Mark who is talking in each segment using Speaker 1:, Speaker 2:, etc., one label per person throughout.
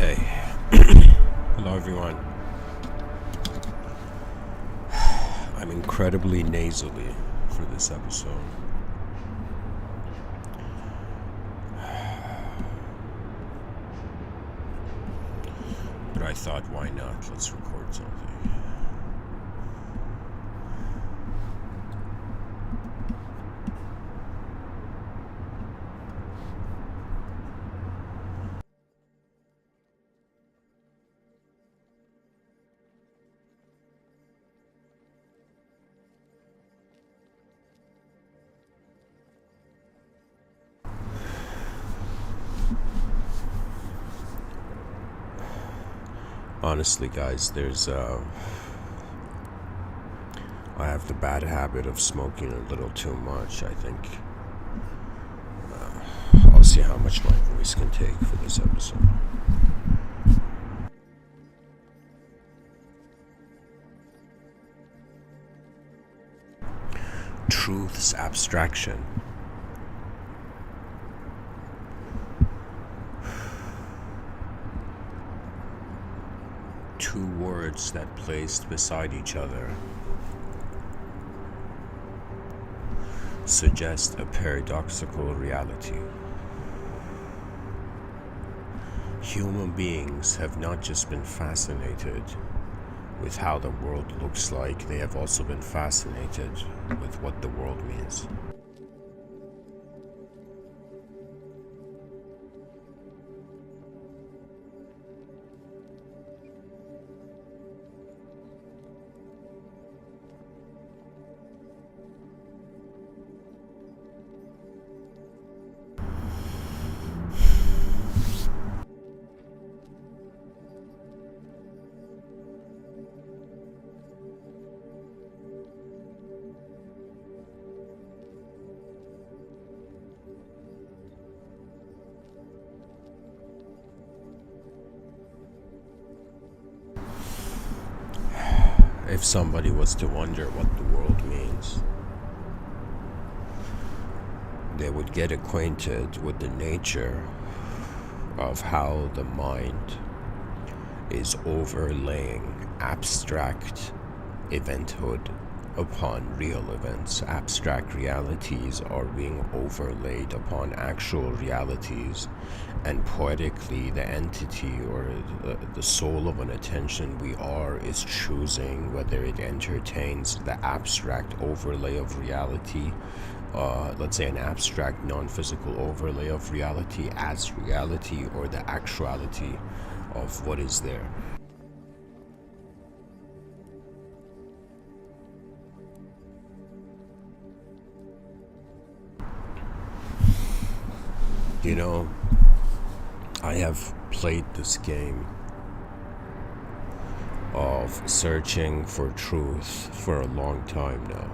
Speaker 1: Okay. Hello, everyone. I'm incredibly nasally for this episode. But I thought, why not? Let's record something. Honestly, guys, I have the bad habit of smoking a little too much. I think I'll see how much my voice can take for this episode. Truth's abstraction. Two words that placed beside each other suggest a paradoxical reality. Human beings have not just been fascinated with how the world looks like, they have also been fascinated with what the world means. If somebody was to wonder what the world means, they would get acquainted with the nature of how the mind is overlaying abstract eventhood upon real events. Abstract realities are being overlaid upon actual realities, and poetically the entity or the soul of an attention we are is choosing whether it entertains the abstract overlay of reality, let's say an abstract non-physical overlay of reality as reality, or the actuality of what is there. You know, I have played this game of searching for truth for a long time now,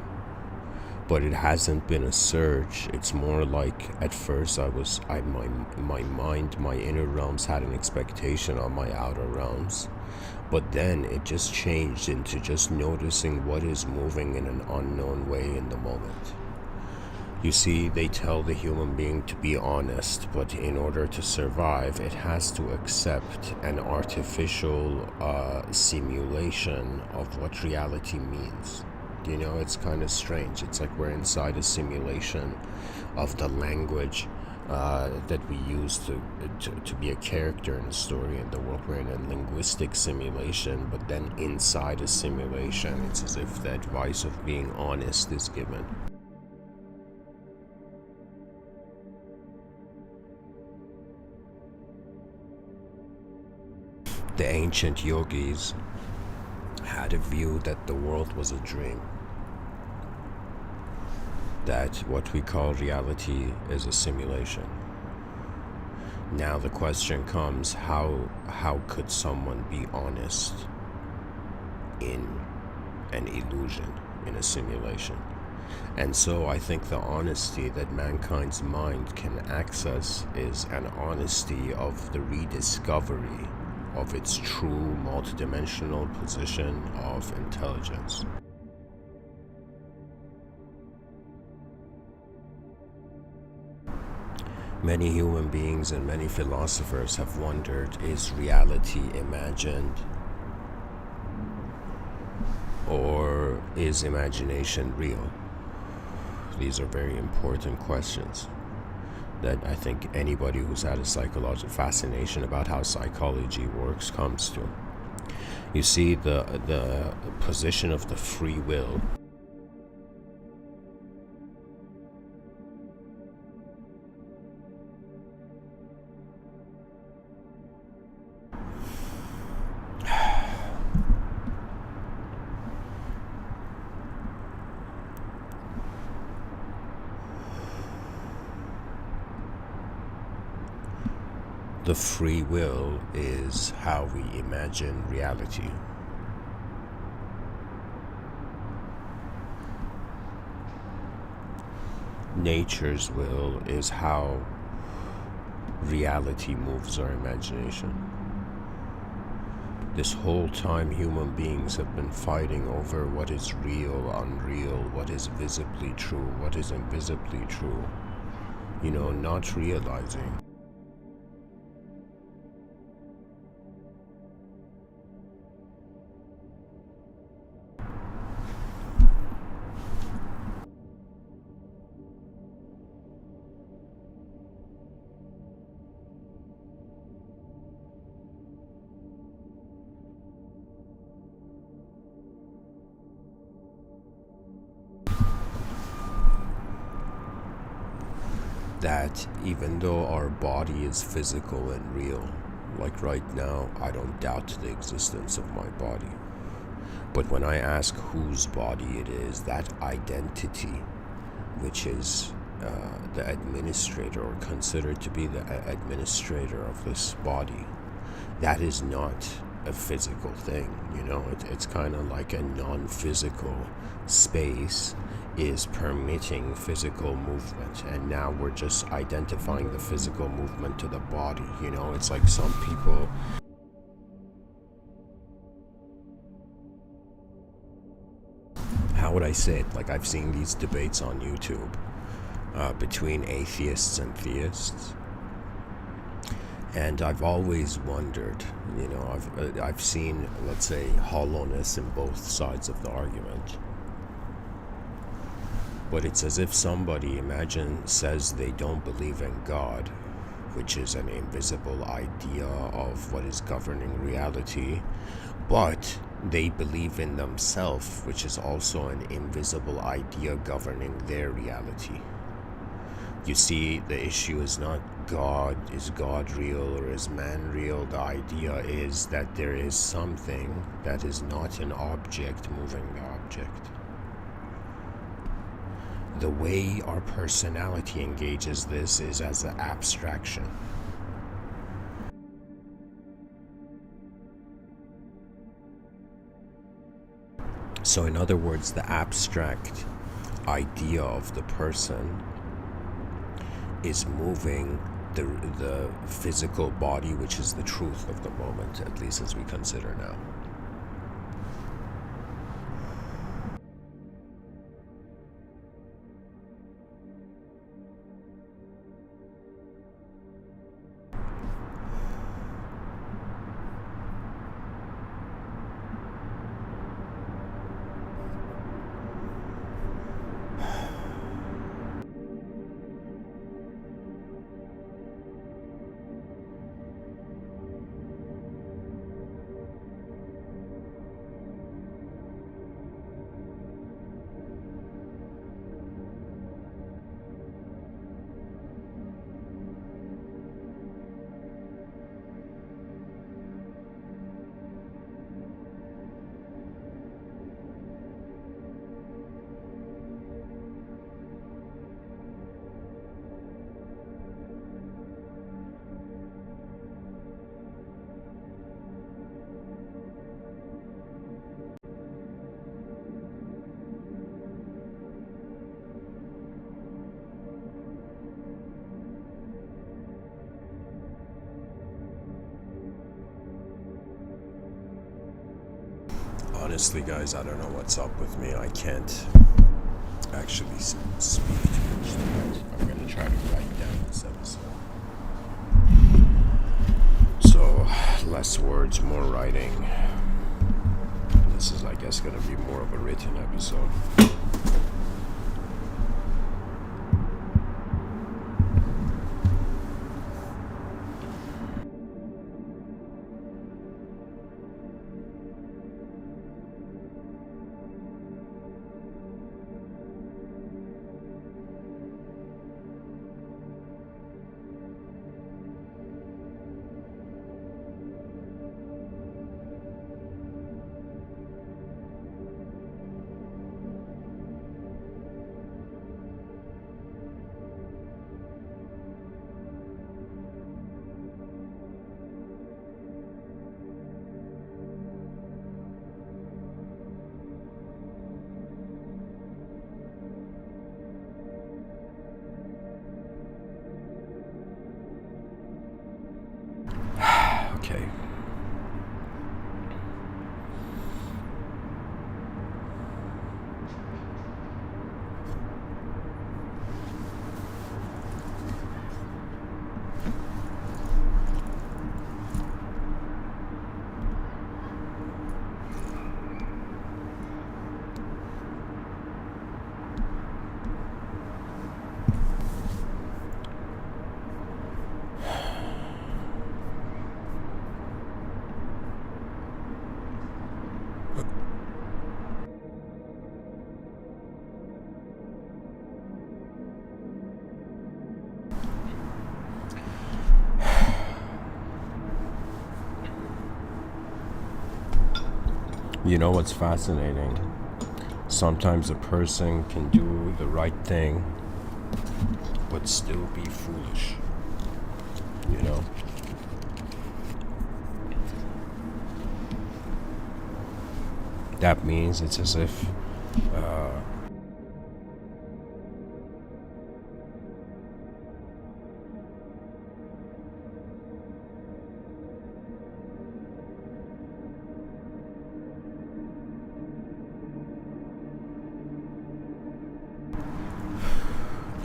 Speaker 1: but it hasn't been a search. It's more like, at first my mind, my inner realms had an expectation on my outer realms, but then it just changed into just noticing what is moving in an unknown way in the moment. You see, they tell the human being to be honest, but in order to survive, it has to accept an artificial simulation of what reality means. You know, it's kind of strange. It's like we're inside a simulation of the language that we use to be a character in a story in the world. We're in a linguistic simulation, but then inside a simulation, it's as if the advice of being honest is given. The ancient yogis had a view that the world was a dream, that what we call reality is a simulation. Now the question comes, how could someone be honest in an illusion, in a simulation? And so I think the honesty that mankind's mind can access is an honesty of the rediscovery of its true multidimensional position of intelligence. Many human beings and many philosophers have wondered, is reality imagined? Or is imagination real? These are very important questions that I think anybody who's had a psychological fascination about how psychology works comes to. You see, the position of the free will the free will is how we imagine reality. Nature's will is how reality moves our imagination. This whole time, human beings have been fighting over what is real, unreal, what is visibly true, what is invisibly true. Not realizing that even though our body is physical and real, like right now, I don't doubt the existence of my body. But when I ask whose body it is, that identity, which is the administrator, or considered to be the administrator of this body, that is not a physical thing. It's kind of like a non-physical space is permitting physical movement, and now we're just identifying the physical movement to the body. It's like some people, how would I say it, like I've seen these debates on YouTube between atheists and theists, and I've always wondered, I've seen, let's say, hollowness in both sides of the argument. But it's as if somebody, says they don't believe in God, which is an invisible idea of what is governing reality, but they believe in themselves, which is also an invisible idea governing their reality. You see, the issue is not God. Is God real or is man real? The idea is that there is something that is not an object moving the object. The way our personality engages this is as an abstraction. So in other words, the abstract idea of the person is moving the physical body, which is the truth of the moment, at least as we consider now. Honestly, guys, I don't know what's up with me. I can't actually speak too much tonight. I'm going to try to write down this episode. So, less words, more writing. This is, I guess, gonna be more of a written episode. Okay. You know what's fascinating? Sometimes a person can do the right thing, but still be foolish. You know? That means it's as if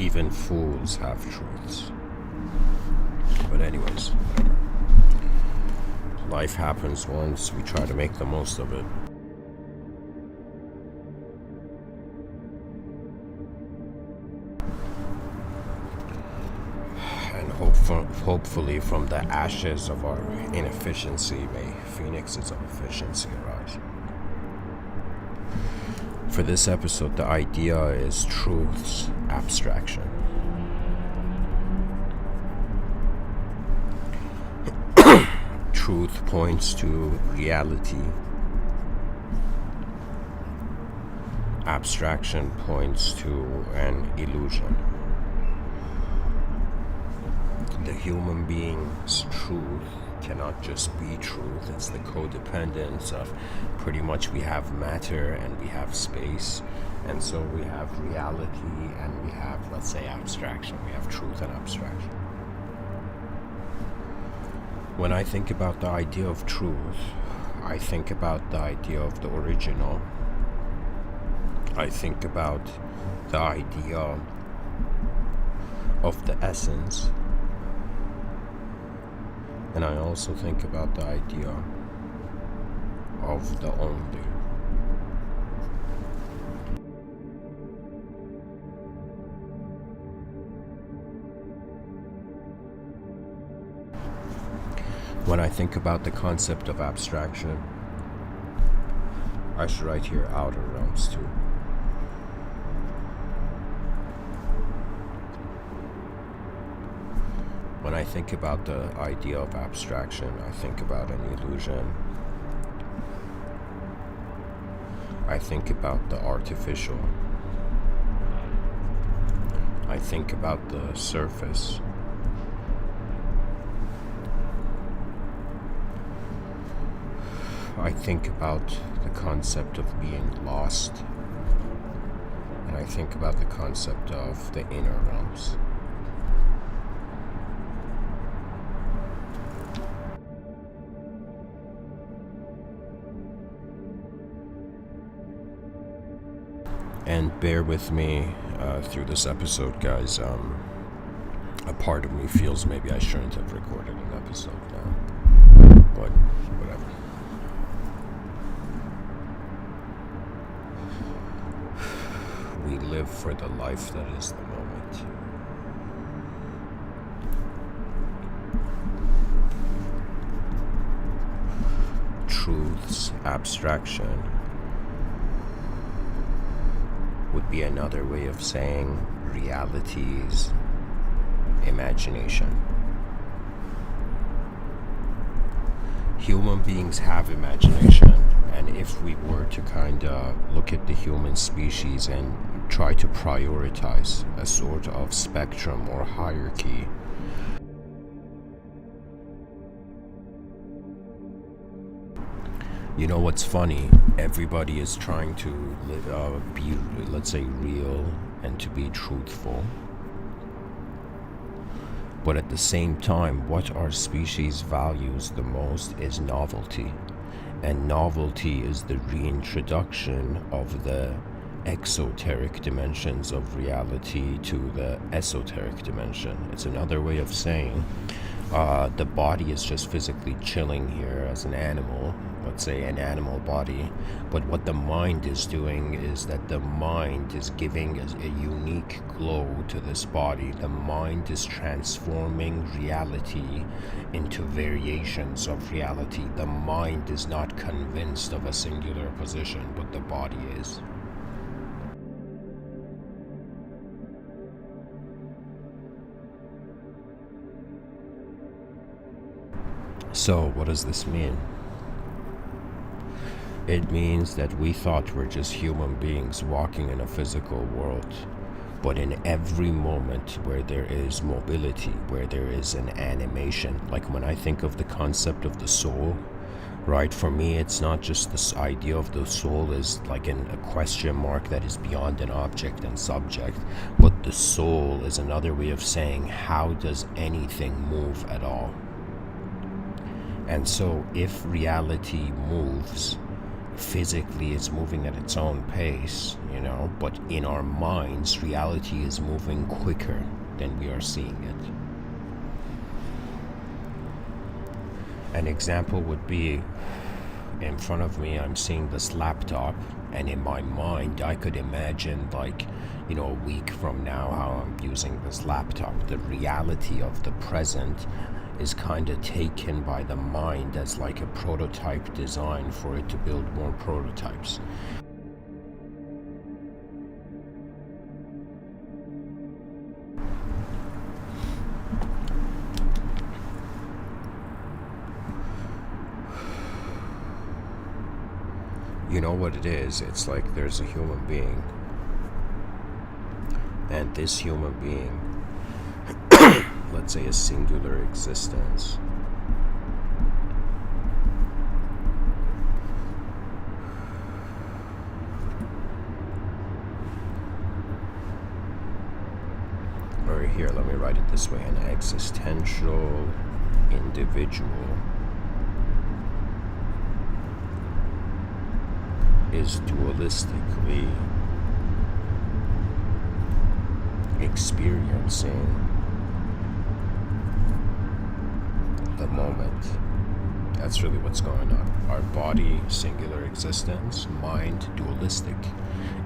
Speaker 1: even fools have truths. But anyways, whatever. Life happens once, we try to make the most of it. And hopefully from the ashes of our inefficiency may phoenixes of efficiency arise. For this episode, the idea is truth's abstraction. Truth points to reality. Abstraction points to an illusion. The human being's truth cannot just be truth. It's the codependence of pretty much we have matter and we have space, and so we have reality and we have, let's say, abstraction. We have truth and abstraction. When I think about the idea of truth, I think about the idea of the original. I think about the idea of the essence. And I also think about the idea of the only. When I think about the concept of abstraction, I should write here outer realms too. When I think about the idea of abstraction, I think about an illusion. I think about the artificial. I think about the surface. I think about the concept of being lost. And I think about the concept of the inner realms. And bear with me through this episode, guys. A part of me feels maybe I shouldn't have recorded an episode now. but whatever. We live for the life that is the moment. Truth's abstraction would be another way of saying reality's imagination. Human beings have imagination, and if we were to kind of look at the human species and try to prioritize a sort of spectrum or hierarchy, you know what's funny? Everybody is trying to be, let's say, real and to be truthful. But at the same time, what our species values the most is novelty. And novelty is the reintroduction of the exoteric dimensions of reality to the esoteric dimension. It's another way of saying the body is just physically chilling here as an animal, let's say an animal body, but what the mind is doing is that the mind is giving a unique glow to this body. The mind is transforming reality into variations of reality. The mind is not convinced of a singular position, but the body is. So, what does this mean? It means that we thought we're just human beings walking in a physical world. But in every moment where there is mobility, where there is an animation, like when I think of the concept of the soul, right? For me, it's not just this idea of the soul is like a question mark that is beyond an object and subject, but the soul is another way of saying, how does anything move at all? And so if reality moves, physically it's moving at its own pace, but in our minds, reality is moving quicker than we are seeing it. An example would be, in front of me, I'm seeing this laptop, and in my mind, I could imagine a week from now how I'm using this laptop. The reality of the present is kind of taken by the mind as like a prototype design for it to build more prototypes. You know what it is? It's like there's a human being, and this human being, let's say a singular existence, or here, let me write it this way: an existential individual is dualistically experiencing the moment. That's really what's going on. Our body, singular existence; mind, dualistic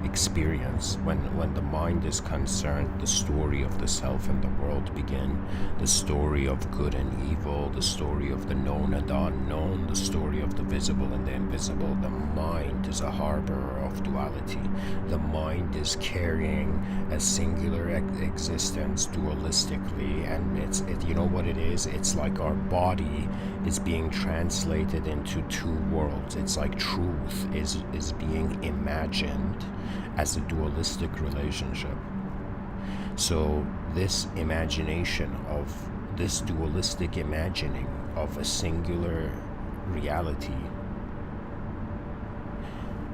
Speaker 1: experience. When the mind is concerned, the story of the self and the world begin. The story of good and evil, the story of the known and the unknown, the story of the visible and the invisible. The mind is a harbor of duality. The mind is carrying a singular existence dualistically, and you know what it is? It's like our body is being translated into two worlds. It's like truth is being imagined as a dualistic relationship. So this imagination of this dualistic imagining of a singular reality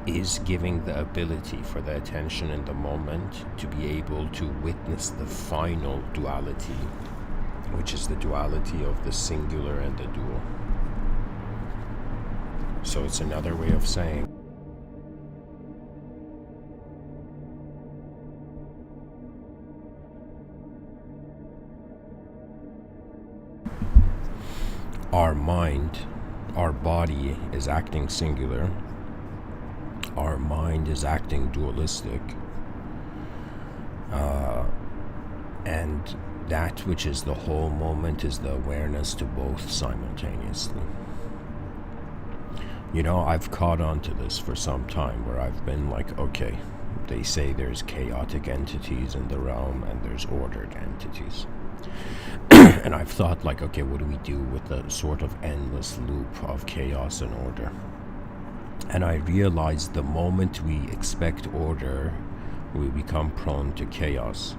Speaker 1: is giving the ability for the attention in the moment to be able to witness the final duality, which is the duality of the singular and the dual. So it's another way of saying our mind, our body is acting singular, our mind is acting dualistic, and that which is the whole moment is the awareness to both simultaneously. You know, I've caught on to this for some time, where I've been like, okay, they say there's chaotic entities in the realm and there's ordered entities. And I've thought like, okay, what do we do with the sort of endless loop of chaos and order? And I realized the moment we expect order, we become prone to chaos.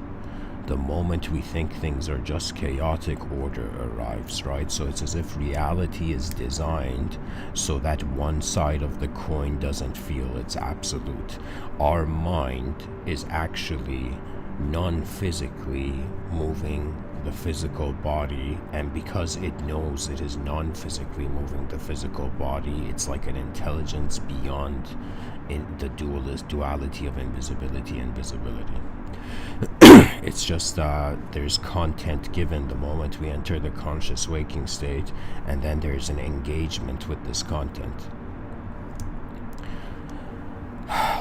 Speaker 1: The moment we think things are just chaotic, order arrives, right? So it's as if reality is designed so that one side of the coin doesn't feel it's absolute. Our mind is actually non-physically moving the physical body, and because it knows it is non-physically moving the physical body, it's like an intelligence beyond in the duality of invisibility and visibility. It's just there's content given the moment we enter the conscious waking state, and then there's an engagement with this content.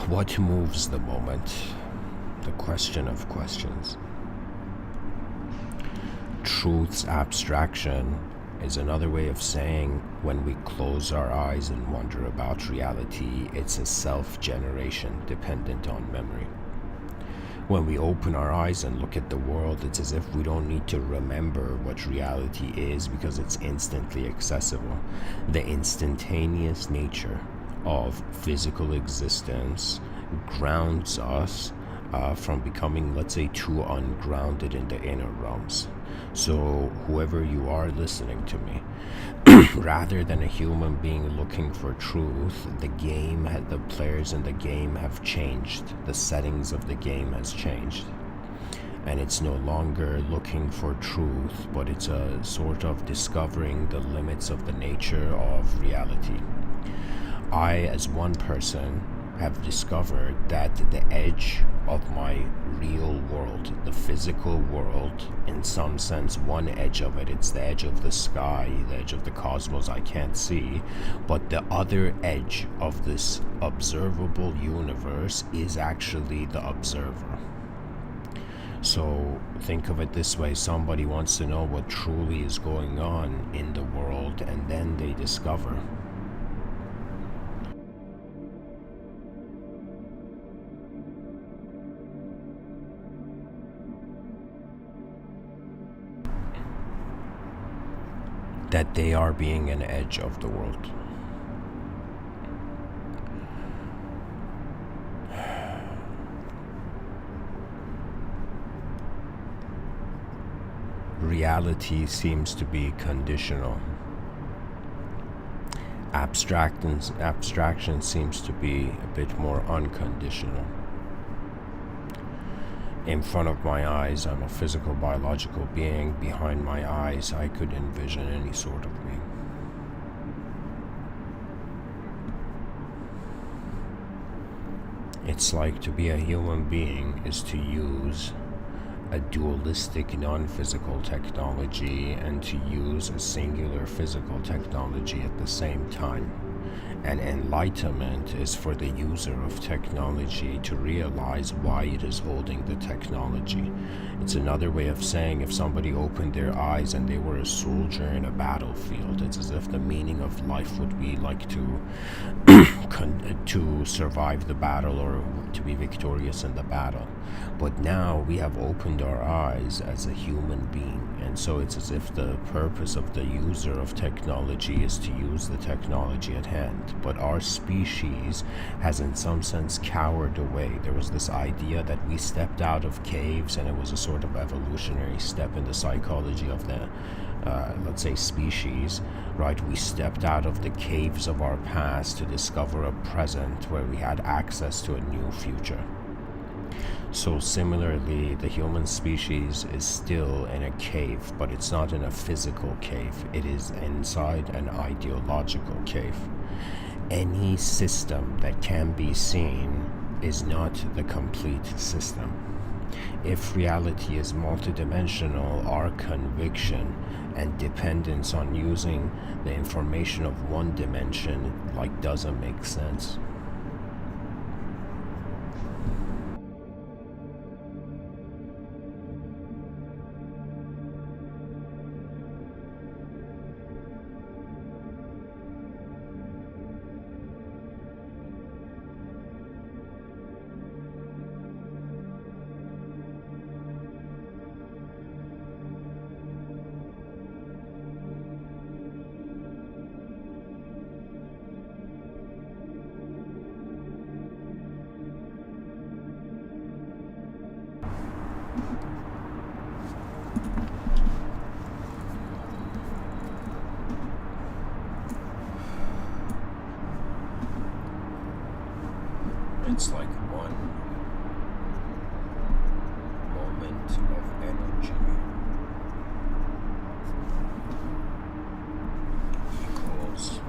Speaker 1: What moves the moment? The question of questions. Truth's abstraction is another way of saying when we close our eyes and wonder about reality, it's a self-generation dependent on memory. When we open our eyes and look at the world, it's as if we don't need to remember what reality is because it's instantly accessible. The instantaneous nature of physical existence grounds us from becoming, let's say, too ungrounded in the inner realms. So whoever you are listening to me, rather than a human being looking for truth, the players in the game have changed. The settings of the game has changed. And it's no longer looking for truth, but it's a sort of discovering the limits of the nature of reality. I, as one person, have discovered that the edge of my real world, the physical world, in some sense, one edge of it, it's the edge of the sky, the edge of the cosmos I can't see, but the other edge of this observable universe is actually the observer. So think of it this way: somebody wants to know what truly is going on in the world, and then they discover that they are being an edge of the world. Reality seems to be conditional. Abstraction seems to be a bit more unconditional. In front of my eyes, I'm a physical, biological being. Behind my eyes, I could envision any sort of being. It's like to be a human being is to use a dualistic non-physical technology and to use a singular physical technology at the same time. And enlightenment is for the user of technology to realize why it is holding the technology. It's another way of saying if somebody opened their eyes and they were a soldier in a battlefield, it's as if the meaning of life would be like to to survive the battle or to be victorious in the battle. But now we have opened our eyes as a human being, and so it's as if the purpose of the user of technology is to use the technology at hand. But our species has in some sense cowered away. There was this idea that we stepped out of caves, and it was a sort of evolutionary step in the psychology of the let's say species, right? We stepped out of the caves of our past to discover a present where we had access to a new future. So similarly, the human species is still in a cave, but it's not in a physical cave. It is inside an ideological cave. Any system that can be seen is not the complete system. If reality is multidimensional, our conviction and dependence on using the information of one dimension doesn't make sense. It's like one moment of energy equals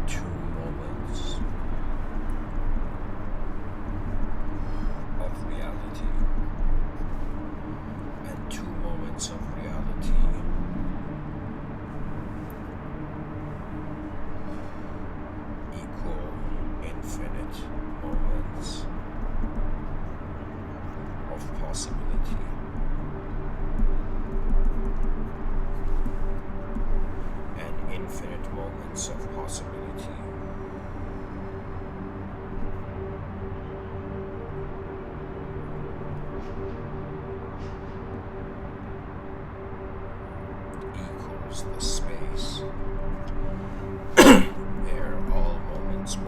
Speaker 1: two moments of reality, and two moments of reality infinite moments of possibility. And infinite moments of possibility equals the space where all moments move.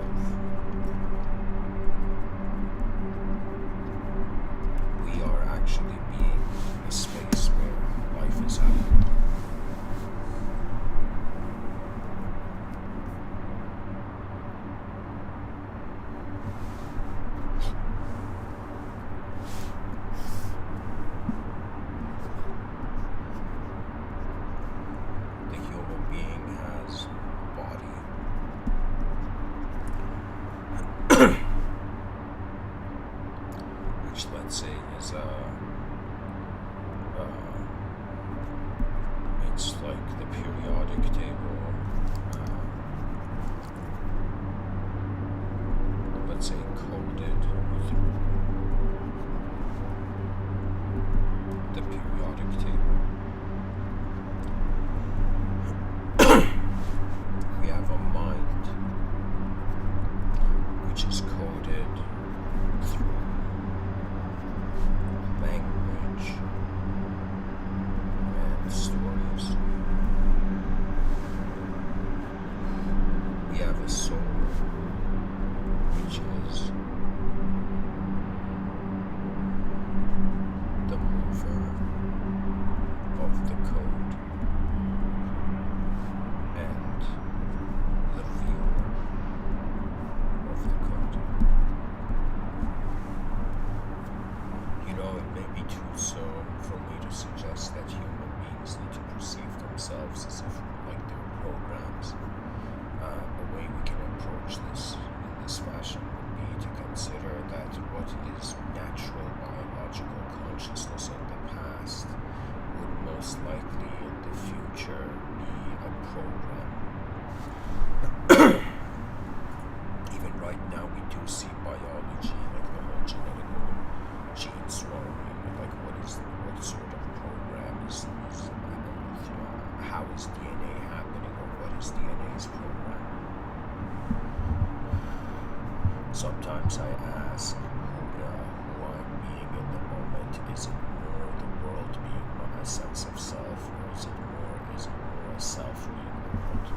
Speaker 1: We are actually being the space where life is happening. The human being has a body. Which, let's say, is it's like the periodic table. Let's say coded through the periodic table. We have a mind which is coded through language and stories. We have a soul which is the mover of the code and the viewer of the code. You know, it may be too soon for me to suggest that human beings need to perceive themselves as if like they're programs. A way we can approach this in this fashion would be to consider that what is natural biological consciousness in the past would most likely in the future be a program. Even right now we do see biology, like the whole genetical gene swapping, like what sort of program is how is DNA happening, or what is DNA's program? Sometimes I ask who I'm being in the moment. Is it more the world being a sense of self, or is it more a self being the world?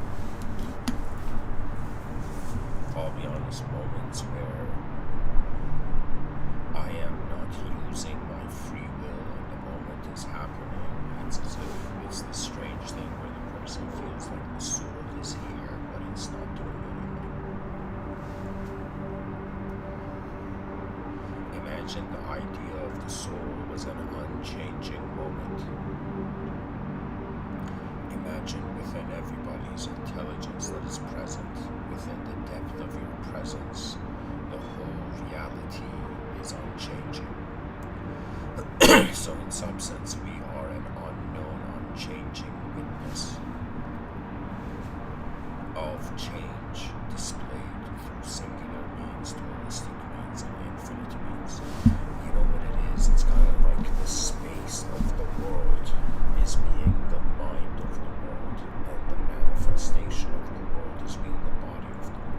Speaker 1: I'll be honest, moments where I am not using my free will and the moment is happening, it's as if it's this strange thing where the person feels like the soul is here, but it's not doing anything. Imagine the idea of the soul was an unchanging moment. Imagine within everybody's intelligence that is present, within the depth of your presence, the whole reality is unchanging. So in some sense, we are an unknown, unchanging witness of change displayed through singular means, dualistic means, and infinite means. You know what it is? It's kind of like the space of the world is being the mind of the world, and the manifestation of the world is being the body of the world.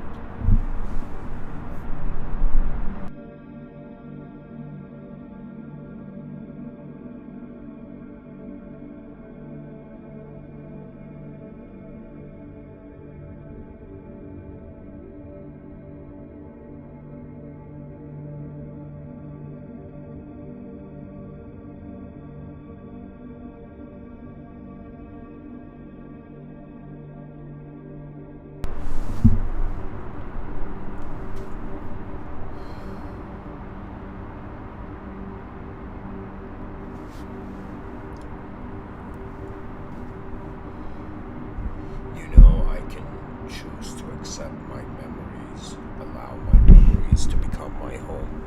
Speaker 1: Choose to accept my memories, allow my memories to become my home.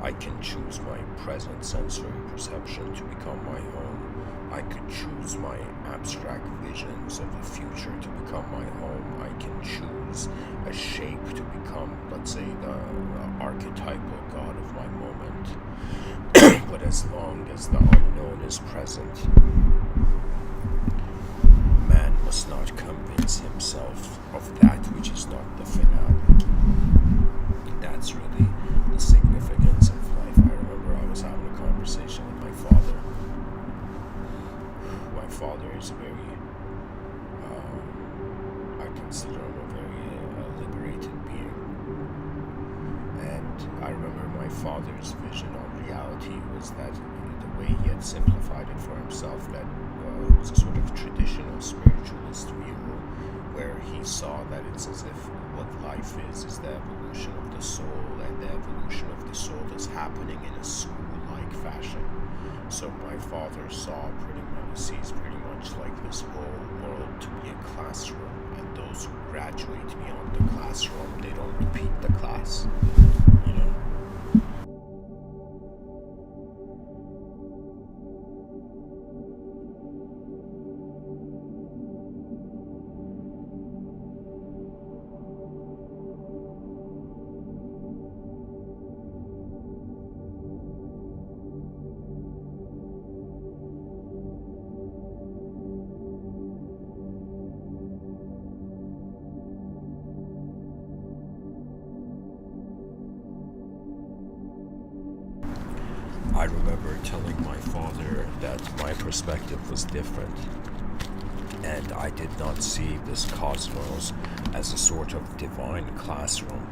Speaker 1: I can choose my present sensory perception to become my home. I could choose my abstract visions of the future to become my home. I can choose a shape to become, let's say, the archetypal god of my moment. But as long as the unknown is present, man must not convince himself of that which is not the finale. That's really the significance of life. I remember I was having a conversation with my father. My father is I consider him a very liberated being. And I remember my father's vision on reality was that the way he had simplified it for himself, that it was a sort of traditional spiritualist view, where he saw that it's as if what life is the evolution of the soul, and the evolution of the soul is happening in a school-like fashion. So my father sees pretty much like this whole world to be a classroom, and those who graduate beyond the classroom, they don't repeat the class, you know. I remember telling my father that my perspective was different, and I did not see this cosmos as a sort of divine classroom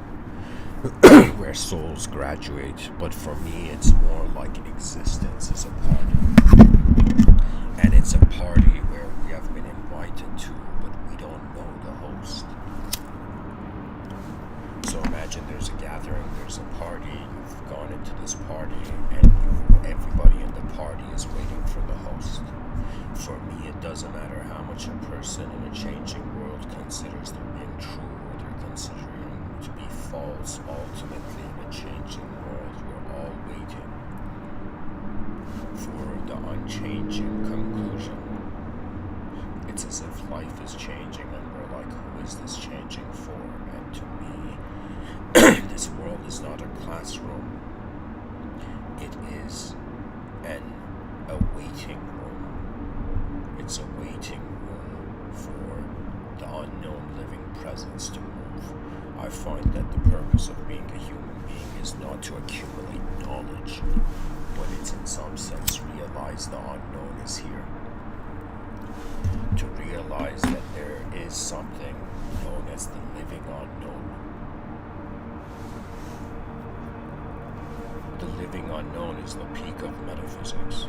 Speaker 1: where souls graduate, but for me it's more like existence is a party. And it's a party where we have been invited to, but we don't know the host. So imagine there's a gathering, there's a party, you've gone into this party, and everybody in the party is waiting for the host. For me, it doesn't matter how much a person in a changing world considers they're being true or they're considering to be false. Ultimately, in a changing world, we're all waiting for the unchanging conclusion. It's as if life is changing and we're like, who is this changing for? And to me, this world is not a classroom. It is a waiting room. It's a waiting room for the unknown living presence to move. I find that the purpose of being a human being is not to accumulate knowledge, but it's in some sense realize the unknown is here. To realize that there is something known as the living unknown. The living unknown is the peak of metaphysics.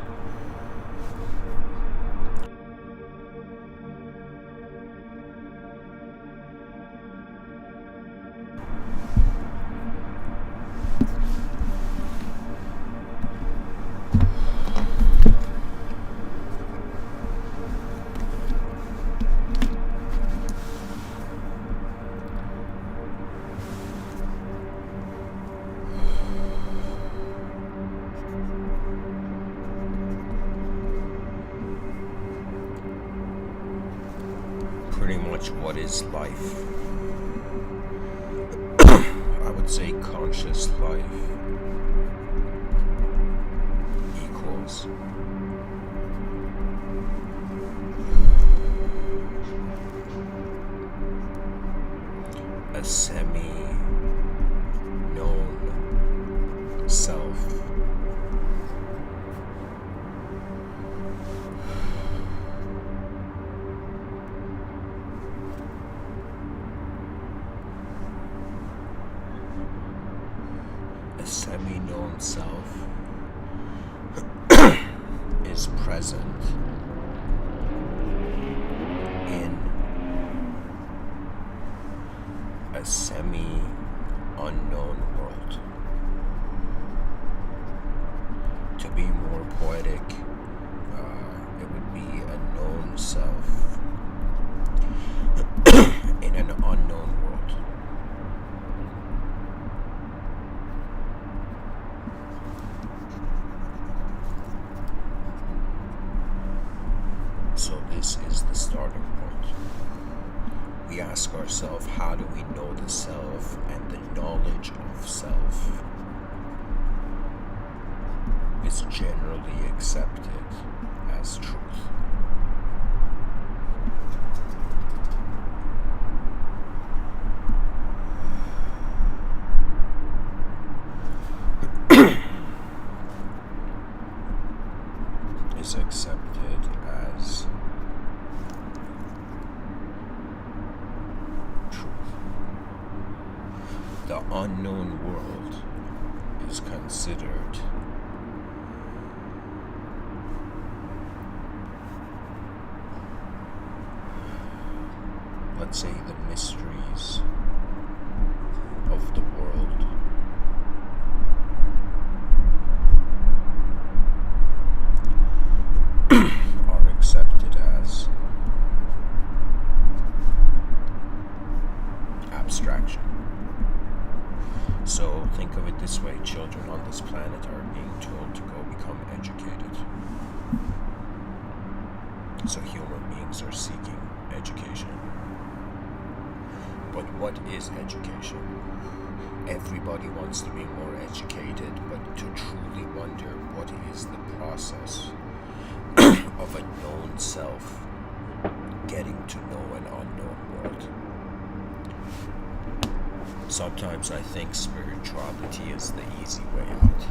Speaker 1: much what is life. I would say conscious life equals a semi-known self. A semi-known self is present in a semi-unknown world. To be more poetic, it would be a known self in an unknown world. So this is the starting point. We ask ourselves, how do we know the self? And the knowledge of self is generally accepted as truth. Is accepted as truth. The unknown world is considered let's say the mysteries of the world. Are accepted as abstraction. So think of it this way: children on this planet are being told to go become educated. So human beings are seeking education. But what is education? Everybody wants to be more educated, but to truly wonder what is the process of a known self getting to know an unknown world. Sometimes I think spirituality is the easy way out,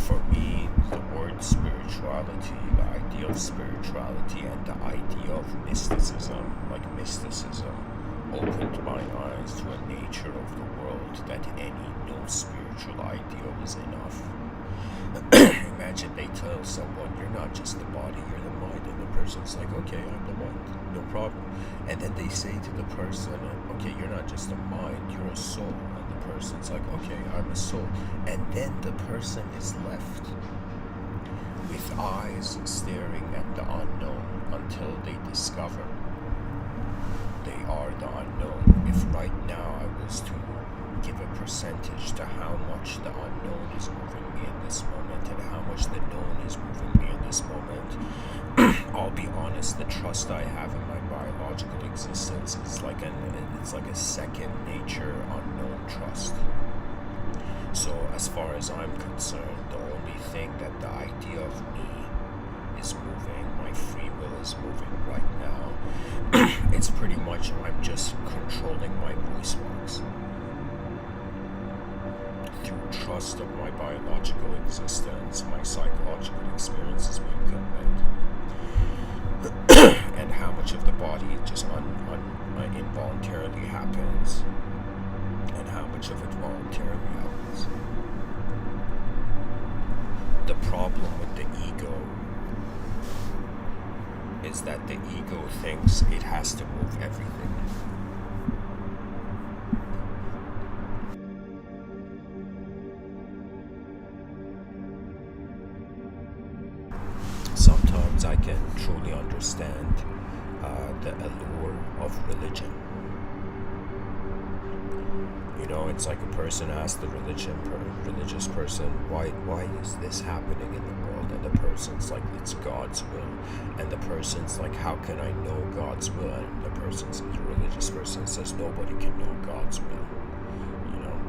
Speaker 1: For me, the word spirituality, the idea of spirituality and the idea of mysticism, opened my eyes to a nature of the world that any no spiritual idea was enough. Imagine they tell someone, you're not just the body, you're the mind, and the person's like, okay, I'm the mind, no problem. And then they say to the person, okay, you're not just a mind, you're a soul. And the person's like, okay, I'm a soul. And then the person is left with eyes staring at the unknown until they discover they are the unknown. If right now I was to give a percentage to how much the unknown is moving me in this moment and how much the known is moving me in this moment, I'll be honest, the trust I have in my biological existence is like a second nature unknown trust. So as far as I'm concerned, the only thing that the idea of me is moving, my free will is moving right now, it's pretty much I'm just controlling my voice box. Through trust of my biological existence, my psychological experience is being conveyed. And how much of the body just involuntarily happens, and how much of it voluntarily happens. The problem with the ego is that the ego thinks it has to move everything. Sometimes I can truly understand the allure of religion. It's like a person asks the religious person, why is this happening in the world, and the person's like, it's God's will. And the person's like, how can I know God's will? And the person's a religious person says, nobody can know God's will. You know?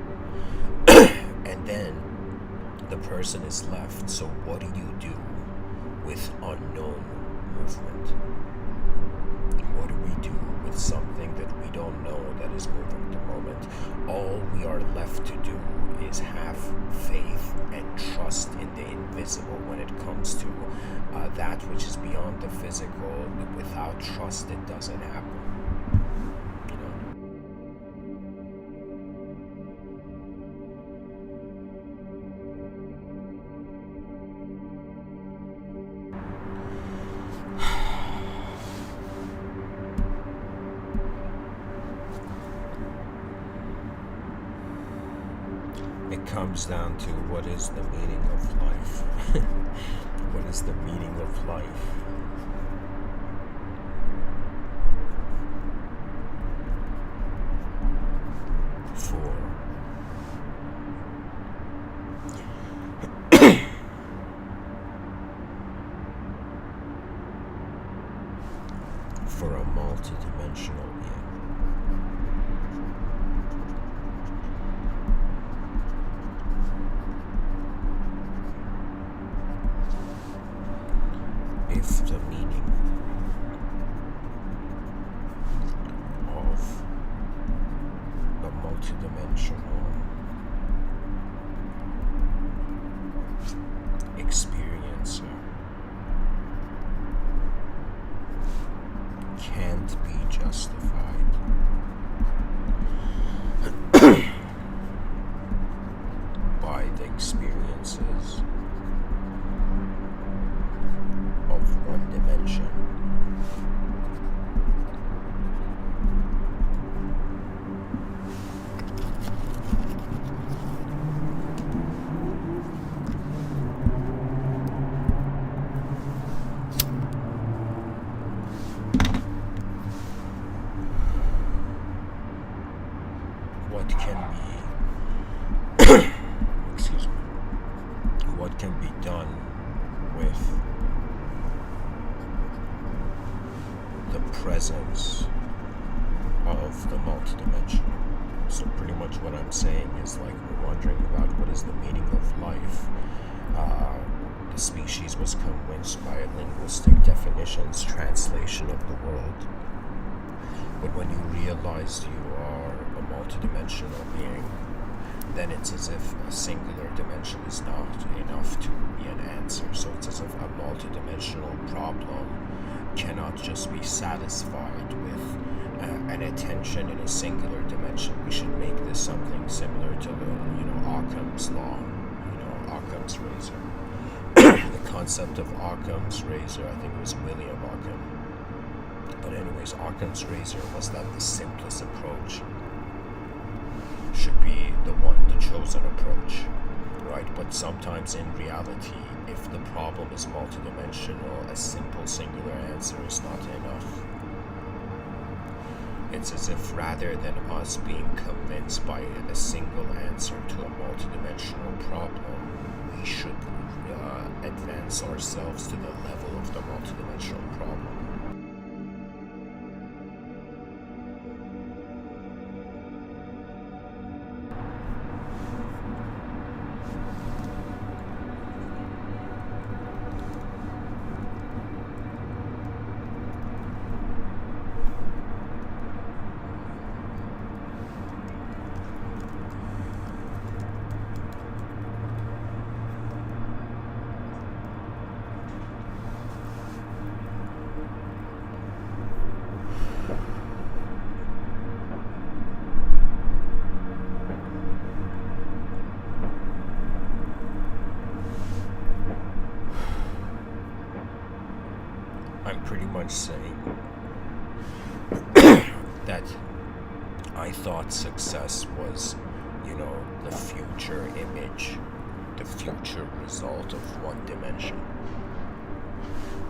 Speaker 1: And then the person is left. So what do you do with unknown movement? What do we do with something that we don't know that is moving at the moment? All we are left to do is have faith and trust in the invisible when it comes to that which is beyond the physical. Without trust, it doesn't happen. You know? It comes down to what is the meaning of life? What is the meaning of life? For a multidimensional being. If the meaning of the multidimensional experiencer can't be justified by the experiences of one dimension, what can be excuse me, what can be done with the presence of the multidimensional. So pretty much what I'm saying is, like, we're wondering about what is the meaning of life. The species was convinced by a linguistic definition's translation of the world. But when you realize you are a multidimensional being, then it's as if a singular dimension is not enough to be an answer. So it's as if a multidimensional problem cannot just be satisfied with an attention in a singular dimension. We should make this something similar to Occam's law, Occam's razor. The concept of Occam's razor, I think it was William Occam. But anyways, Occam's razor was that the simplest approach should be the chosen approach, right? But sometimes in reality, if the problem is multidimensional, a simple singular answer is not enough. It's as if rather than us being convinced by a single answer to a multidimensional problem, we should advance ourselves to the level of the multidimensional problem. I'm pretty much saying that I thought success was, the future image, the future result of one dimension.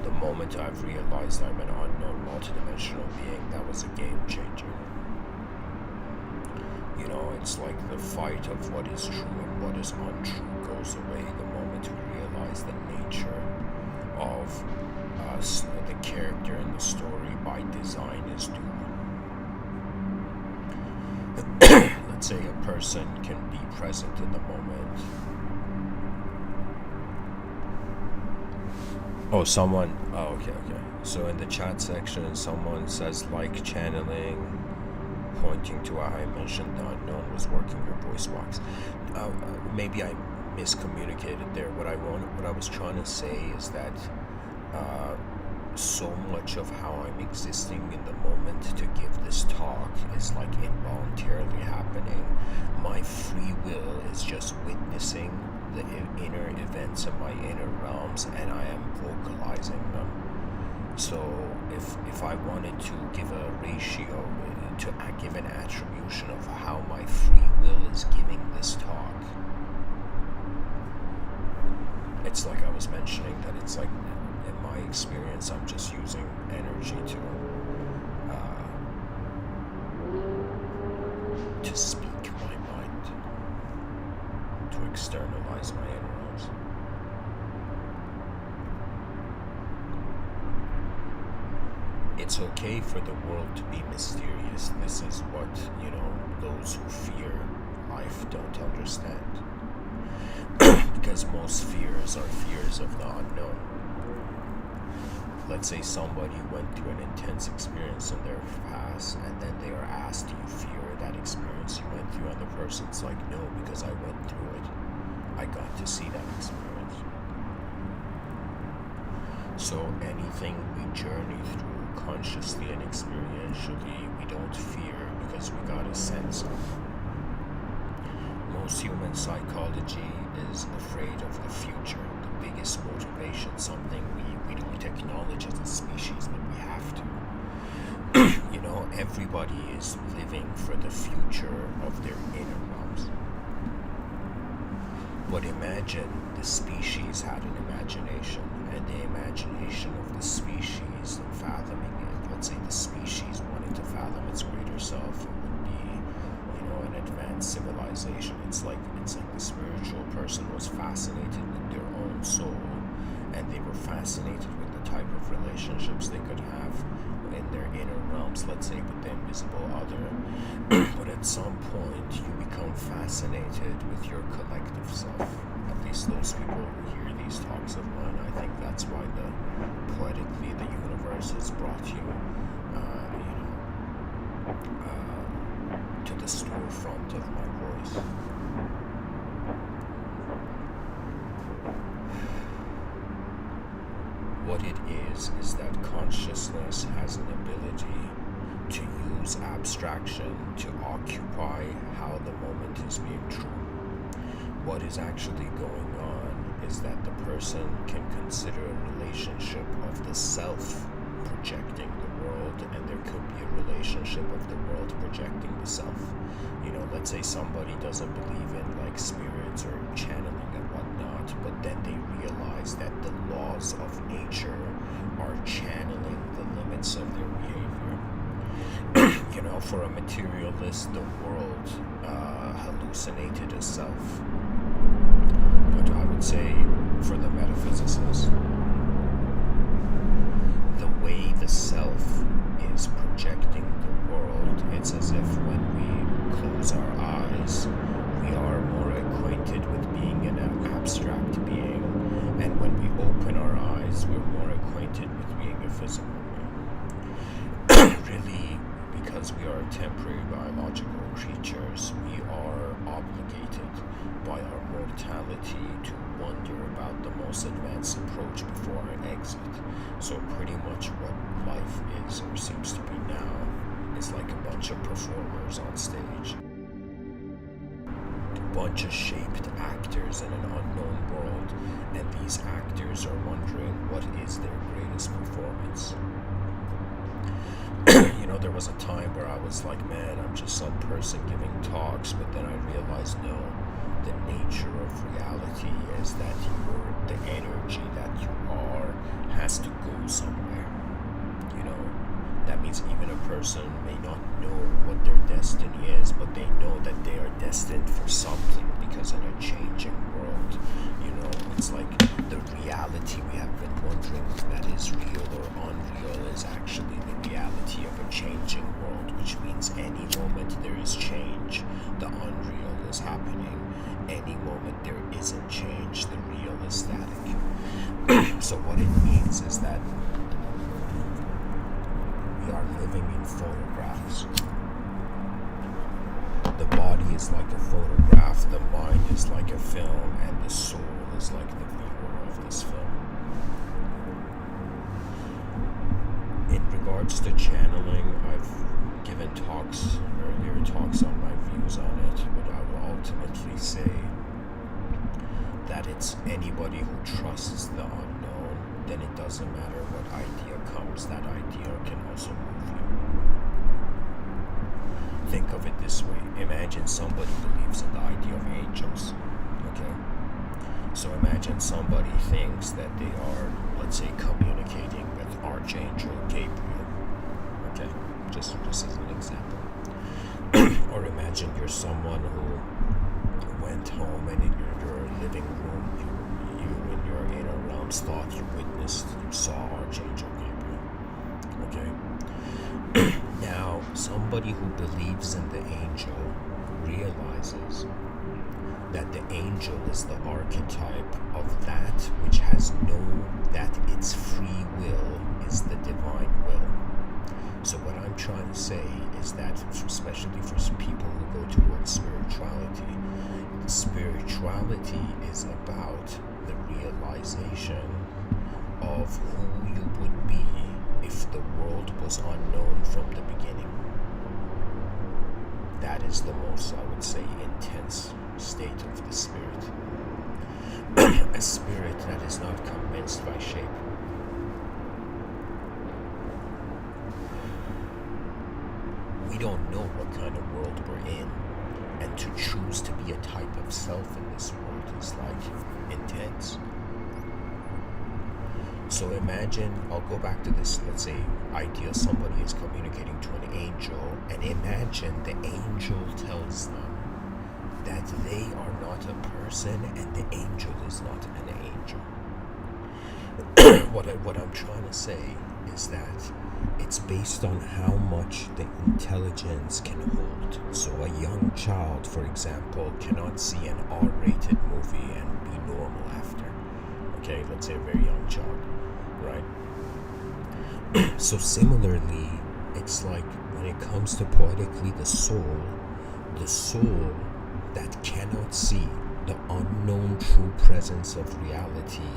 Speaker 1: The moment I've realized I'm an unknown multidimensional being, that was a game changer. It's like the fight of what is true and what is untrue goes away the moment we realize the nature of the character in the story by design is doing. Let's say a person can be present in the moment. Okay. So in the chat section, someone says like channeling, pointing to how I mentioned the unknown was working your voice box. Maybe I miscommunicated there. What I was trying to say is that so much of how I'm existing in the moment to give this talk is like involuntarily happening. My free will is just witnessing the inner events of my inner realms, and I am vocalizing them. So if I wanted to give a ratio, to give an attribution of how my free will is giving this talk, it's like I was mentioning that it's like, in my experience, I'm just using energy to speak my mind, to externalize my inner realms. It's okay for the world to be mysterious. This is what, those who fear life don't understand. Because most fears are fears of the unknown. Let's say somebody went through an intense experience in their past, and then they are asked, do you fear that experience you went through? And the person's like, no, because I went through it. I got to see that experience. So anything we journey through consciously and experientially, we don't fear because we got a sense of. Most human psychology is afraid of the future. The biggest motivation, something we don't acknowledge as a species, but we have to. Everybody is living for the future of their inner realms. But imagine the species had an imagination, and the imagination of the species and fathoming it. Let's say the species wanted to fathom its greater self. It would be, an advanced civilization. It's like the spiritual person was fascinated with their own soul, and they were fascinated with the type of relationships they could have in their inner realms, let's say with the invisible other. But at some point you become fascinated with your collective self. At least those people who hear these talks of mine, I think that's why poetically the universe has brought you to the storefront of my voice. What it is that consciousness has an ability to use abstraction to occupy how the moment is being true. What is actually going on is that the person can consider a relationship of the self projecting the world, and there could be a relationship of the world projecting the self. Let's say somebody doesn't believe in like spirits or channeling and whatnot, but then they realize that the laws of nature are channeling the limits of their behavior. For a materialist, the world hallucinated a self. But I would say for the metaphysicist, the way the self is projecting the world, it's as if when we close our eyes, we are more acquainted with being an abstract being, and when we open our eyes, we're more acquainted with being a physical being. Really, because we are temporary biological creatures, we are obligated by our mortality to wonder about the most advanced approach before our exit. So pretty much what life is, or seems to be now, is like a bunch of performers on stage. A bunch of shaped actors in an unknown world, and these actors are wondering what is their greatest performance. There was a time where I was like, man, I'm just some person giving talks, but then I realized, no, the nature of reality is that the energy that you are has to go somewhere. That means even a person may not know what their destiny is, but they know that they are destined for something because in a changing world, it's like the reality we have been wondering if that is real or unreal is actually the reality of a changing world, which means any moment there is change, the unreal is happening. Any moment there isn't change, the real is static. So what it means is that we are living in photographs. The body is like a photograph, the mind is like a film, and the soul is like the viewer of this film. In regards to channeling, I've given earlier talks on my views on it, but I will ultimately say that it's anybody who trusts the unknown, then it doesn't matter what idea comes, that idea can also move you. Think of it this way. Imagine somebody believes in the idea of angels. Okay? So imagine somebody thinks that they are, let's say, communicating with Archangel Gabriel. Okay? Just as an example. Or imagine you're someone who went home and in your living room, you in your inner realms thought you saw Archangel Gabriel. Okay? Now, somebody who believes in the angel realizes that the angel is the archetype of that which has that its free will is the divine will. So what I'm trying to say is that, especially for people who go towards spirituality is about the realization of who you would be if the world was unknown from the beginning. That is the most, I would say, intense state of the spirit. A spirit that is not convinced by shape. We don't know what kind of world we're in, and to choose to be a type of self in this world is like intense. So imagine, I'll go back to this, let's say, idea somebody is communicating to an angel, and imagine the angel tells them that they are not a person and the angel is not an angel. What I'm trying to say is that it's based on how much the intelligence can hold. So a young child, for example, cannot see an R-rated movie and be normal after. Okay, let's say a very young child, right? So similarly, it's like when it comes to poetically the soul that cannot see the unknown true presence of reality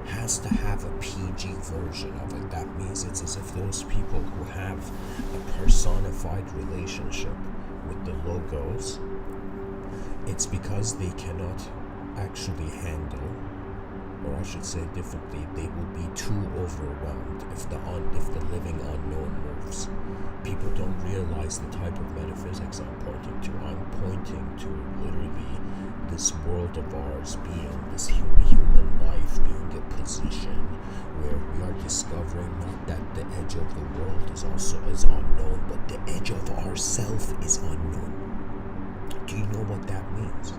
Speaker 1: has to have a PG version of it. That means it's as if those people who have a personified relationship with the logos, it's because they cannot actually handle, or I should say differently, they will be too overwhelmed if the living unknown moves. People don't realize the type of metaphysics I'm pointing to. I'm pointing to literally this world of ours being this human life being a position where we are discovering not that the edge of the world is unknown, but the edge of ourself is unknown. Do you know what that means?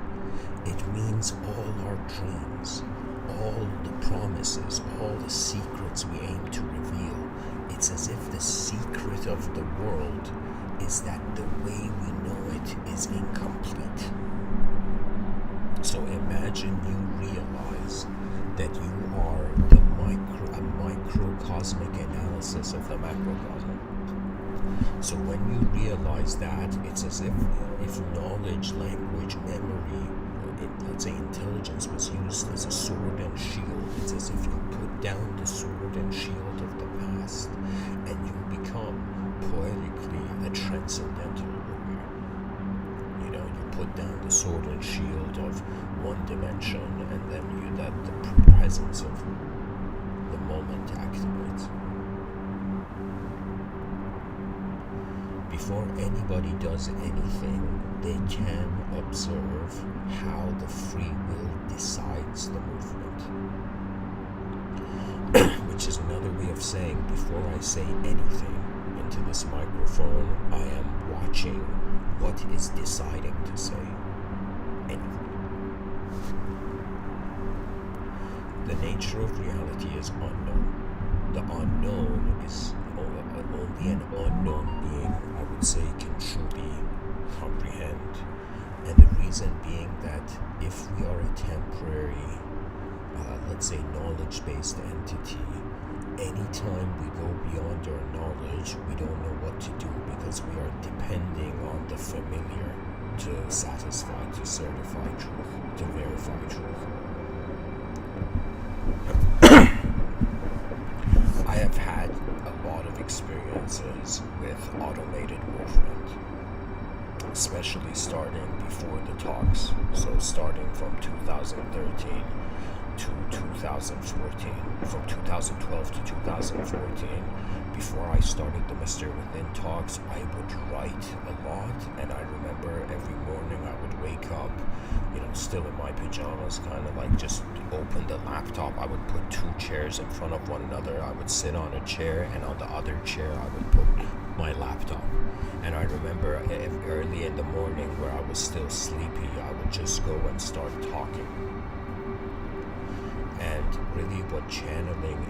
Speaker 1: It means all our dreams, all the promises, all the secrets we aim to reveal. It's as if the secret of the world is that the way we know it is incomplete. So imagine you realize that you are a microcosmic analysis of the macrocosm. So when you realize that, it's as if knowledge, language, memory, let's say intelligence was used as a sword and shield. It's as if you put down the sword and shield of the past and you become poetically a transcendental warrior. You put down the sword and shield of one dimension and then the presence of the moment activates. Before anybody does anything, they can observe how the free will decides the movement. Which is another way of saying, before I say anything into this microphone, I am watching what is deciding to say anything. The nature of reality is unknown. The unknown is only an unknown being, I would say, can truly comprehend. And the reason being that if we are a temporary, let's say, knowledge-based entity, anytime we go beyond our knowledge, we don't know what to do because we are depending on the familiar to satisfy, to certify truth, to verify truth. I have had a lot of experiences with automated movement, especially starting before the talks. So starting from 2013 to 2014, from 2012 to 2014, before I started the Mr.Within talks, I would write a lot, and I remember every morning I would wake up, still in my pajamas, kind of like just open the laptop. I would put two chairs in front of one another. I would sit on a chair, and on the other chair I would put my laptop. And I remember early in the morning where I was still sleepy, I would just go and start talking. And really what channeling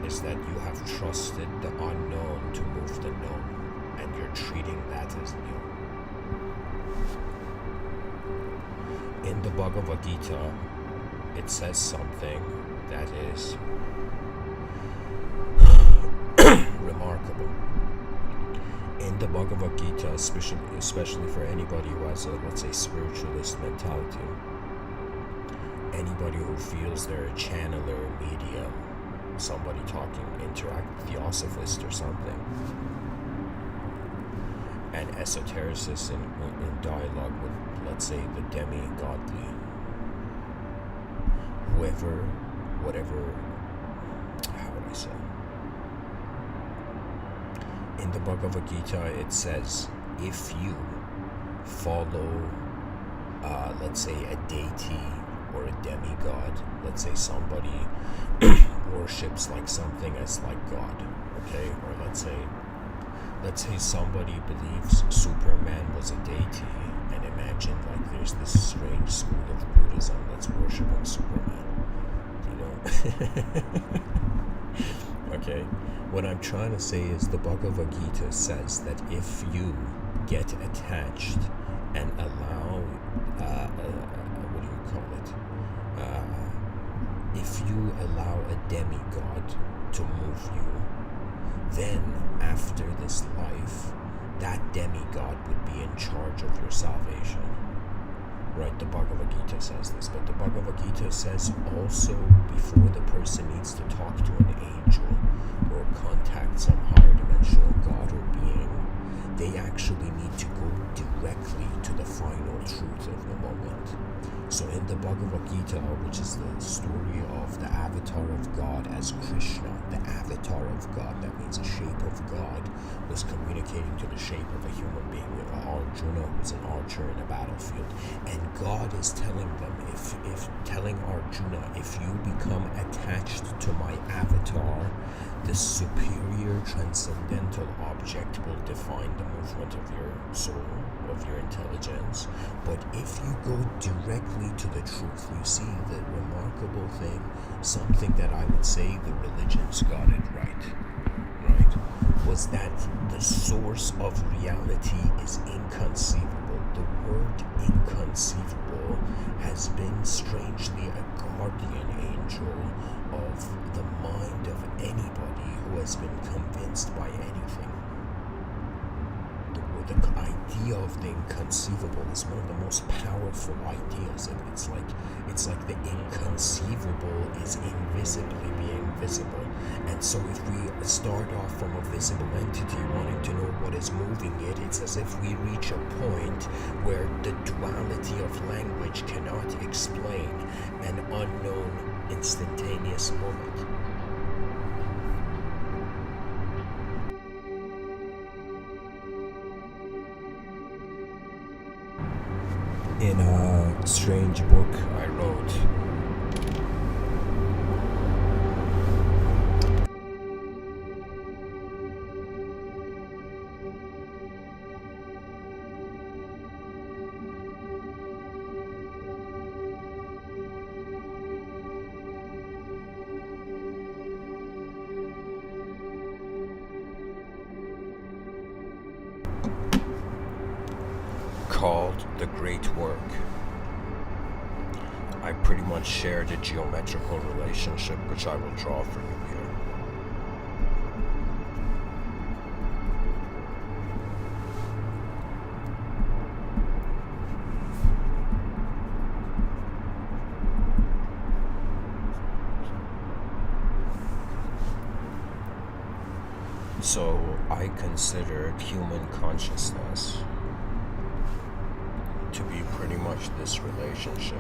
Speaker 1: is that you have trusted the unknown to move the known, and you're treating that as new. In the Bhagavad Gita, it says something that is remarkable. In the Bhagavad Gita, especially for anybody who has a, let's say, spiritualist mentality, anybody who feels they're a channeler, medium, somebody talking, theosophist or something, an esotericist in dialogue with, let's say, the demi-godly, whatever, how would I say? In the Bhagavad Gita, it says, if you follow, let's say, a deity or a demigod, let's say somebody worships like something as like God, okay? Or let's say somebody believes Superman was a deity, and imagine like there's this strange school of Buddhism that's worshiping Superman, Okay, what I'm trying to say is the Bhagavad Gita says that if you get attached and allow, what do you call it? If you allow a demigod to move you, then after this life, that demigod would be in charge of your salvation. Right, the Bhagavad Gita says this, but the Bhagavad Gita says also before the person needs to talk to an angel or contact some higher dimensional God or being, they actually need to go directly to the final truth of the moment. So in the Bhagavad Gita, which is the story of the avatar of God as Krishna, the avatar of God, that means a shape of God, was communicating to the shape of a human being, Arjuna, who's an archer in a battlefield. And God is telling them, telling Arjuna, if you become attached to my avatar, the superior transcendental object will define the movement of your soul, of your intelligence. But if you go directly to the truth, you see the remarkable thing, something that I would say the religions got it right, was that the source of reality is inconceivable. The word inconceivable has been strangely a guardian angel of the mind of anybody who has been convinced by anything. The idea of the inconceivable is one of the most powerful ideas. It's like the inconceivable is invisibly being visible. And so if we start off from a visible entity wanting to know what is moving it, it's as if we reach a point where the duality of language cannot explain an unknown instantaneous moment. In a strange book I wrote, called The Great Work. I pretty much share the geometrical relationship which I will draw for you here. So I considered human consciousness to be pretty much this relationship.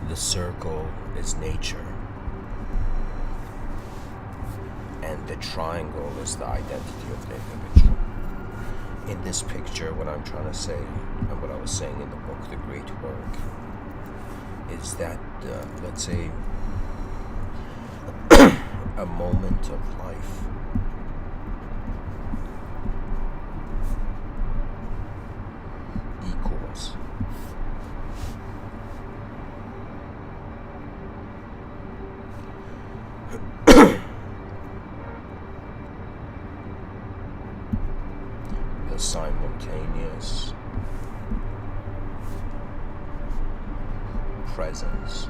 Speaker 1: The circle is nature, and the triangle is the identity of the individual. In this picture, what I'm trying to say, and what I was saying in the book, The Great Work, is that, let's say, a moment of life equals the simultaneous presence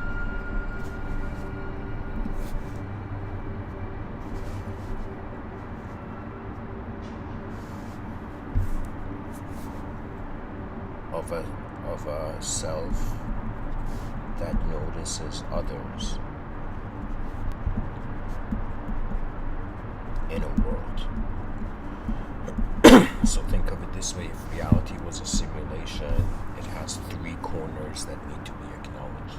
Speaker 1: of a self that notices others in a world. So think of it this way: if reality was a simulation, it has three corners that need to be acknowledged.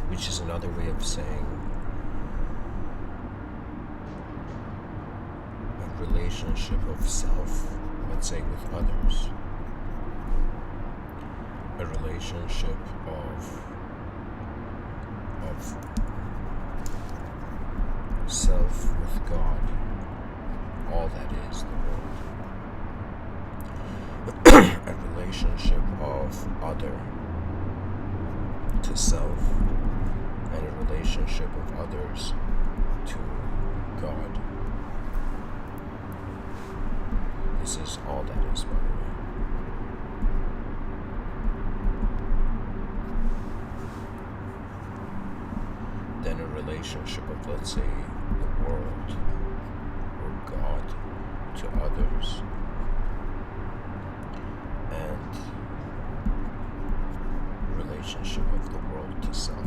Speaker 1: Which is another way of saying a relationship of self, let's say, with others. A relationship of self with God, all that is the world. A relationship of other to self, and a relationship of others to God. This is all that is, by the way. Then a relationship of, let's say, the world or God to others, and relationship of the world to self.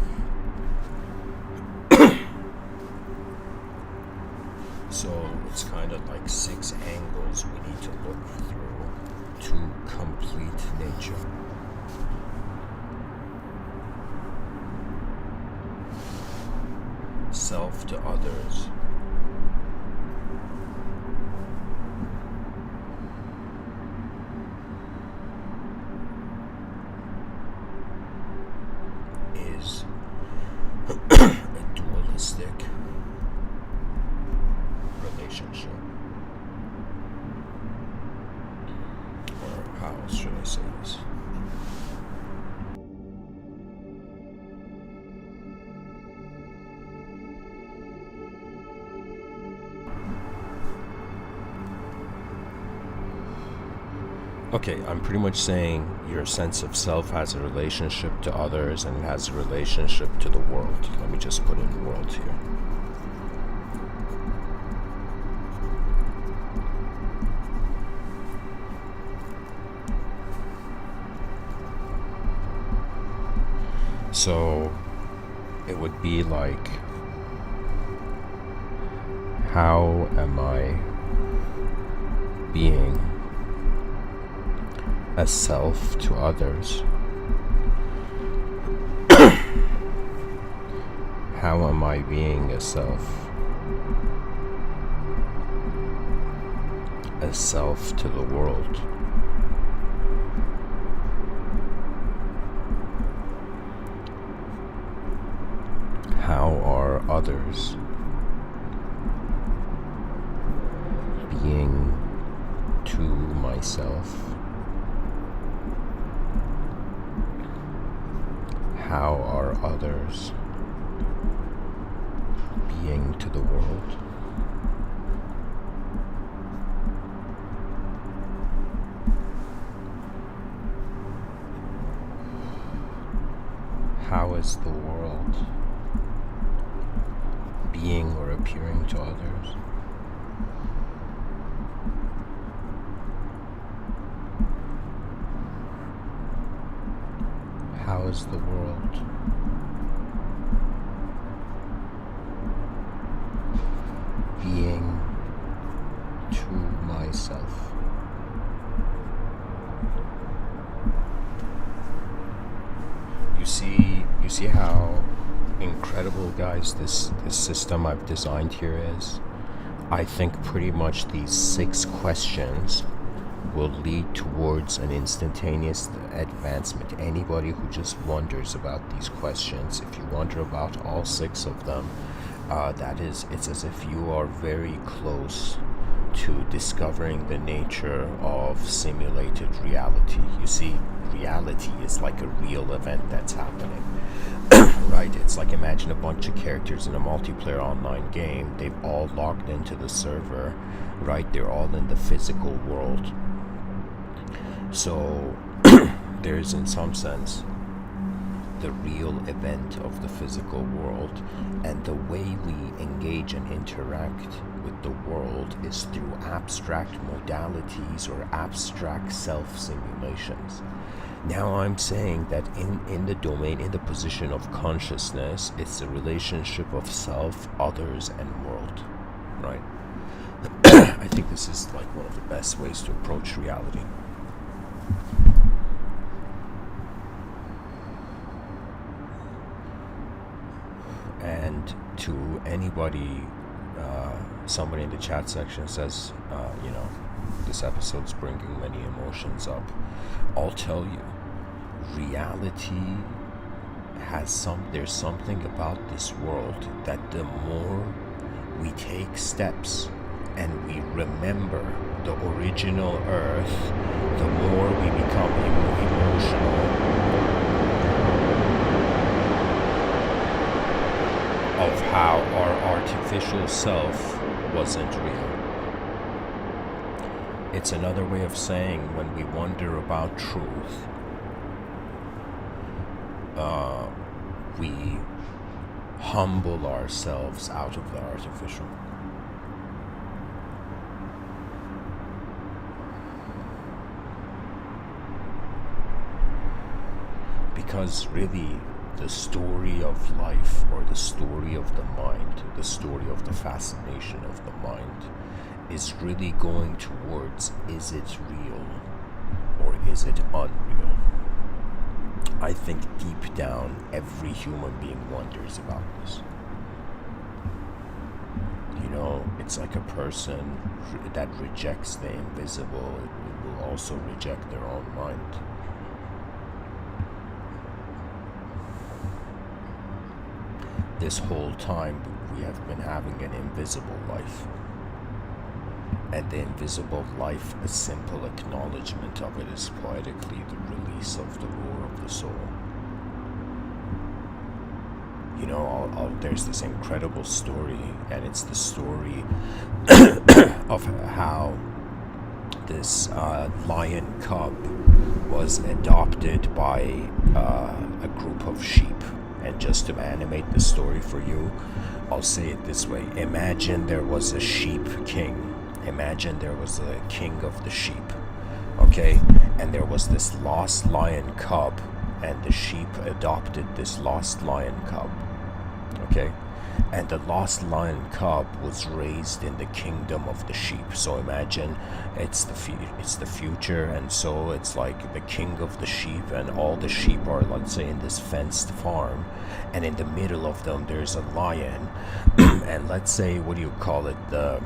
Speaker 1: So it's kind of like 6 angles we need to look through to complete nature. Self to others, is a dualistic relationship. Or how else should I say this? Okay, I'm pretty much saying your sense of self has a relationship to others and it has a relationship to the world. Let me just put in world here. So it would be like, how am I being a self to others? How am I being a self to the world? others, being to myself, how are others being to the world? How is the world being or appearing to others? How is the world being to myself? You see how incredible, guys, this system I've designed here is? I think pretty much these 6 questions will lead towards an instantaneous advancement. Anybody who just wonders about these questions, if you wonder about all 6 of them, it's as if you are very close to discovering the nature of simulated reality. You see, reality is like a real event that's happening. Right? It's like, imagine a bunch of characters in a multiplayer online game. They've all logged into the server, right? They're all in the physical world. So there's, in some sense, the real event of the physical world, and the way we engage and interact with the world is through abstract modalities or abstract self-simulations. Now I'm saying that in the domain, in the position of consciousness, it's the relationship of self, others, and world, right? I think this is like one of the best ways to approach reality. And to anybody, somebody in the chat section says, this episode's bringing many emotions up. I'll tell you, reality there's something about this world that the more we take steps and we remember the original Earth, the more we become emotional of how our artificial self wasn't real. It's another way of saying when we wonder about truth, we humble ourselves out of the artificial. Because really, the story of life, or the story of the mind, the story of the fascination of the mind, is really going towards, is it real or is it unreal? I think deep down, every human being wonders about this. It's like a person that rejects the invisible, it will also reject their own mind. This whole time, we have been having an invisible life. And the invisible life, a simple acknowledgement of it is poetically the release of the roar of the soul. There's this incredible story, and it's the story of how this lion cub was adopted by a group of sheep. And just to animate the story for you, I'll say it this way. Imagine there was a sheep king. Imagine there was a king of the sheep, okay? And there was this lost lion cub, and the sheep adopted this lost lion cub, okay? And the lost lion cub was raised in the kingdom of the sheep. So imagine it's the future, and so it's like the king of the sheep, and all the sheep are, let's say, in this fenced farm, and in the middle of them there's a lion, and let's say, what do you call it, the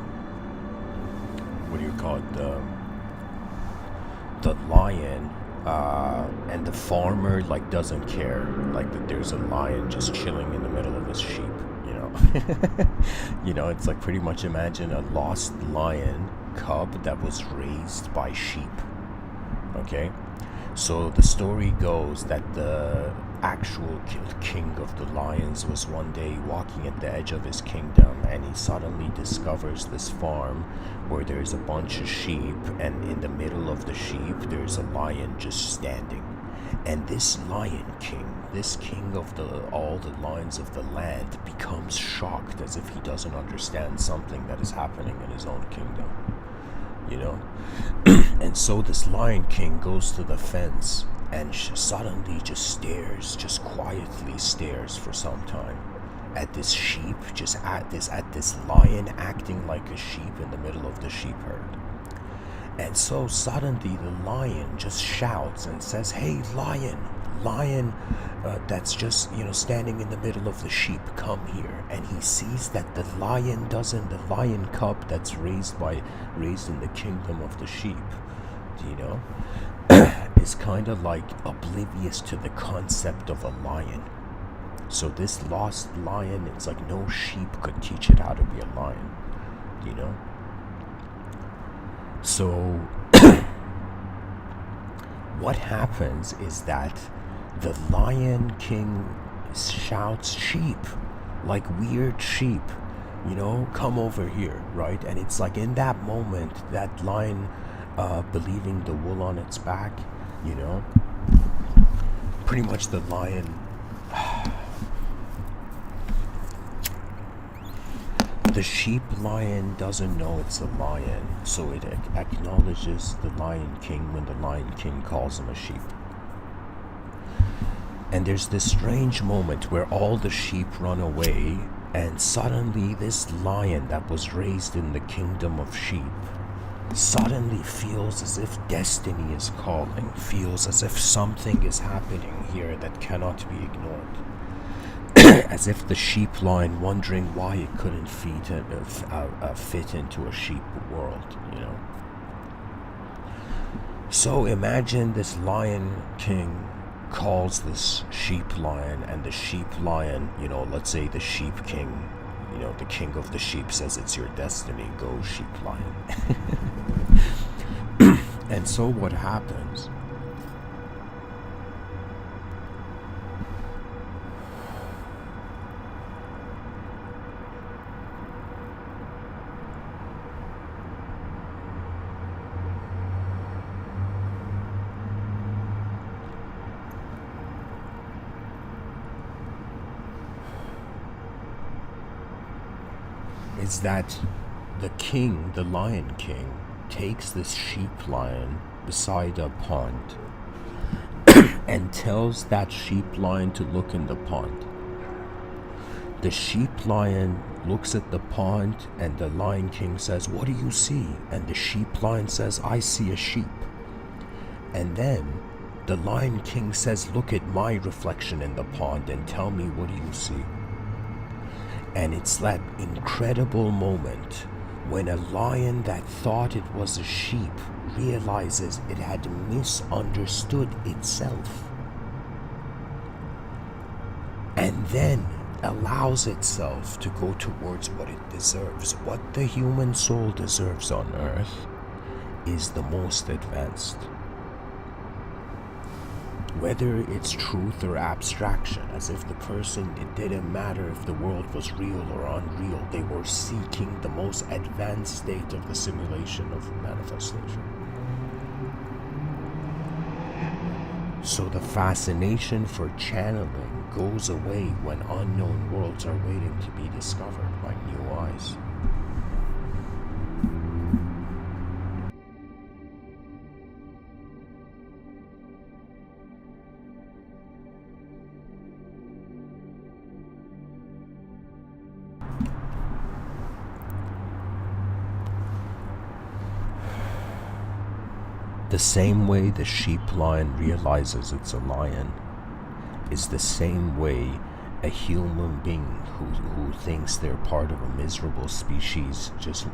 Speaker 1: lion, and the farmer doesn't care, that there's a lion just chilling in the middle of his sheep, You know, it's like pretty much imagine a lost lion cub that was raised by sheep. Okay? So the story goes that the actual king of the lions was one day walking at the edge of his kingdom, and he suddenly discovers this farm where there's a bunch of sheep, and in the middle of the sheep there's a lion just standing. And this lion king, this king of all the lions of the land, becomes shocked as if he doesn't understand something that is happening in his own kingdom. You know? And so this lion king goes to the fence and suddenly just quietly stares for some time at this sheep, at this lion acting like a sheep in the middle of the sheep herd. And so suddenly the lion just shouts and says, "Hey, lion, that's just, standing in the middle of the sheep, come here." And he sees that the lion cub that's raised in the kingdom of the sheep, is kind of like oblivious to the concept of a lion. So this lost lion, it's like no sheep could teach it how to be a lion, So what happens is that the lion king shouts, "Sheep, like weird sheep, come over here," right? And it's like in that moment, that lion, believing the wool on its back, pretty much the lion, the sheep lion doesn't know it's a lion, so it acknowledges the lion king when the lion king calls him a sheep. And there's this strange moment where all the sheep run away, and suddenly this lion that was raised in the kingdom of sheep suddenly feels as if destiny is calling, feels as if something is happening here that cannot be ignored. As if the sheep lion wondering why it couldn't fit into a sheep world, So imagine this lion king calls this sheep lion, and the sheep lion, let's say the sheep king, the king of the sheep says, "It's your destiny, go sheep lion." And so what happens is that the king, the lion king, takes this sheep lion beside a pond and tells that sheep lion to look in the pond. The sheep lion looks at the pond, and the lion king says, "What do you see?" And the sheep lion says, "I see a sheep." And then the lion king says, "Look at my reflection in the pond and tell me, what do you see?" And it's that incredible moment when a lion that thought it was a sheep realizes it had misunderstood itself, and then allows itself to go towards what it deserves. What the human soul deserves on earth is the most advanced. Whether it's truth or abstraction, as if the person, it didn't matter if the world was real or unreal, they were seeking the most advanced state of the simulation of manifestation. So the fascination for channeling goes away when unknown worlds are waiting to be discovered by new eyes. The same way the sheep lion realizes it's a lion is the same way a human being who thinks they're part of a miserable species just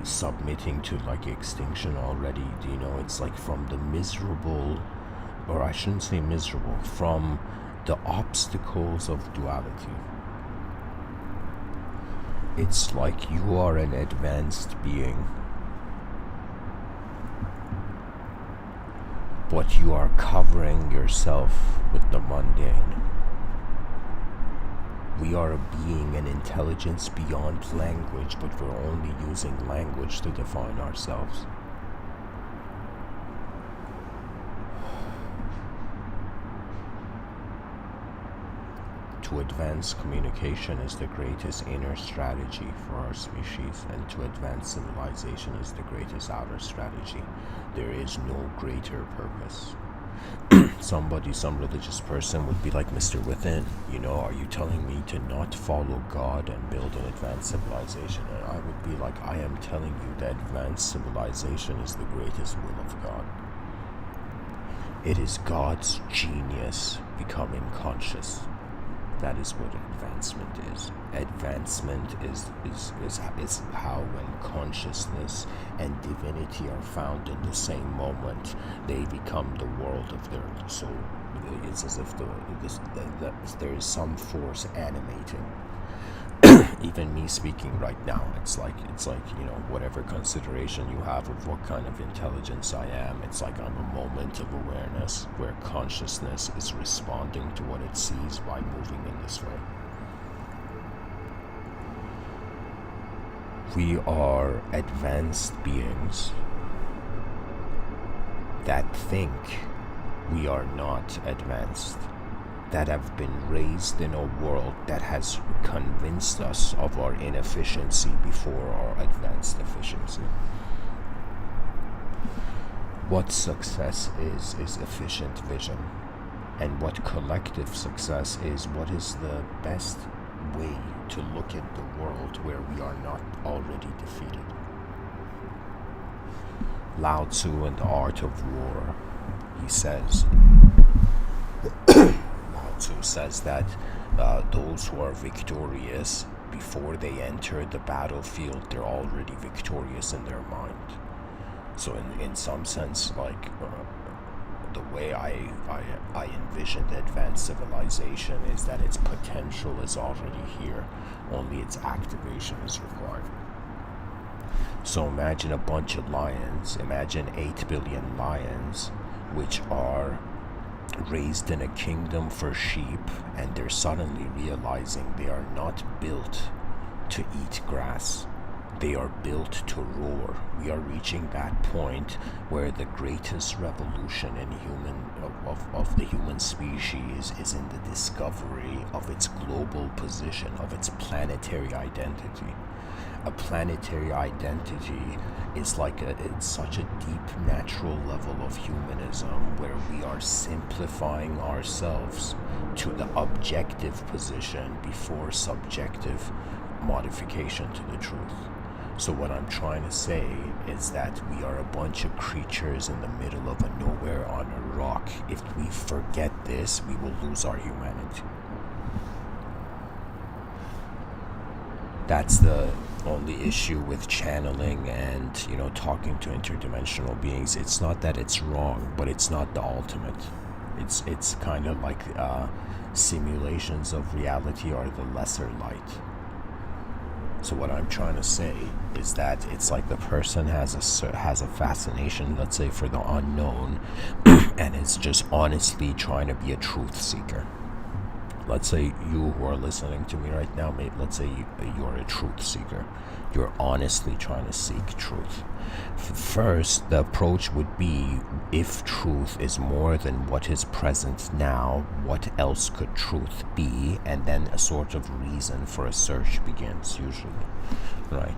Speaker 1: submitting to like extinction already. It's like from the miserable, or I shouldn't say miserable, from the obstacles of duality. It's like you are an advanced being, but you are covering yourself with the mundane. We are a being, an intelligence beyond language, but we're only using language to define ourselves. To advance communication is the greatest inner strategy for our species, and to advance civilization is the greatest outer strategy. There is no greater purpose. Some religious person would be like, Mr. Within, are you telling me to not follow God and build an advanced civilization? And I would be like, I am telling you that advanced civilization is the greatest will of God. It is God's genius becoming conscious. That is what advancement is. Advancement is how, when consciousness and divinity are found in the same moment, they become the world of their soul. It's as if there is some force animating. Even me speaking right now, it's like whatever consideration you have of what kind of intelligence I am, it's like I'm a moment of awareness where consciousness is responding to what it sees by moving in this way. We are advanced beings that think we are not advanced, that have been raised in a world that has convinced us of our inefficiency before our advanced efficiency. What success is efficient vision, and what collective success is, what is the best way to look at the world where we are not already defeated. Lao Tzu in The Art of War, he says, Tzu says that those who are victorious, before they enter the battlefield, they're already victorious in their mind. So in some sense, like the way I envision the advanced civilization is that its potential is already here, only its activation is required. So imagine a bunch of lions, imagine 8 billion lions, which are raised in a kingdom for sheep, and they're suddenly realizing they are not built to eat grass. They are built to roar. We are reaching that point where the greatest revolution in of the human species is in the discovery of its global position, of its planetary identity. A planetary identity is it's such a deep natural level of humanism where we are simplifying ourselves to the objective position before subjective modification to the truth. So what I'm trying to say is that we are a bunch of creatures in the middle of a nowhere on a rock. If we forget this, we will lose our humanity. That's the only issue with channeling and talking to interdimensional beings. It's not that it's wrong, but it's not the ultimate. It's kind of like simulations of reality are the lesser light. So what I'm trying to say is that it's like the person has a fascination, let's say, for the unknown, and is just honestly trying to be a truth seeker. Let's say you who are listening to me right now, let's say you're a truth seeker. You're honestly trying to seek truth. First, the approach would be, if truth is more than what is present now, what else could truth be? And then a sort of reason for a search begins, usually, right?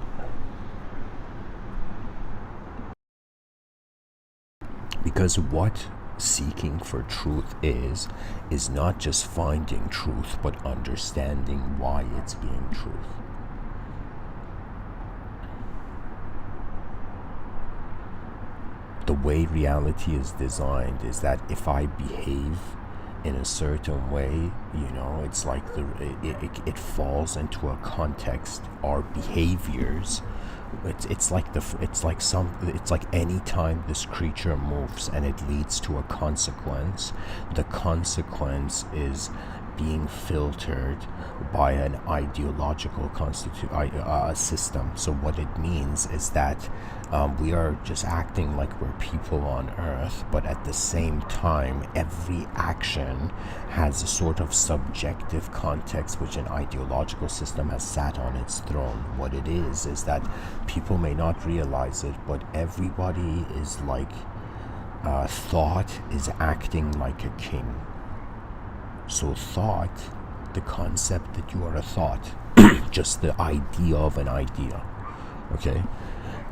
Speaker 1: Because what seeking for truth is not just finding truth, but understanding why it's being truth. The way reality is designed is that if I behave in a certain way, it's like it falls into a context. Our behaviors It's like any time this creature moves and it leads to a consequence, the consequence is being filtered by an ideological system. So what it means is that we are just acting like we're people on Earth, but at the same time, every action has a sort of subjective context which an ideological system has sat on its throne. What it is that people may not realize it, but everybody is like thought is acting like a king. So thought, the concept that you are a thought, just the idea of an idea, okay?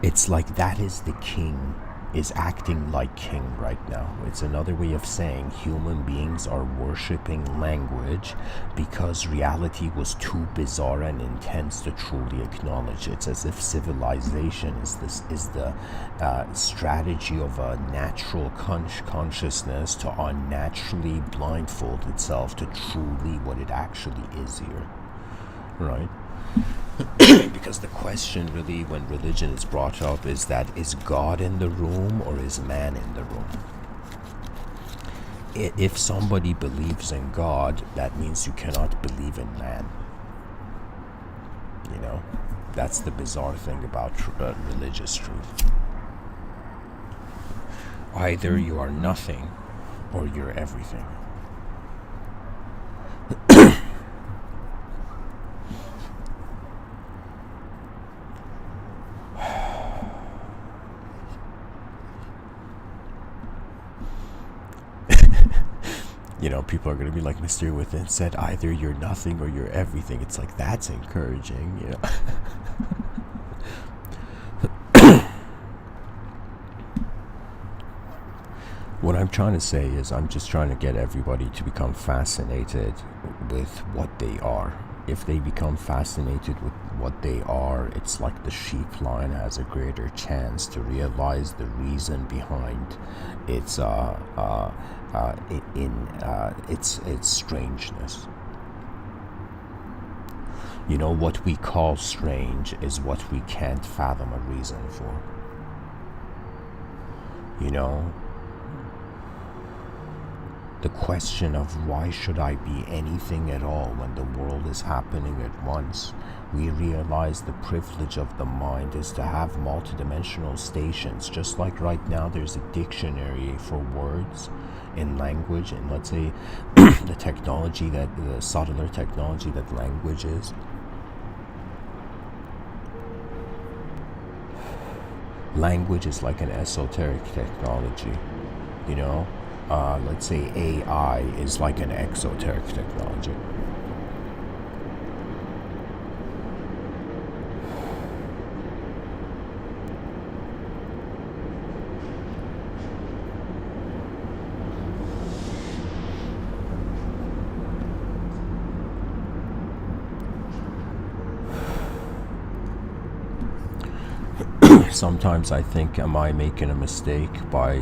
Speaker 1: It's like that is the king, is acting like king right now. It's another way of saying human beings are worshipping language because reality was too bizarre and intense to truly acknowledge. It's as if civilization is the strategy of a natural consciousness to unnaturally blindfold itself to truly what it actually is here, right? Because the question really when religion is brought up is that, is God in the room or is man in the room? If somebody believes in God, that means you cannot believe in man. You know, that's the bizarre thing about religious truth. Either you are nothing or you're everything. You know, people are going to be like Mr.Within said, either you're nothing or you're everything. It's like, that's encouraging, you know. What I'm trying to say is I'm just trying to get everybody to become fascinated with what they are. If they become fascinated with what they are, it's like the sheep lion has a greater chance to realize the reason behind its its strangeness. You know, what we call strange is what we can't fathom a reason for. You know, the question of why should I be anything at all when the world is happening at once, we realize the privilege of the mind is to have multidimensional stations. Just like right now there's a dictionary for words in language, and let's say the technology, that the subtler technology that language is. Language is like an esoteric technology, you know. Let's say AI is like an exoteric technology. Sometimes I think, am I making a mistake by,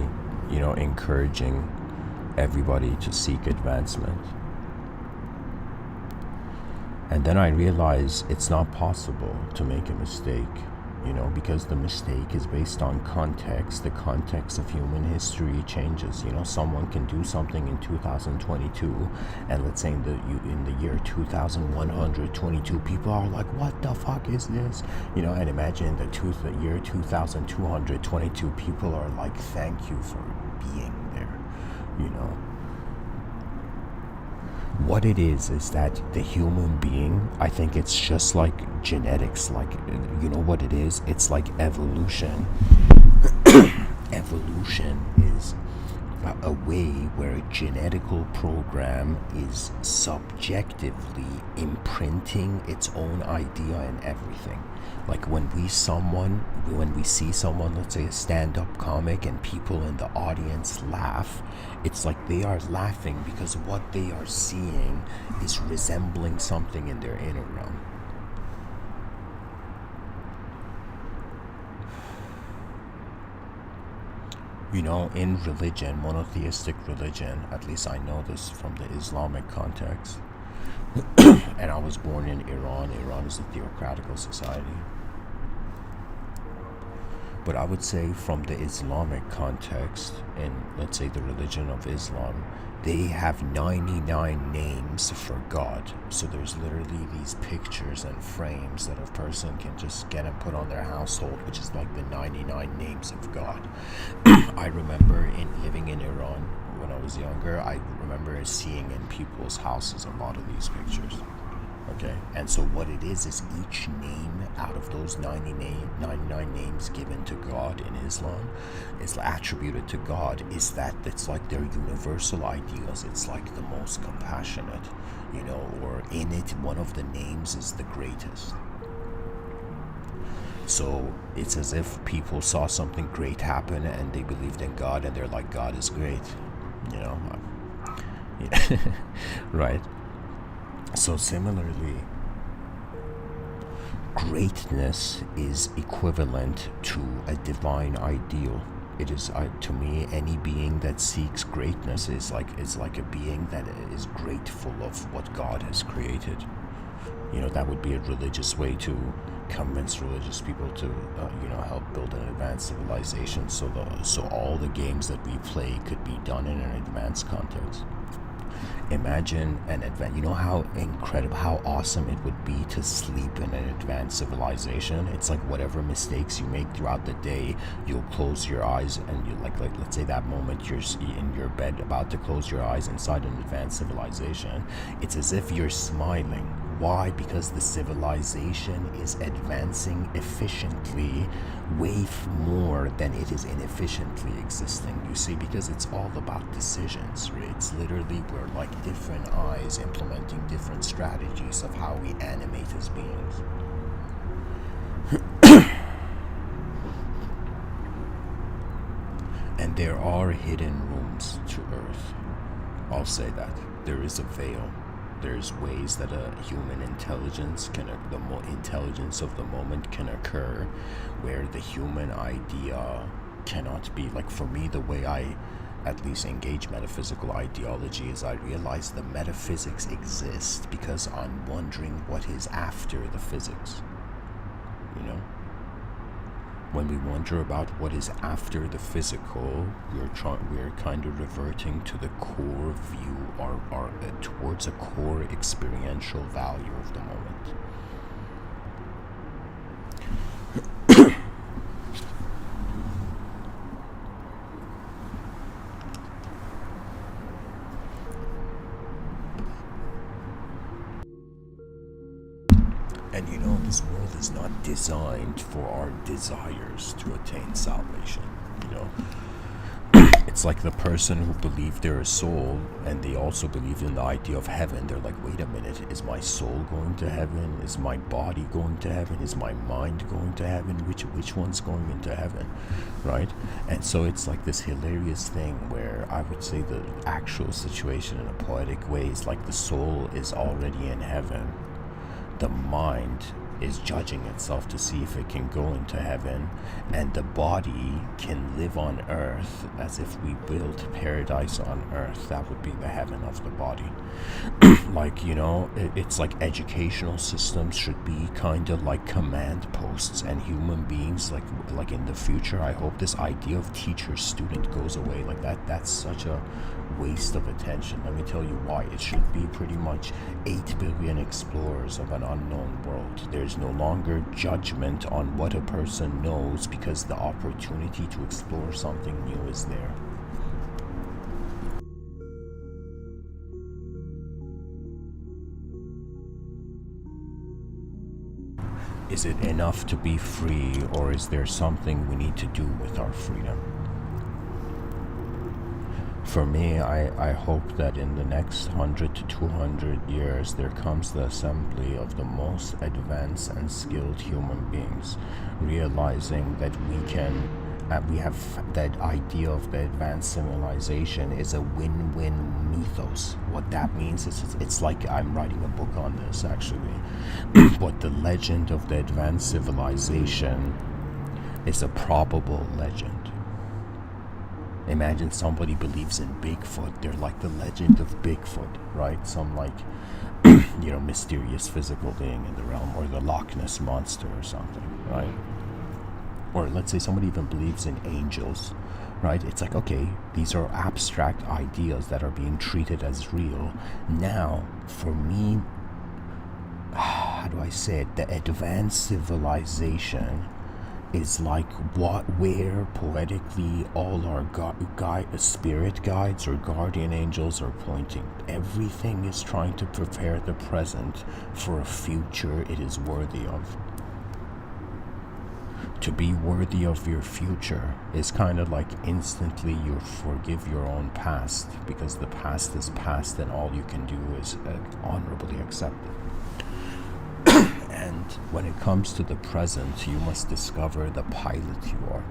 Speaker 1: you know, encouraging everybody to seek advancement? And then I realize it's not possible to make a mistake, you know, because the mistake is based on context. The context of human history changes. You know, someone can do something in 2022, and let's say in the year 2122, people are like, what the fuck is this? You know, and imagine the year 2222, people are like, thank you for being there, you know. What it is that the human being, I think it's just like genetics, like, you know what it is? It's like evolution. Evolution is a way where a genetical program is subjectively imprinting its own idea in everything. Like when we see someone, let's say a stand-up comic, and people in the audience laugh, it's like they are laughing because what they are seeing is resembling something in their inner realm. You know, in religion, monotheistic religion, at least I know this from the Islamic context, and I was born in Iran. Iran is a theocratical society. But I would say from the Islamic context, in let's say the religion of Islam, they have 99 names for God. So there's literally these pictures and frames that a person can just get and put on their household, which is like the 99 names of God. I remember living in Iran when I was younger, I remember seeing in people's houses a lot of these pictures. Okay, and so what it is each name out of those 99 names given to God in Islam is attributed to God, is that it's like their universal ideals. It's like the most compassionate, or in it, one of the names is the greatest. So it's as if people saw something great happen and they believed in God and they're like, God is great, right? So similarly, greatness is equivalent to a divine ideal. It is, to me, any being that seeks greatness is like a being that is grateful of what God has created. That would be a religious way to convince religious people to, help build an advanced civilization. So all the games that we play could be done in an advanced context. Imagine an advanced, how incredible, how awesome it would be to sleep in an advanced civilization. It's like whatever mistakes you make throughout the day, you'll close your eyes and you like let's say that moment you're in your bed about to close your eyes inside an advanced civilization. It's as if you're smiling. Why? Because the civilization is advancing efficiently way more than it is inefficiently existing. You see, because it's all about decisions. It's literally we're like different eyes implementing different strategies of how we animate as beings. And there are hidden rooms to Earth. I'll say that. There is a veil. There's ways that a human intelligence intelligence of the moment can occur where the human idea cannot be. Like for me, the way I at least engage metaphysical ideology is I realize the metaphysics exist because I'm wondering what is after the physics. When we wonder about what is after the physical, we're kind of reverting to the core view or towards a core experiential value of the moment. And this world is not designed for our desires to attain salvation. It's like the person who believed they're a soul and they also believed in the idea of heaven. They're like, wait a minute, is my soul going to heaven? Is my body going to heaven? Is my mind going to heaven? Which one's going into heaven, right? And so it's like this hilarious thing where I would say the actual situation in a poetic way is like the soul is already in heaven. The mind is judging itself to see if it can go into heaven, and the body can live on earth as if we built paradise on earth. That would be the heaven of the body. It's like educational systems should be kind of like command posts, and human beings like in the future, I hope this idea of teacher-student goes away. Like that's such a waste of attention. Let me tell you why. It should be pretty much 8 billion explorers of an unknown world. There's no longer judgment on what a person knows because the opportunity to explore something new is there. Is it enough to be free, or is there something we need to do with our freedom? For me, I hope that in the next 100 to 200 years, there comes the assembly of the most advanced and skilled human beings, realizing that we have that idea of the advanced civilization is a win-win mythos. What that means is it's like I'm writing a book on this, actually. But the legend of the advanced civilization is a probable legend. Imagine somebody believes in Bigfoot. They're like the legend of Bigfoot, right? Some mysterious physical being in the realm, or the Loch Ness monster or something, right? or let's say somebody even believes in angels, right? It's like, okay, these are abstract ideas that are being treated as real. Now, for me, how do I say it? The advanced civilization is like where poetically all our spirit guides or guardian angels are pointing. Everything is trying to prepare the present for a future it is worthy of. To be worthy of your future is kind of like instantly you forgive your own past, because the past is past and all you can do is honorably accept it. And when it comes to the present, you must discover the pilot you are.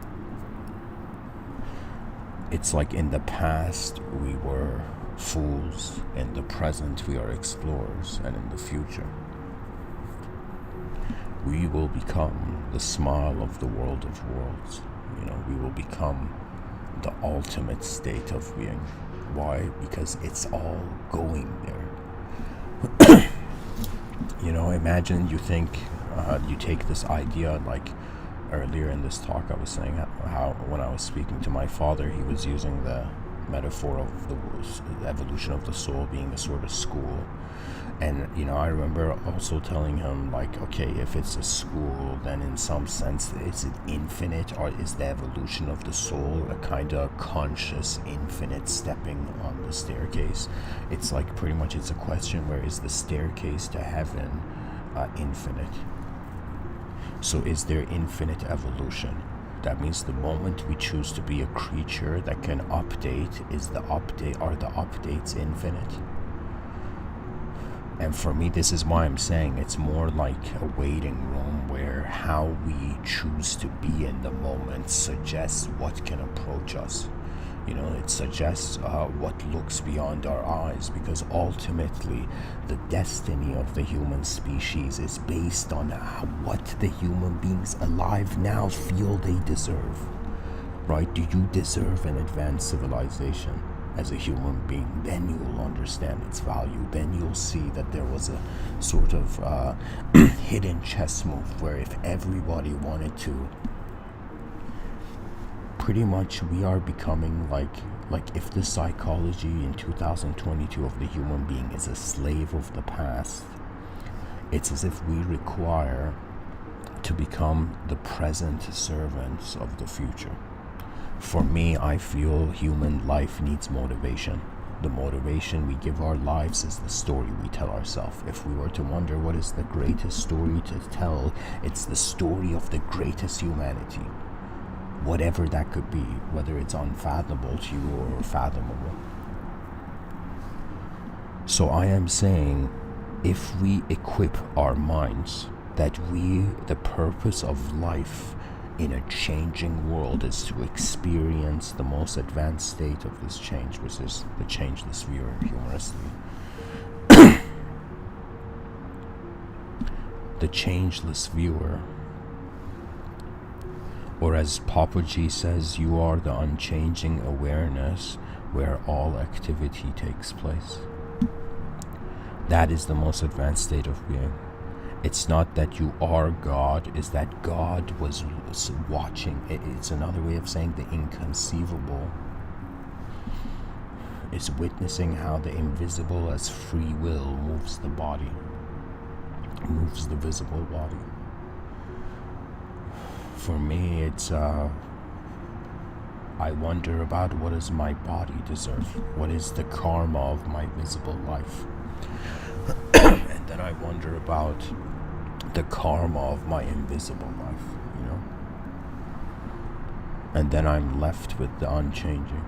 Speaker 1: It's like in the past we were fools, in the present we are explorers, and in the future we will become the smile of the world of worlds. We will become the ultimate state of being. Why? Because it's all going there. Imagine you take this idea, like earlier in this talk I was saying how when I was speaking to my father, he was using the metaphor of the evolution of the soul being a sort of school. And I remember also telling him, like, okay, if it's a school, then in some sense is it infinite, or is the evolution of the soul a kind of conscious infinite stepping on the staircase? It's like pretty much it's a question where is the staircase to heaven infinite? So is there infinite evolution? That means the moment we choose to be a creature that can update, are the updates infinite? And for me, this is why I'm saying it's more like a waiting room where how we choose to be in the moment suggests what can approach us. It suggests what looks beyond our eyes, because ultimately the destiny of the human species is based on what the human beings alive now feel they deserve. Right? Do you deserve an advanced civilization? As a human being, then you will understand its value. Then you'll see that there was a sort of hidden chess move where if everybody wanted to, pretty much we are becoming like if the psychology in 2022 of the human being is a slave of the past, it's as if we require to become the present servants of the future. For me, I feel human life needs motivation. The motivation we give our lives is the story we tell ourselves. If we were to wonder what is the greatest story to tell, it's the story of the greatest humanity. Whatever that could be, whether it's unfathomable to you or fathomable. So I am saying, if we equip our minds that the purpose of life in a changing world is to experience the most advanced state of this change, which is the changeless viewer, humorously. The changeless viewer, or as Papa G says, you are the unchanging awareness where all activity takes place. That is the most advanced state of being. It's not that you are God, it's that God was watching. It's another way of saying the inconceivable is witnessing how the invisible as free will moves the body, moves the visible body. For me, it's I wonder about what does my body deserve? What is the karma of my visible life? And then I wonder about the karma of my invisible life, And then I'm left with the unchanging.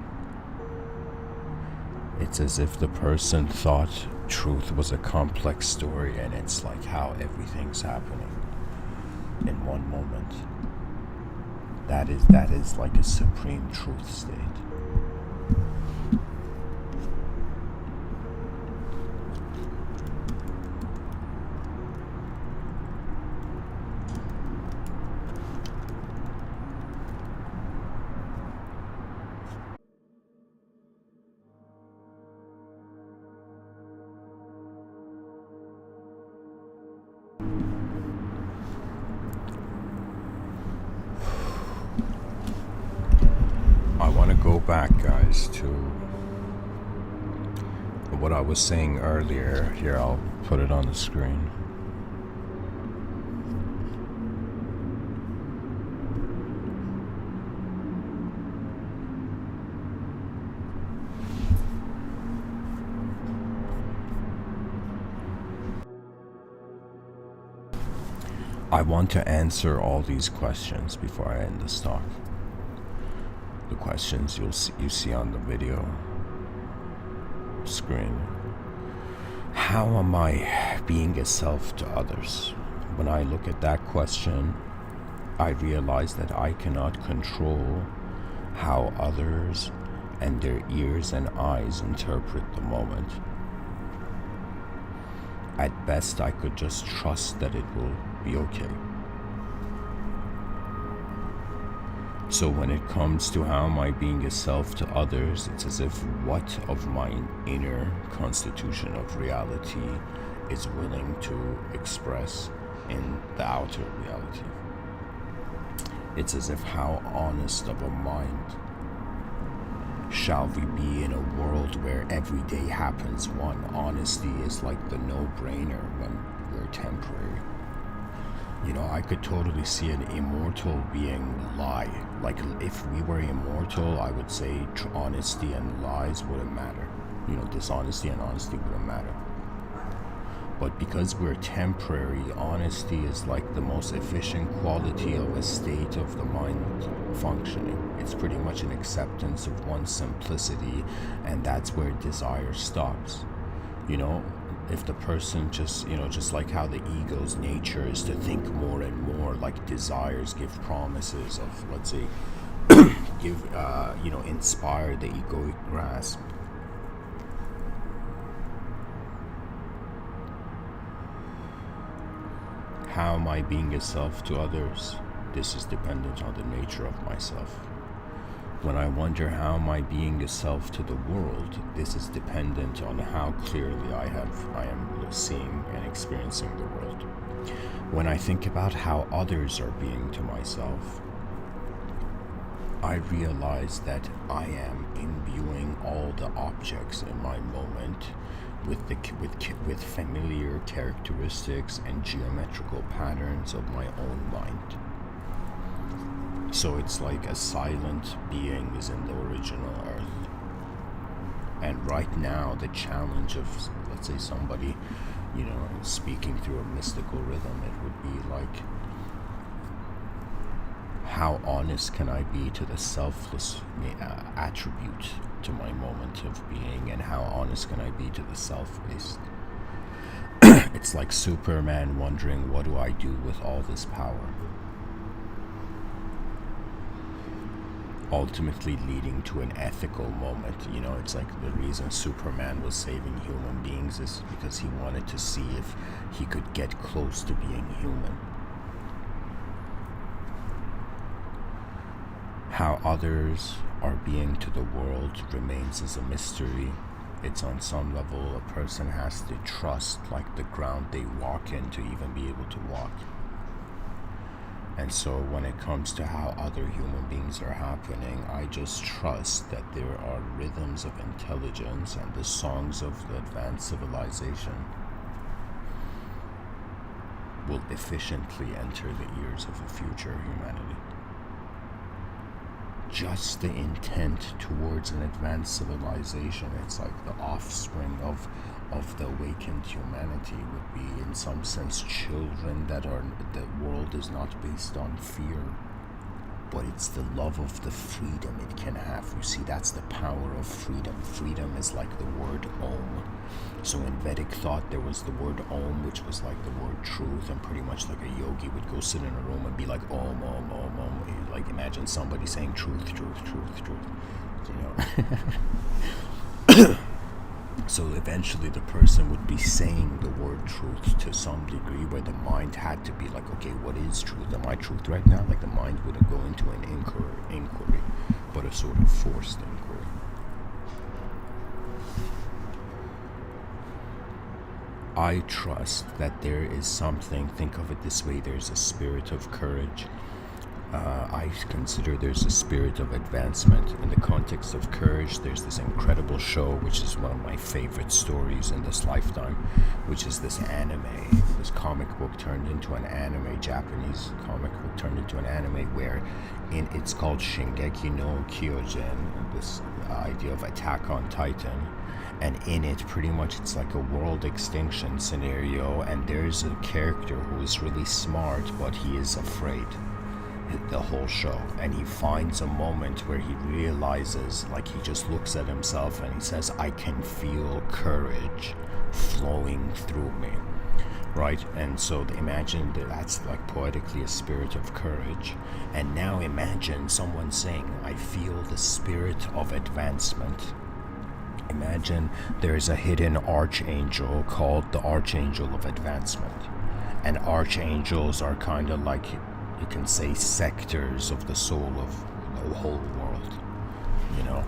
Speaker 1: It's as if the person thought truth was a complex story, and it's like how everything's happening in one moment. That is like a supreme truth state. back, guys, to what I was saying earlier. Here, I'll put it on the screen. I want to answer all these questions before I end this talk. The questions you see on the video screen. How am I being a self to others? When I look at that question, I realize that I cannot control how others and their ears and eyes interpret the moment. At best, I could just trust that it will be okay. So when it comes to how am I being a self to others, it's as if what of my inner constitution of reality is willing to express in the outer reality. It's as if how honest of a mind shall we be in a world where every day happens one. Honesty is like the no-brainer when we're temporary. You know, I could totally see an immortal being lie. Like, if we were immortal, I would say honesty and lies wouldn't matter. You know, dishonesty and honesty wouldn't matter. But because we're temporary, honesty is like the most efficient quality of a state of the mind functioning. It's pretty much an acceptance of one's simplicity, and that's where desire stops. You know, if the person just like how the ego's nature is to think more and more, like desires give promises of, let's say, inspire the egoic grasp. How am I being a self to others? This is dependent on the nature of myself. When I wonder how am I being a self to the world, this is dependent on how clearly I am seeing and experiencing the world. When I think about how others are being to myself, I realize that I am imbuing all the objects in my moment with familiar characteristics and geometrical patterns of my own mind. So it's like a silent being is in the original earth. And right now, the challenge of, let's say, somebody, speaking through a mystical rhythm, it would be like, how honest can I be to the selfless attribute to my moment of being, and how honest can I be to the self-based? It's like Superman wondering, what do I do with all this power? Ultimately leading to an ethical moment. It's like the reason Superman was saving human beings is because he wanted to see if he could get close to being human. How others are being to the world remains as a mystery. It's on some level a person has to trust, like the ground they walk in, to even be able to walk. And so when it comes to how other human beings are happening, I just trust that there are rhythms of intelligence and the songs of the advanced civilization will efficiently enter the ears of a future humanity. Just the intent towards an advanced civilization, it's like the offspring of the awakened humanity would be, in some sense, children the world is not based on fear, but it's the love of the freedom it can have. You see, that's the power of freedom. Freedom is like the word Om. So in Vedic thought, there was the word Om, which was like the word truth, and pretty much like a yogi would go sit in a room and be like, Om, Om, Om, Om. Like, imagine somebody saying truth, truth, truth, truth, So eventually the person would be saying the word truth to some degree, where the mind had to be like, okay, what is truth? Am I truth right now? Like, the mind wouldn't go into an inquiry, but a sort of forced inquiry. I trust that there is something, think of it this way, there's a spirit of courage I consider there's a spirit of advancement. In the context of courage, there's this incredible show, which is one of my favorite stories in this lifetime, which is this anime, this comic book turned into an anime, Japanese comic book turned into an anime, where it's called Shingeki no Kyojin, this idea of Attack on Titan. And in it, pretty much, it's like a world extinction scenario, and there's a character who is really smart, but he is afraid the whole show. And he finds a moment where he realizes, like, he just looks at himself and he says, I can feel courage flowing through me, right? And so imagine that's like poetically a spirit of courage. And now imagine someone saying, I feel the spirit of advancement. Imagine there's a hidden archangel called the Archangel of Advancement. And archangels are kind of like, you can say, sectors of the soul of the whole world, you know?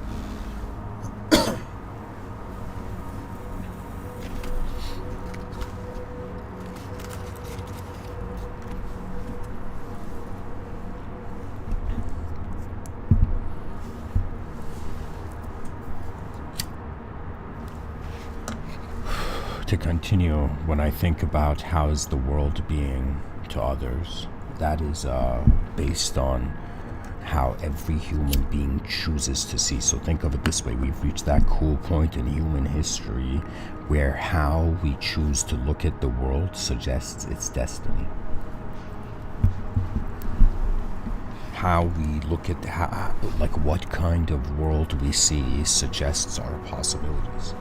Speaker 1: To continue, when I think about how is the world being to others, that is based on how every human being chooses to see. So think of it this way, we've reached that cool point in human history where how we choose to look at the world suggests its destiny. How we look at like what kind of world we see suggests our possibilities.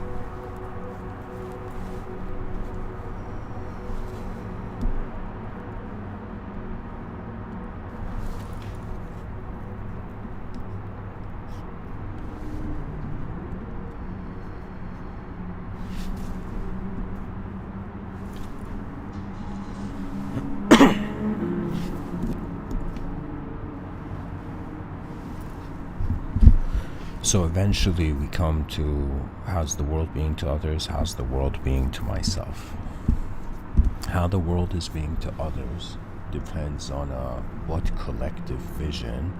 Speaker 1: So eventually we come to, how's the world being to others? How's the world being to myself? How the world is being to others depends on what collective vision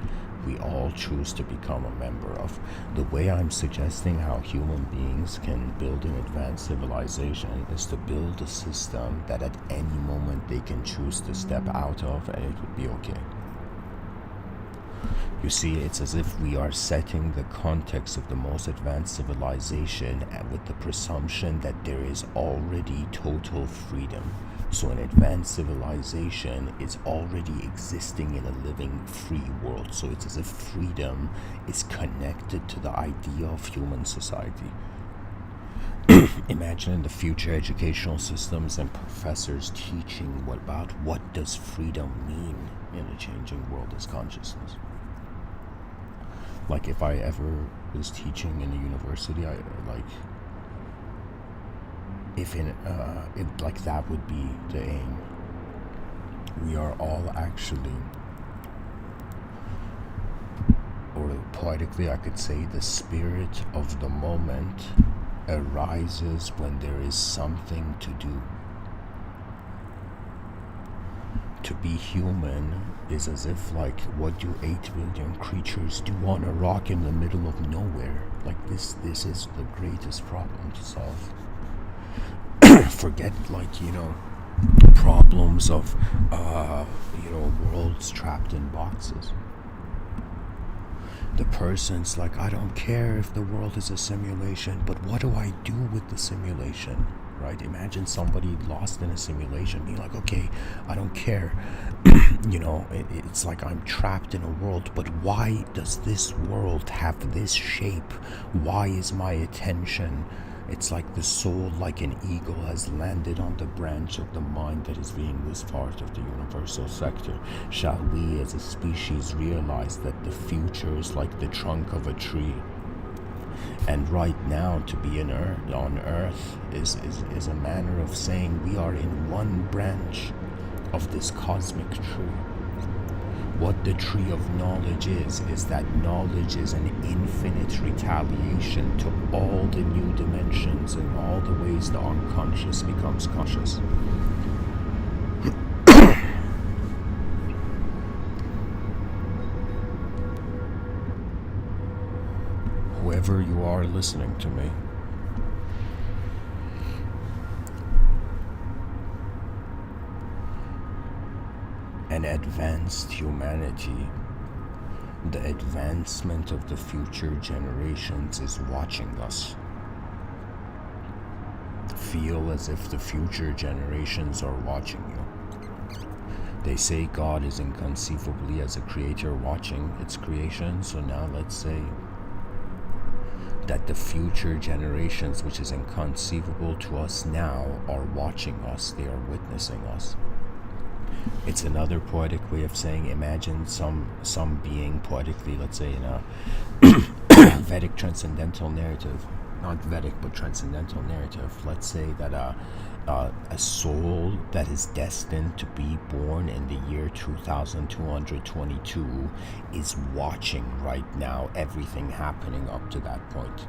Speaker 1: we all choose to become a member of. The way I'm suggesting how human beings can build an advanced civilization is to build a system that at any moment they can choose to step out of and it would be okay. You see, it's as if we are setting the context of the most advanced civilization with the presumption that there is already total freedom. So an advanced civilization is already existing in a living, free world. So it's as if freedom is connected to the idea of human society. Imagine in the future educational systems and professors teaching about what does freedom mean in a changing world as consciousness. Like if I ever was teaching in a university, if that would be the aim. We are all actually, or poetically I could say, the spirit of the moment arises when there is something to do. To be human is as if like, what do 8 billion creatures do on a rock in the middle of nowhere? Like this is the greatest problem to solve. Forget problems of worlds trapped in boxes. The person's like, I don't care if the world is a simulation, but what do I do with the simulation? Right? Imagine somebody lost in a simulation being like, okay, I don't care. It's like I'm trapped in a world, but why does this world have this shape? Why is my attention? It's like the soul, like an eagle, has landed on the branch of the mind that is being this part of the universal sector. Shall we as a species realize that the future is like the trunk of a tree? And right now, to be on earth is a manner of saying we are in one branch of this cosmic tree. What the tree of knowledge is that knowledge is an infinite retaliation to all the new dimensions and all the ways the unconscious becomes conscious. wherever you are listening to me. An advanced humanity, the advancement of the future generations is watching us. Feel as if the future generations are watching you. They say God is inconceivably as a creator watching its creation, so now let's say that the future generations, which is inconceivable to us now, are watching us, they are witnessing us. It's another poetic way of saying, imagine some being poetically, let's say in a Vedic transcendental narrative, not Vedic but transcendental narrative, let's say that a soul that is destined to be born in the year 2222 is watching right now everything happening up to that point.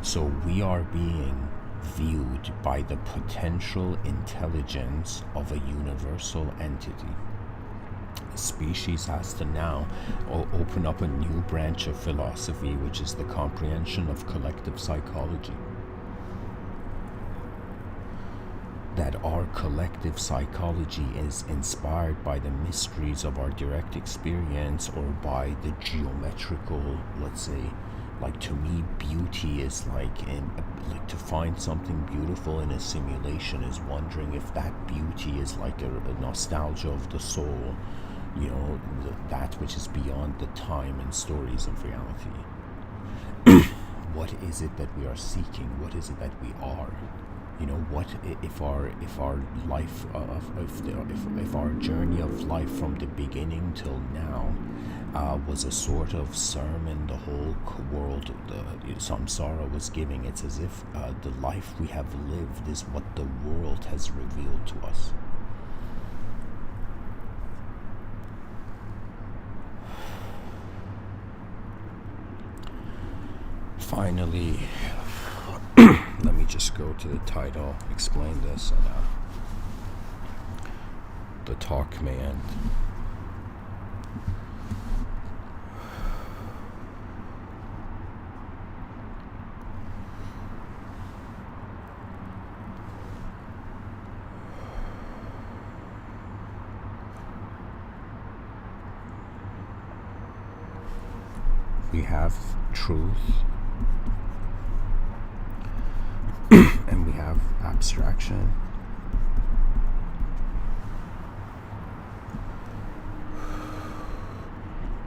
Speaker 1: So we are being viewed by the potential intelligence of a universal entity. A species has to now open up a new branch of philosophy, which is the comprehension of collective psychology. That our collective psychology is inspired by the mysteries of our direct experience, or by the geometrical, let's say, like to me beauty is like to find something beautiful in a simulation is wondering if that beauty is like a nostalgia of the soul, you know, that which is beyond the time and stories of reality. What is it that we are seeking? What is it that we are? You know, what if our life if our journey of life from the beginning till now was a sort of sermon the whole world, the samsara was giving. It's as if the life we have lived is what the world has revealed to us. Finally, let me just go to the title, explain this, and the talk may end. We have truth, and we have abstraction.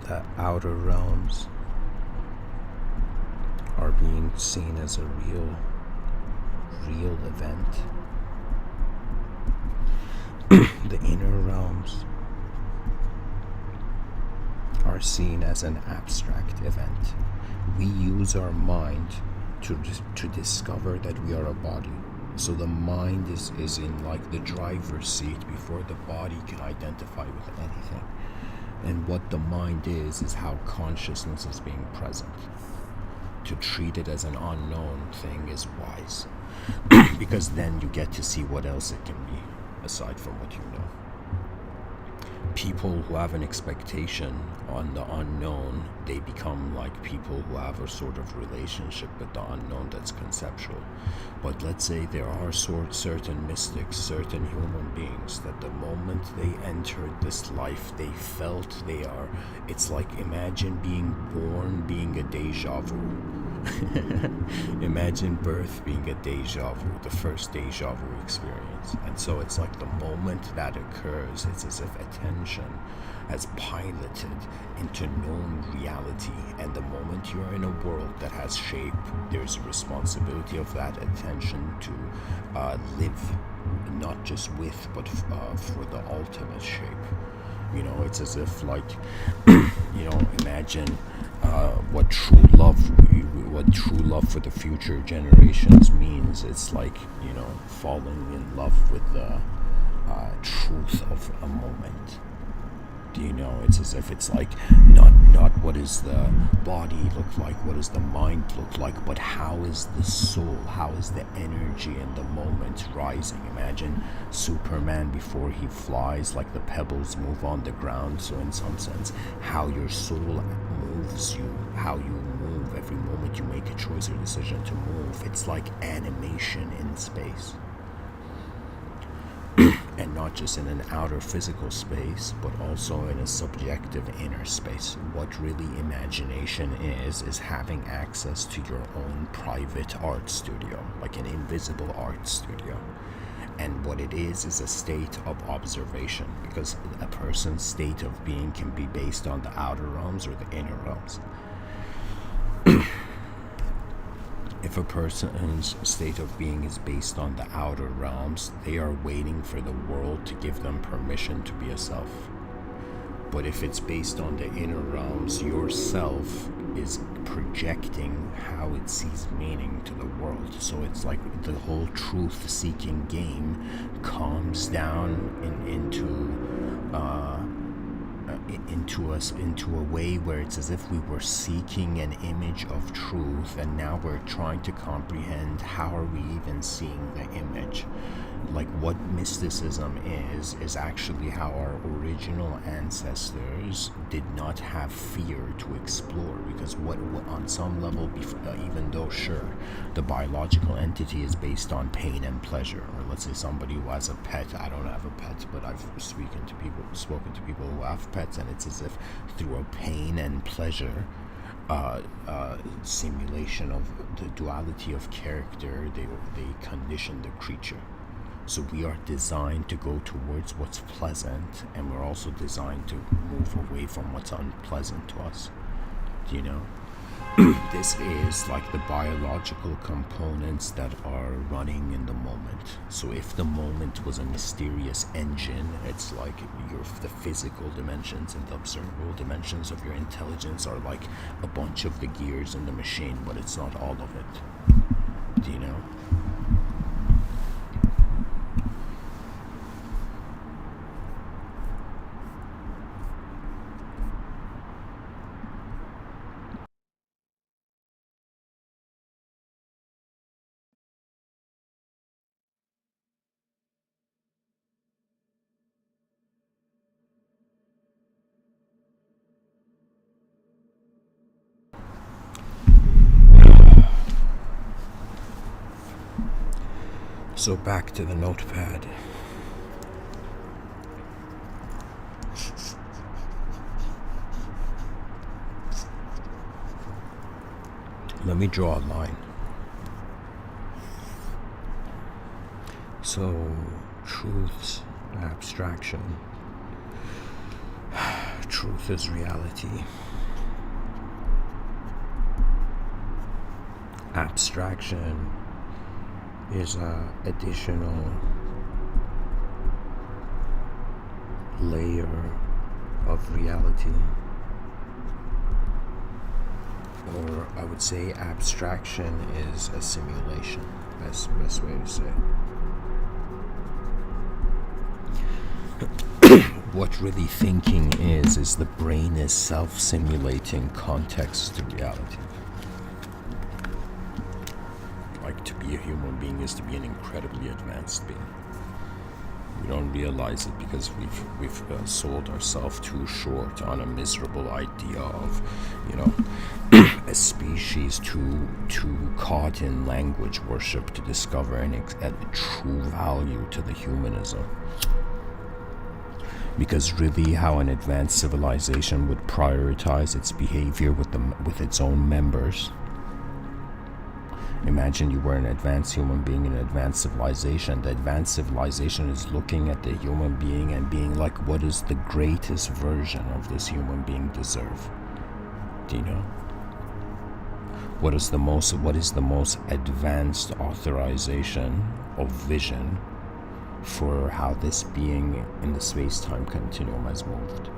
Speaker 1: The outer realms are being seen as a real event. The inner realms are seen as an abstract event. We use our mind to discover that we are a body. So the mind is in like the driver's seat before the body can identify with anything. And what the mind is how consciousness is being present. To treat it as an unknown thing is wise. Because then you get to see what else it can be, aside from what you know. People who have an expectation on the unknown, they become like people who have a sort of relationship with the unknown that's conceptual. But let's say there are certain mystics, certain human beings, that the moment they entered this life, they felt they are, it's like, imagine being born being a deja vu. Imagine birth being a deja vu, the first deja vu experience. And so it's like the moment that occurs, it's as if attention has piloted into known reality. And the moment you're in a world that has shape, there's a responsibility of that attention to live not just with, but for the ultimate shape. You know, it's as if like, you know, imagine what true love for the future generations means. It's like, you know, falling in love with the truth of a moment. You know, it's as if it's like not what does the body look like, what does the mind look like, but how is the soul, how is the energy in the moment rising. Imagine Superman before he flies, like the pebbles move on the ground. So in some sense, how your soul moves you, how you move every moment moment you make a choice or decision to move, it's like animation in space. And not just in an outer physical space, but also in a subjective inner space. What really imagination is having access to your own private art studio, like an invisible art studio. And what it is a state of observation, because a person's state of being can be based on the outer realms or the inner realms. If a person's state of being is based on the outer realms, they are waiting for the world to give them permission to be a self. But if it's based on the inner realms, yourself is projecting how it sees meaning to the world. So it's like the whole truth-seeking game calms down into a way where it's as if we were seeking an image of truth, and now we're trying to comprehend how are we even seeing the image. Like what mysticism is actually how our original ancestors did not have fear to explore, because what on some level, even though sure the biological entity is based on pain and pleasure, or let's say somebody who has a pet, I don't have a pet, but I've spoken to people who have pets, and it's as if through a pain and pleasure simulation of the duality of character, they condition the creature. So we are designed to go towards what's pleasant, and we're also designed to move away from what's unpleasant to us. Do you know? This is like the biological components that are running in the moment. So if the moment was a mysterious engine, it's like the physical dimensions and the observable dimensions of your intelligence are like a bunch of the gears in the machine, but it's not all of it. Do you know? So back to the notepad. Let me draw a line. So, truth's abstraction. Truth is reality. Abstraction is an additional layer of reality, or I would say abstraction is a simulation. That's the best way to say it. What really thinking is the brain is self-simulating context to reality. Like, to be a human being is to be an incredibly advanced being. We don't realize it because we've sold ourselves too short on a miserable idea of, a species too caught in language worship to discover a true value to the humanism. Because really, how an advanced civilization would prioritize its behavior with its own members. Imagine you were an advanced human being in an advanced civilization. The advanced civilization is looking at the human being and being like, what is the greatest version of this human being deserve? Do you know? What is the most advanced authorization of vision for how this being in the space-time continuum has moved?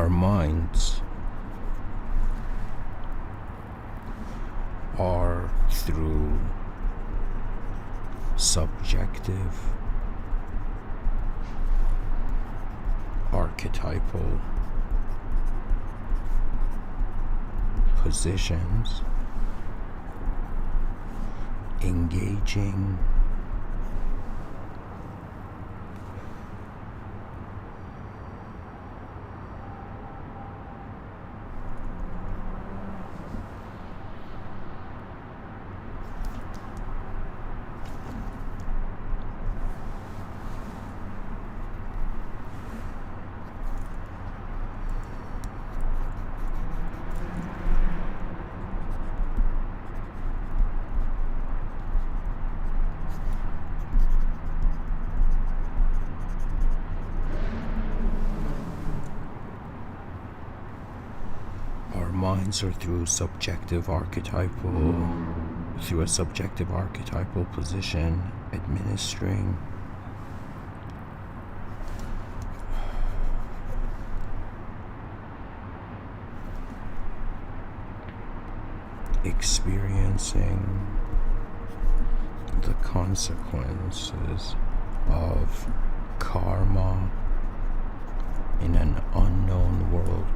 Speaker 1: Our minds are through subjective, archetypal positions engaging minds are through a subjective archetypal position administering experiencing the consequences of karma in an unknown world.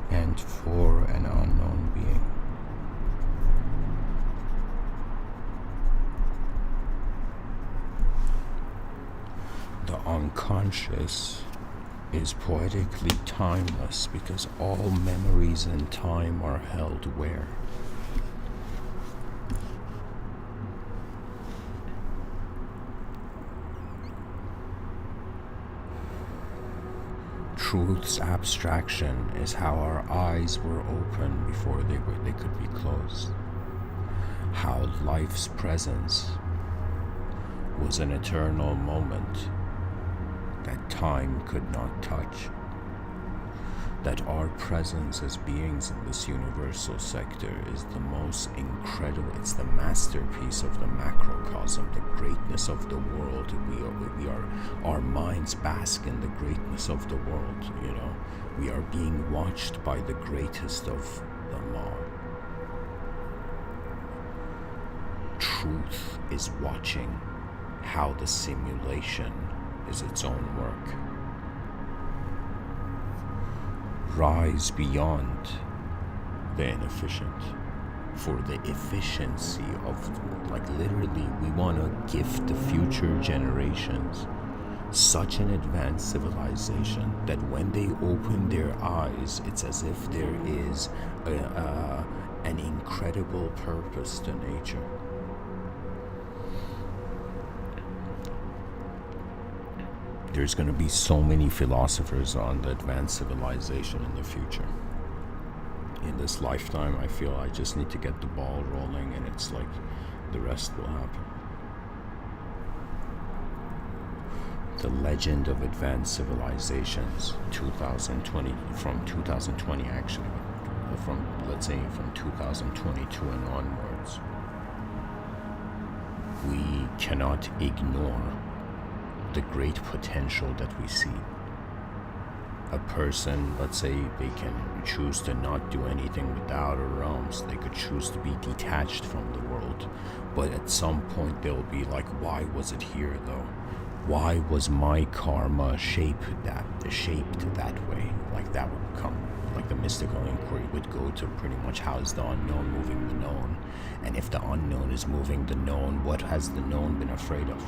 Speaker 1: And for an unknown being. The unconscious is poetically timeless because all memories and time are held where? Truth's abstraction is how our eyes were open before they could be closed. How life's presence was an eternal moment that time could not touch. That our presence as beings in this universal sector is the most incredible, it's the masterpiece of the macrocosm, the greatness of the world. Our minds bask in the greatness of the world, you know. We are being watched by the greatest of them all. Truth is watching how the simulation is its own work. Rise beyond the inefficient for the efficiency of, like, literally we want to gift the future generations such an advanced civilization that when they open their eyes, it's as if there is an incredible purpose to nature. There's going to be so many philosophers on the advanced civilization in the future. In this lifetime, I feel I just need to get the ball rolling, and it's like the rest will happen. The Legend of Advanced Civilizations, 2020, from 2020 actually, from, let's say, from 2022 and onwards. We cannot ignore the great potential that we see. A person, let's say, they can choose to not do anything with the outer realms. They could choose to be detached from the world. But at some point they'll be like, why was it here though? Why was my karma shaped that way? Like that would come, like the mystical inquiry would go to pretty much how is the unknown moving the known? And if the unknown is moving the known, what has the known been afraid of?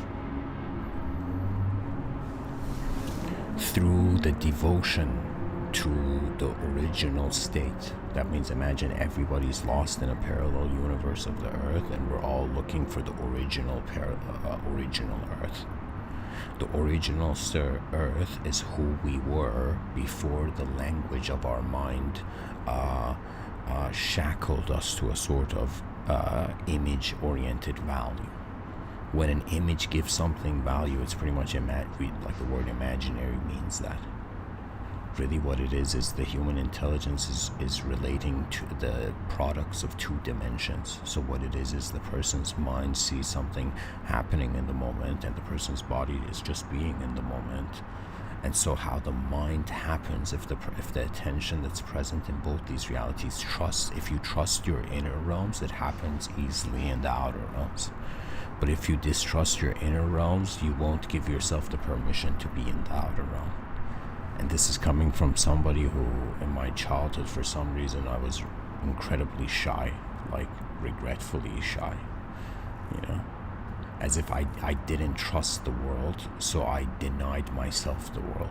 Speaker 1: Through the devotion to the original state. That means imagine everybody's lost in a parallel universe of the earth, and we're all looking for the original earth. The original earth is who we were before the language of our mind shackled us to a sort of image-oriented value. When an image gives something value, it's pretty much like the word imaginary means that.
Speaker 2: Really what it is the human intelligence is relating to the products of two dimensions. So what it is the person's mind sees something happening in the moment, and the person's body is just being in the moment. And so how the mind happens, if the attention that's present in both these realities, if you trust your inner realms, it happens easily in the outer realms. But if you distrust your inner realms, you won't give yourself the permission to be in the outer realm. And this is coming from somebody who, in my childhood, for some reason, I was incredibly shy, like regretfully shy, as if I didn't trust the world, so I denied myself the world.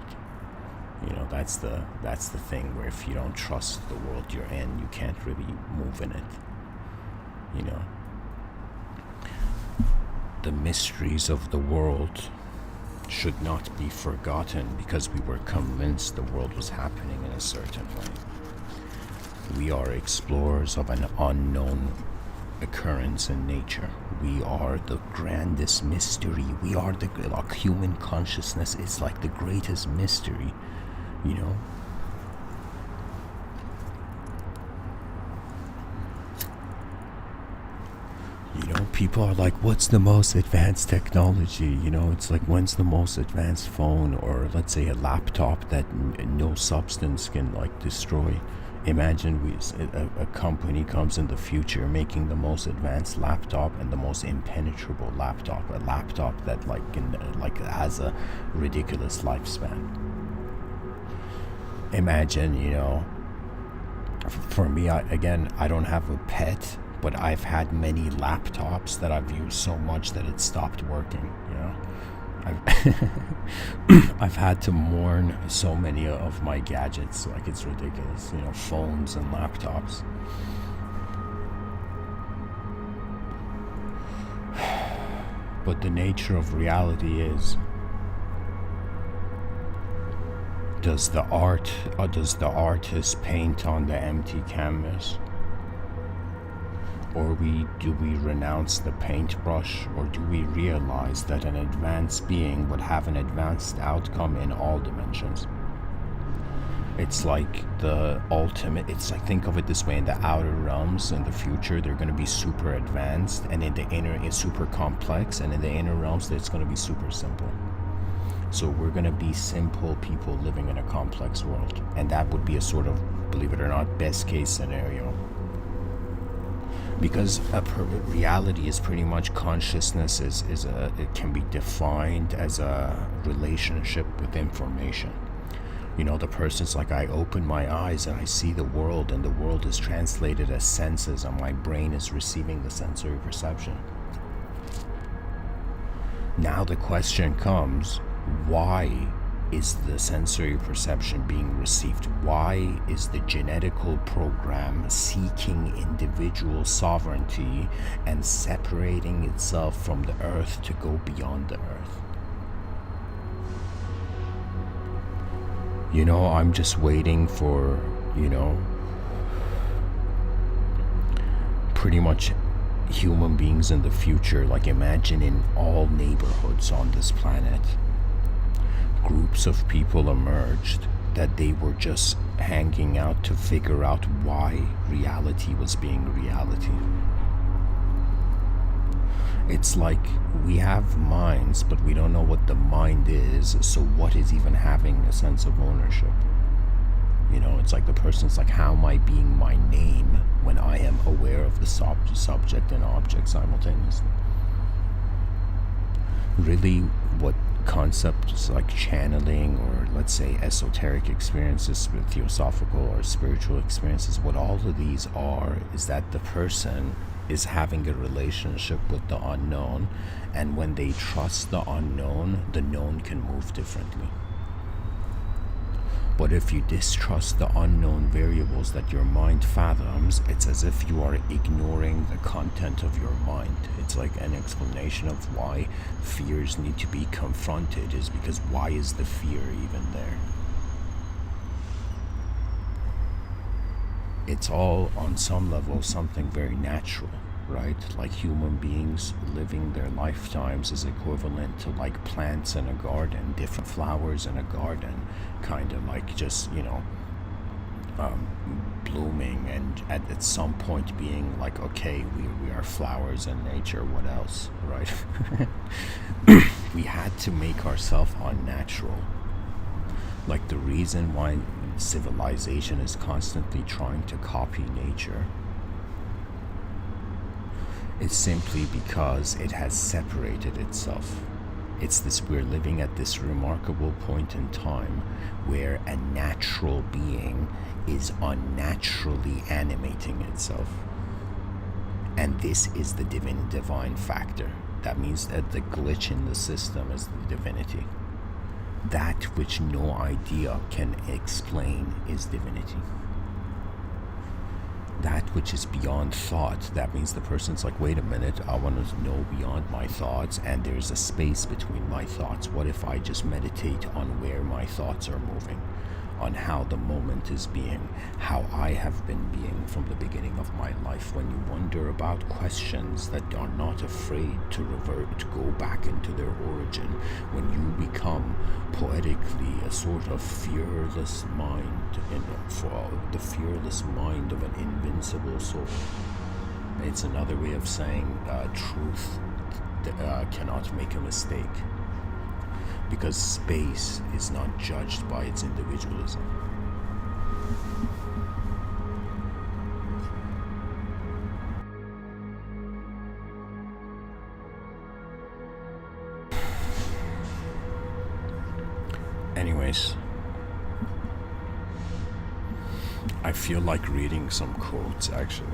Speaker 2: That's the thing, where if you don't trust the world you're in, you can't really move in it. The mysteries of the world should not be forgotten because we were convinced the world was happening in a certain way. We are explorers of an unknown occurrence in nature. We are the grandest mystery. We are like human consciousness is like the greatest mystery, People are like, what's the most advanced technology? It's like, when's the most advanced phone, or let's say a laptop that no substance can like destroy? Imagine a company comes in the future making the most advanced laptop and the most impenetrable laptop, a laptop that has a ridiculous lifespan. Imagine, for me, I don't have a pet, but I've had many laptops that I've used so much that it stopped working, I've had to mourn so many of my gadgets, like it's ridiculous, phones and laptops. But the nature of reality is, does the artist paint on the empty canvas? Or do we renounce the paintbrush, or do we realize that an advanced being would have an advanced outcome in all dimensions? It's like the ultimate, think of it this way, in the outer realms, in the future, they're going to be super advanced, and in the inner, it's super complex, and in the inner realms, it's going to be super simple. So we're going to be simple people living in a complex world, and that would be a sort of, believe it or not, best case scenario. Because reality is pretty much consciousness it can be defined as a relationship with information. The person's like, I open my eyes and I see the world, and the world is translated as senses, and my brain is receiving the sensory perception. Now the question comes, why is the sensory perception being received? Why is the genetical program seeking individual sovereignty and separating itself from the earth to go beyond the earth? I'm just waiting for, pretty much human beings in the future, like imagine in all neighborhoods on this planet, groups of people emerged that they were just hanging out to figure out why reality was being reality. It's like we have minds, but we don't know what the mind is, so what is even having a sense of ownership? It's like the person's like, how am I being my name when I am aware of the subject and object simultaneously? Really, what concepts like channeling, or let's say esoteric experiences, with theosophical or spiritual experiences, what all of these are is that the person is having a relationship with the unknown, and when they trust the unknown, the known can move differently. But if you distrust the unknown variables that your mind fathoms, it's as if you are ignoring the content of your mind. It's like an explanation of why fears need to be confronted, is because why is the fear even there? It's all, on some level, something very natural, right? Like human beings living their lifetimes is equivalent to like plants in a garden, different flowers in a garden. kind of like just, blooming, and at some point being like, okay, we are flowers in nature, what else, right? We had to make ourselves unnatural. Like the reason why civilization is constantly trying to copy nature is simply because it has separated itself. It's this, we're living at this remarkable point in time where a natural being is unnaturally animating itself. And this is the divine factor. That means that the glitch in the system is the divinity. That which no idea can explain is divinity. That which is beyond thought, that means the person's like, wait a minute, I want to know beyond my thoughts, and there's a space between my thoughts. What if I just meditate on where my thoughts are moving, on how the moment is being, how I have been being from the beginning of my life? When you wonder about questions that are not afraid to revert, to go back into their origin, when you become poetically a sort of fearless mind, for the fearless mind of an invincible soul. It's another way of saying truth cannot make a mistake, because space is not judged by its individualism. Anyways, I feel like reading some quotes, actually.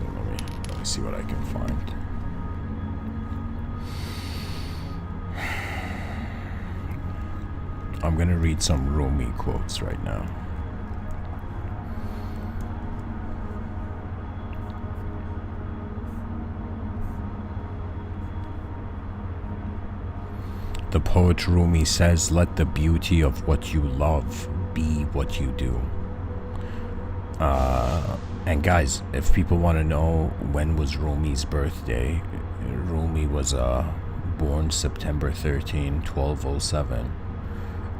Speaker 2: Let me see what I can find. I'm gonna read some Rumi quotes right now. The poet Rumi says, "Let the beauty of what you love be what you do." And guys, if people want to know when was Rumi's birthday, Rumi was born September 13, 1207,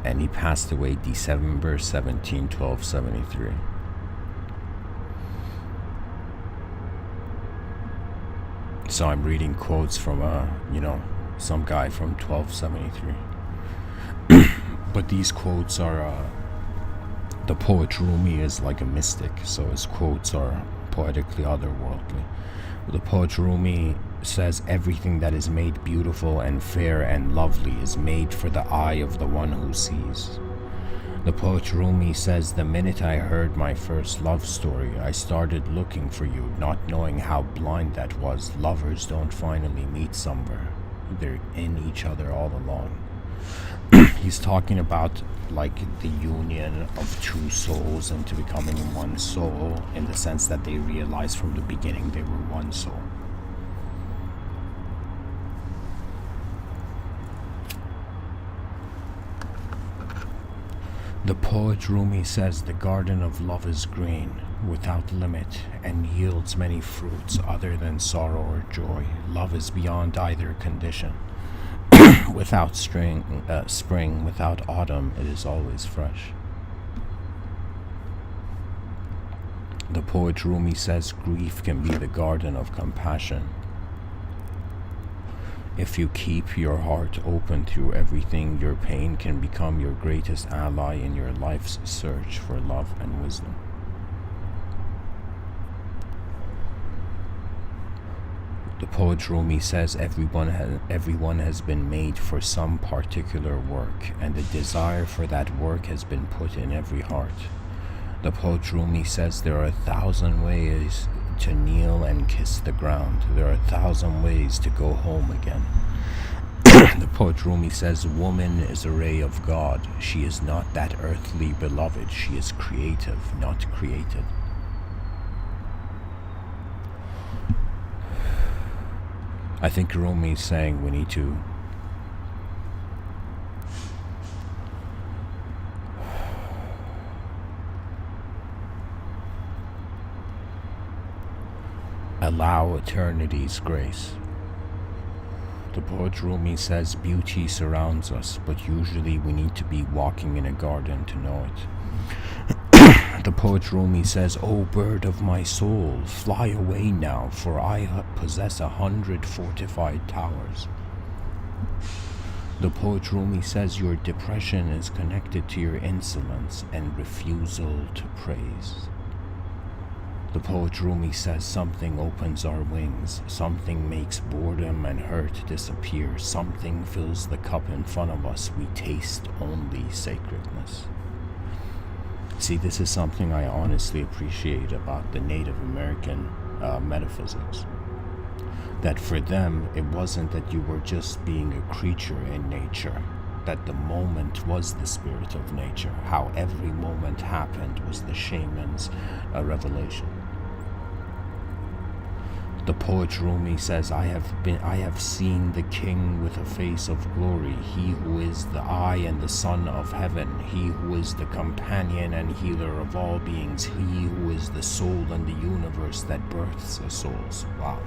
Speaker 2: and he passed away December 17, 1273. So I'm reading quotes from some guy from 1273. But these quotes are the poet Rumi is like a mystic, so his quotes are poetically otherworldly. The poet Rumi says, "Everything that is made beautiful and fair and lovely is made for the eye of the one who sees." The poet Rumi says, "The minute I heard my first love story, I started looking for you, not knowing how blind that was. Lovers don't finally meet somewhere. They're in each other all along." He's talking about like the union of two souls into becoming one soul, in the sense that they realize from the beginning they were one soul. The poet Rumi says, "The garden of love is green, without limit, and yields many fruits other than sorrow or joy. Love is beyond either condition. Without spring, without autumn, it is always fresh." The poet Rumi says, "Grief can be the garden of compassion. If you keep your heart open through everything, your pain can become your greatest ally in your life's search for love and wisdom." The poet Rumi says, everyone has been made for some particular work, and the desire for that work has been put in every heart. The poet Rumi says, "There are 1,000 ways to kneel and kiss the ground. There are 1,000 ways to go home again." The poet Rumi says, "Woman is a ray of God. She is not that earthly beloved. She is creative, not created." I think Rumi is saying we need to allow eternity's grace. The poet Rumi says, "Beauty surrounds us, but usually we need to be walking in a garden to know it." The poet Rumi says, "O bird of my soul, fly away now, for I possess 100 fortified towers." The poet Rumi says, "Your depression is connected to your insolence and refusal to praise." The poet Rumi says, "Something opens our wings, something makes boredom and hurt disappear, something fills the cup in front of us, we taste only sacredness." See, this is something I honestly appreciate about the Native American metaphysics. That for them, it wasn't that you were just being a creature in nature, that the moment was the spirit of nature. How every moment happened was the shaman's revelation. The poet Rumi says, I have seen the king with a face of glory, he who is the eye and the son of heaven, he who is the companion and healer of all beings, he who is the soul in the universe that births the souls." Wow.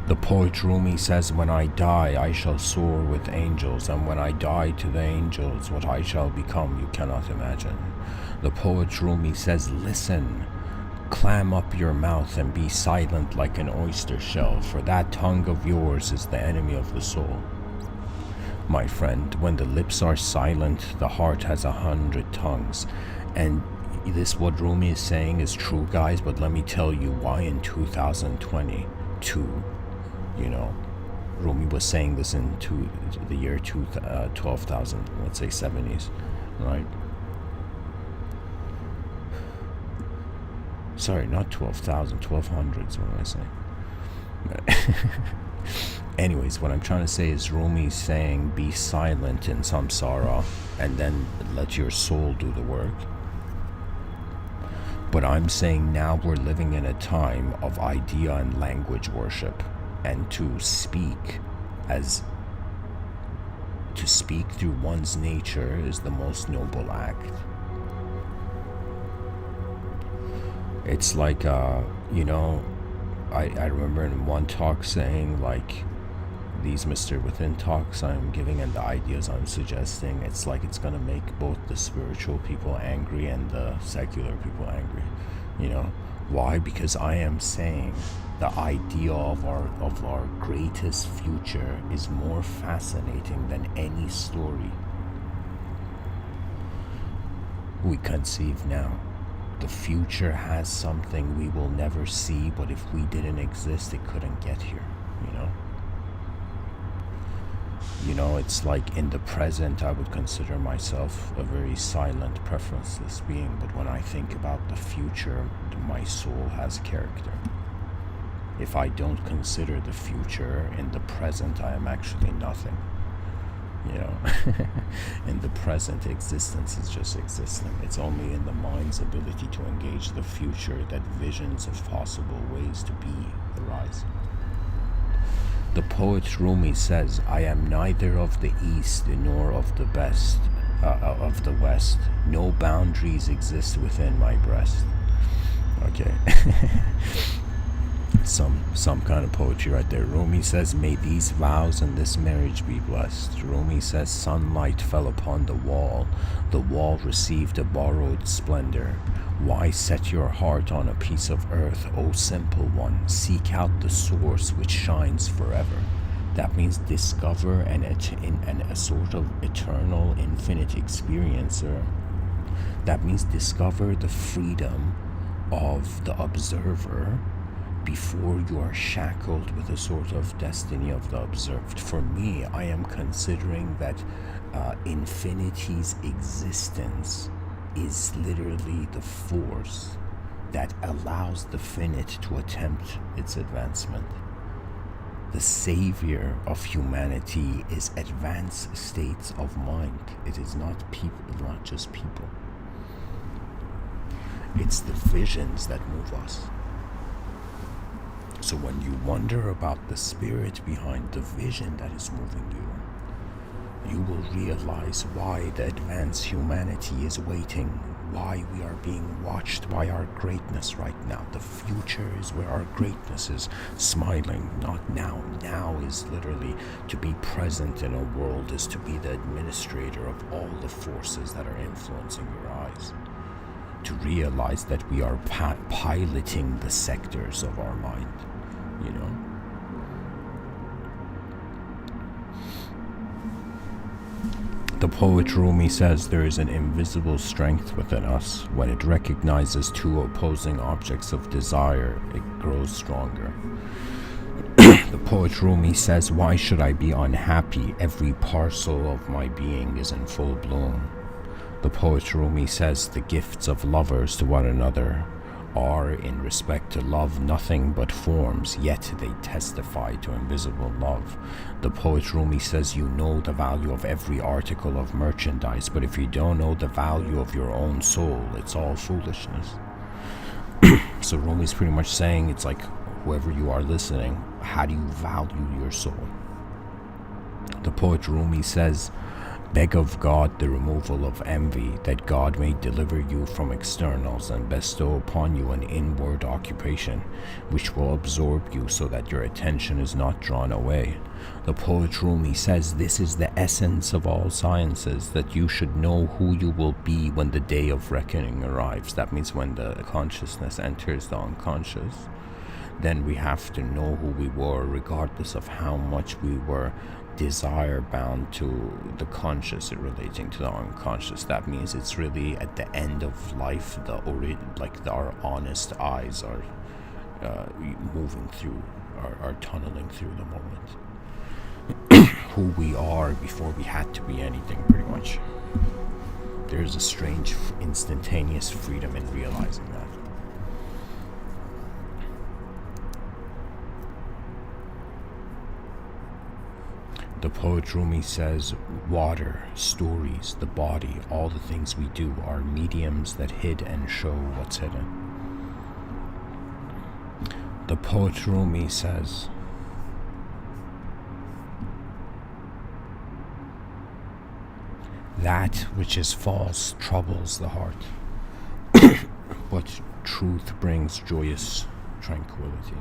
Speaker 2: The poet Rumi says, "When I die, I shall soar with angels, and when I die to the angels, what I shall become you cannot imagine." The poet Rumi says, "Listen, clam up your mouth and be silent like an oyster shell, for that tongue of yours is the enemy of the soul." My friend, when the lips are silent, the heart has 100 tongues. And this, what Rumi is saying, is true, guys, but let me tell you why in 2022, Rumi was saying this in the year 12,000, let's say 70s, right? Sorry, not 12,000, 1200s, what am I saying? Anyways, what I'm trying to say is Rumi's saying, be silent in samsara and then let your soul do the work. But I'm saying now we're living in a time of idea and language worship. And to speak through one's nature is the most noble act. It's like, I remember in one talk saying, like, these Mr.Within talks I'm giving and the ideas I'm suggesting, it's like it's gonna make both the spiritual people angry and the secular people angry. Why? Because I am saying the idea of our greatest future is more fascinating than any story we conceive now. The future has something we will never see, but if we didn't exist, it couldn't get here, it's like in the present, I would consider myself a very silent, preferenceless being, but when I think about the future, my soul has character. If I don't consider the future in the present, I am actually nothing. In the present, existence is just existing. It's only in the mind's ability to engage the future that visions of possible ways to be arise. The poet Rumi says, "I am neither of the east nor of the of the west. No boundaries exist within my breast." Okay. Some kind of poetry right there. Rumi says, "May these vows and this marriage be blessed." Rumi says, "Sunlight fell upon the wall received a borrowed splendor. Why set your heart on a piece of earth, O simple one? Seek out the source which shines forever." That means discover a sort of eternal, infinite experiencer. That means discover the freedom of the observer before you are shackled with a sort of destiny of the observed. For me, I am considering that infinity's existence is literally the force that allows the finite to attempt its advancement. The savior of humanity is advanced states of mind. It is not people, not just people. It's the visions that move us. So when you wonder about the spirit behind the vision that is moving you, you will realize why the advanced humanity is waiting why we are being watched by our greatness right now. The future is where our greatness is smiling, not now. Now is literally to be present in a world, is to be the administrator of all the forces that are influencing your eyes. To realize that we are piloting the sectors of our mind, you know? The poet Rumi says there is an invisible strength within us. When it recognizes two opposing objects of desire, it grows stronger. The poet Rumi says, why should I be unhappy? Every parcel of my being is in full bloom. The poet Rumi says the gifts of lovers to one another are, in respect to love, nothing but forms, yet they testify to invisible love. The poet Rumi says you know the value of every article of merchandise, but if you don't know the value of your own soul, it's all foolishness. So Rumi's pretty much saying, it's like, whoever you are listening, how do you value your soul? The poet Rumi says, beg of God the removal of envy, that God may deliver you from externals and bestow upon you an inward occupation, which will absorb you so that your attention is not drawn away. The poet Rumi says this is the essence of all sciences, that you should know who you will be when the day of reckoning arrives. That means when the consciousness enters the unconscious, then we have to know who we were, regardless of how much we were desire bound to the conscious relating to the unconscious. That means it's really at the end of life, our honest eyes are moving through, are tunneling through the moment. Who we are before we had to be anything, pretty much. There's a strange instantaneous freedom in realizing that. The poet Rumi says, water, stories, the body, all the things we do are mediums that hid and show what's hidden. The poet Rumi says, that which is false troubles the heart, but truth brings joyous tranquility.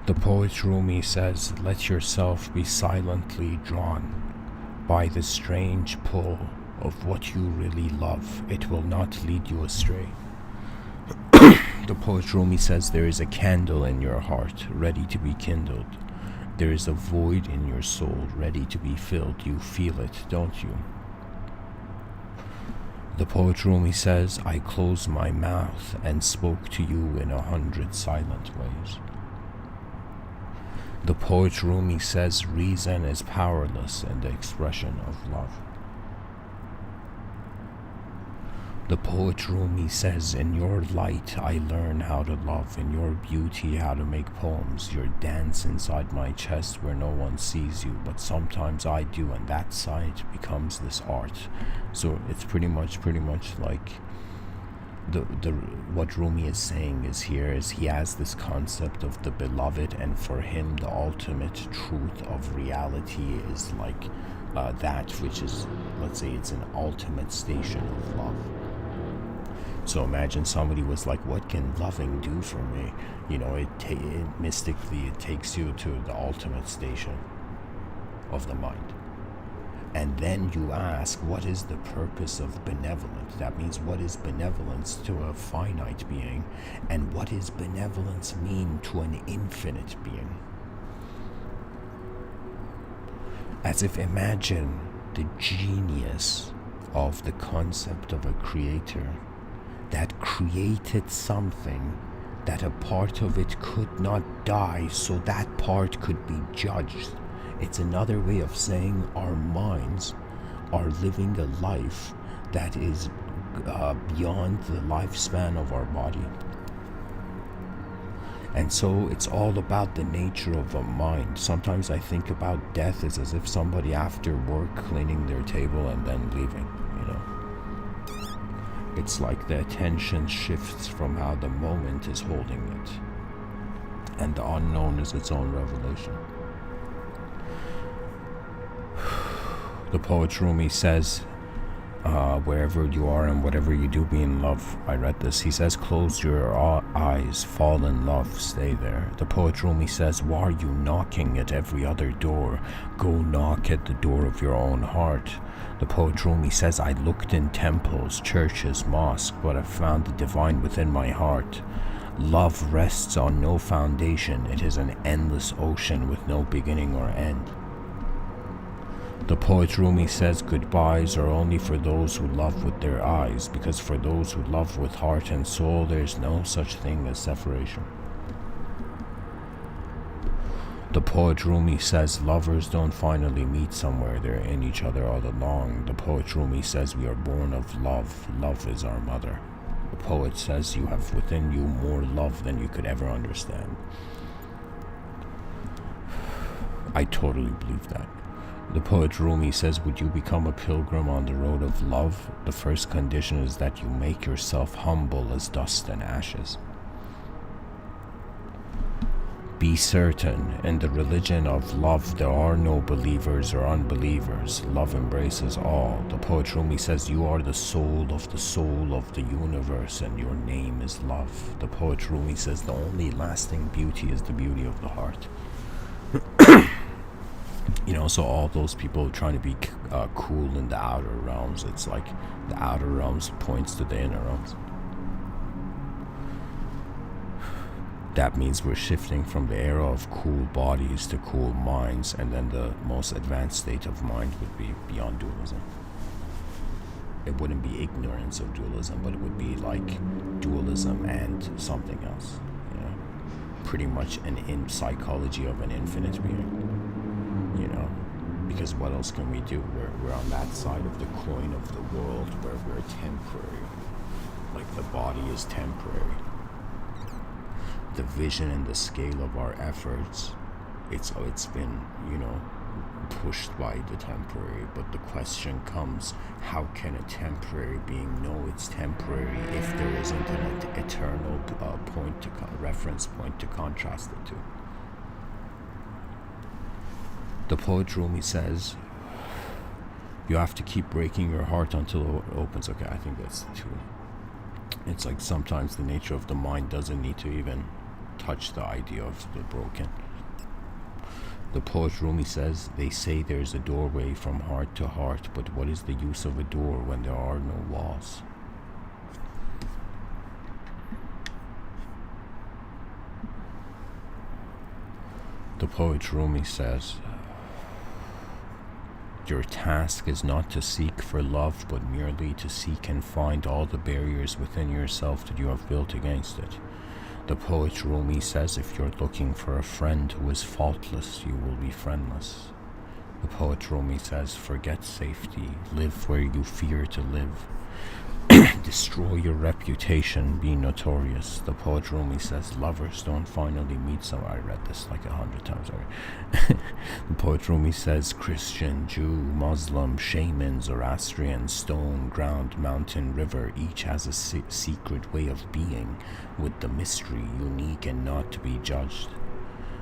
Speaker 2: The poet Rumi says, let yourself be silently drawn by the strange pull of what you really love. It will not lead you astray. The poet Rumi says there is a candle in your heart ready to be kindled. There is a void in your soul ready to be filled. You feel it, don't you? The poet Rumi says, I closed my mouth and spoke to you in 100 silent ways. The poet Rumi says reason is powerless in the expression of love. The poet Rumi says, in your light I learn how to love, in your beauty how to make poems. Your dance inside my chest where no one sees you, but sometimes I do, and that sight becomes this art. So it's pretty much like what Rumi is saying is he has this concept of the beloved, and for him the ultimate truth of reality is like that which is, let's say, it's an ultimate station of love. So imagine somebody was like, what can loving do for me? You know, mystically it takes you to the ultimate station of the mind. And then you ask, what is the purpose of benevolence? That means, what is benevolence to a finite being? And what does benevolence mean to an infinite being? As if, imagine the genius of the concept of a creator that created something that a part of it could not die, so that part could be judged. It's another way of saying our minds are living a life that is beyond the lifespan of our body. And so it's all about the nature of a mind. Sometimes I think about death as if somebody after work cleaning their table and then leaving, you know. It's like the attention shifts from how the moment is holding it, and the unknown is its own revelation. The poet Rumi says, wherever you are and whatever you do, be in love. I read this. He says, close your eyes, fall in love, stay there. The poet Rumi says, why are you knocking at every other door? Go knock at the door of your own heart. The poet Rumi says, I looked in temples, churches, mosques, but I found the divine within my heart. Love rests on no foundation. It is an endless ocean with no beginning or end. The poet Rumi says goodbyes are only for those who love with their eyes, because for those who love with heart and soul, there is no such thing as separation. The poet Rumi says lovers don't finally meet somewhere, they're in each other all along. The poet Rumi says we are born of love, love is our mother. The poet says you have within you more love than you could ever understand. I totally believe that. The poet Rumi says, would you become a pilgrim on the road of love? The first condition is that you make yourself humble as dust and ashes. Be certain, in the religion of love there are no believers or unbelievers. Love embraces all. The poet Rumi says, you are the soul of the universe, and your name is love. The poet Rumi says, the only lasting beauty is the beauty of the heart. So all those people trying to be cool in the outer realms, it's like the outer realms points to the inner realms. That means we're shifting from the era of cool bodies to cool minds, and then the most advanced state of mind would be beyond dualism. It wouldn't be ignorance of dualism, but it would be like dualism and something else. Pretty much an psychology of an infinite being. Because what else can we do? We're on that side of the coin of the world where we're temporary. Like the body is temporary. The vision and the scale of our efforts, it's been, pushed by the temporary. But the question comes, how can a temporary being know it's temporary if there isn't an eternal reference point to contrast it to? The poet Rumi says, you have to keep breaking your heart until it opens. Okay, I think that's too. It's like sometimes the nature of the mind doesn't need to even touch the idea of the broken. The poet Rumi says, they say there's a doorway from heart to heart, but what is the use of a door when there are no walls? The poet Rumi says, your task is not to seek for love, but merely to seek and find all the barriers within yourself that you have built against it. The poet Rumi says, if you're looking for a friend who is faultless, you will be friendless. The poet Rumi says, forget safety, live where you fear to live. Destroy your reputation, be notorious. The poet Rumi says, lovers don't finally meet someone. I read this like 100 times already. The poet Rumi says, Christian, Jew, Muslim, shaman, Zoroastrian, stone, ground, mountain, river, each has a secret way of being, with the mystery, unique and not to be judged.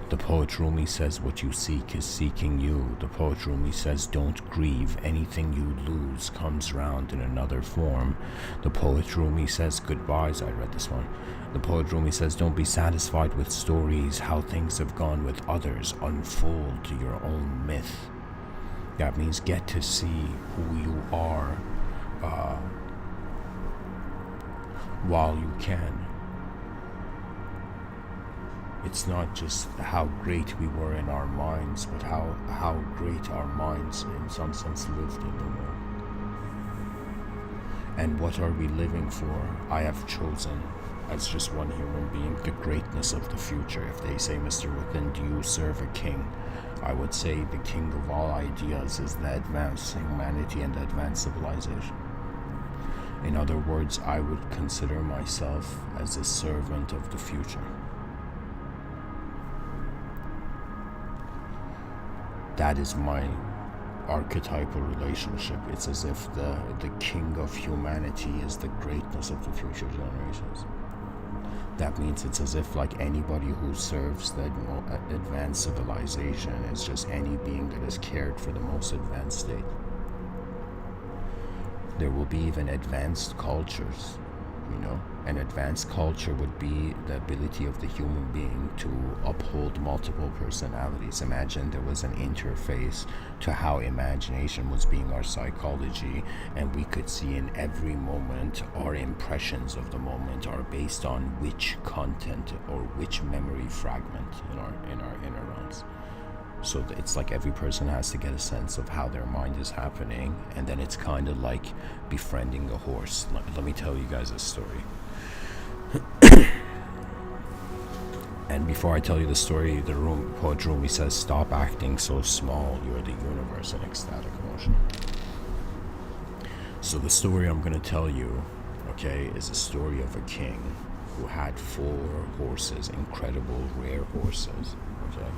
Speaker 2: The poet Rumi says, what you seek is seeking you. The poet Rumi says, don't grieve. Anything you lose comes round in another form. The poet Rumi says, goodbyes. I read this one. The poet Rumi says, don't be satisfied with stories, how things have gone with others. Unfold your own myth. That means get to see who you are while you can. It's not just how great we were in our minds, but how great our minds in some sense lived in the world. And what are we living for? I have chosen, as just one human being, the greatness of the future. If they say, Mr.Within, do you serve a king? I would say the king of all ideas is the advanced humanity and the advanced civilization. In other words, I would consider myself as a servant of the future. That is my archetypal relationship. It's as if the king of humanity is the greatness of the future generations. That means it's as if like anybody who serves the advanced civilization is just any being that is cared for the most advanced state. There will be even advanced cultures, you know. An advanced culture would be the ability of the human being to uphold multiple personalities. Imagine there was an interface to how imagination was being our psychology, and we could see in every moment our impressions of the moment are based on which content or which memory fragment in our neurons. So it's like every person has to get a sense of how their mind is happening, and then it's kind of like befriending a horse. Let me tell you guys a story. And before I tell you the story, the poet Rumi says, stop acting so small, you're the universe in ecstatic motion. So the story I'm going to tell you, okay, is a story of a king who had 4 horses, incredible rare horses, okay?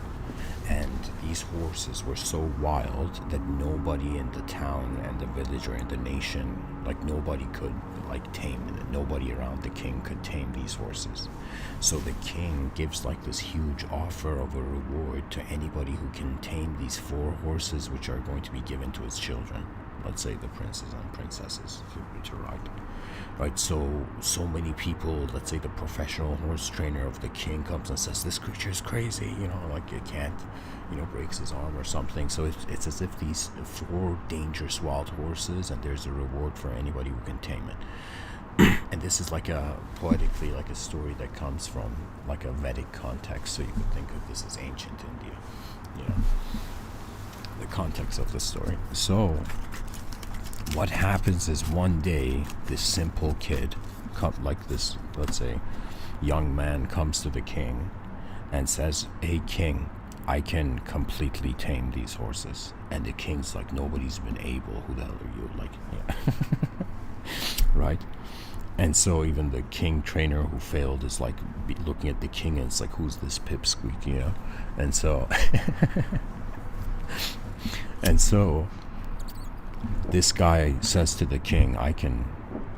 Speaker 2: And these horses were so wild that nobody in the town and the village or in the nation, like nobody could like tame it. Nobody around the king could tame these horses. So the king gives like this huge offer of a reward to anybody who can tame these 4 horses, which are going to be given to his children. Let's say the princes and princesses to ride. Right, so many people, let's say the professional horse trainer of the king comes and says, this creature is crazy, you know, like it can't, you know, breaks his arm or something. So it's as if these 4 dangerous wild horses, and there's a reward for anybody who can tame it. And this is like a poetically like a story that comes from like a Vedic context, so you could think of this as ancient India, you know, the context of the story. So what happens is one day this simple kid, like this, let's say, young man comes to the king and says, hey king, I can completely tame these horses. And the king's like, nobody's been able. Who the hell are you? Like, yeah. Right? And so even the king trainer who failed is like looking at the king, and it's like, who's this pipsqueak, you know? And so and so this guy says to the king, I can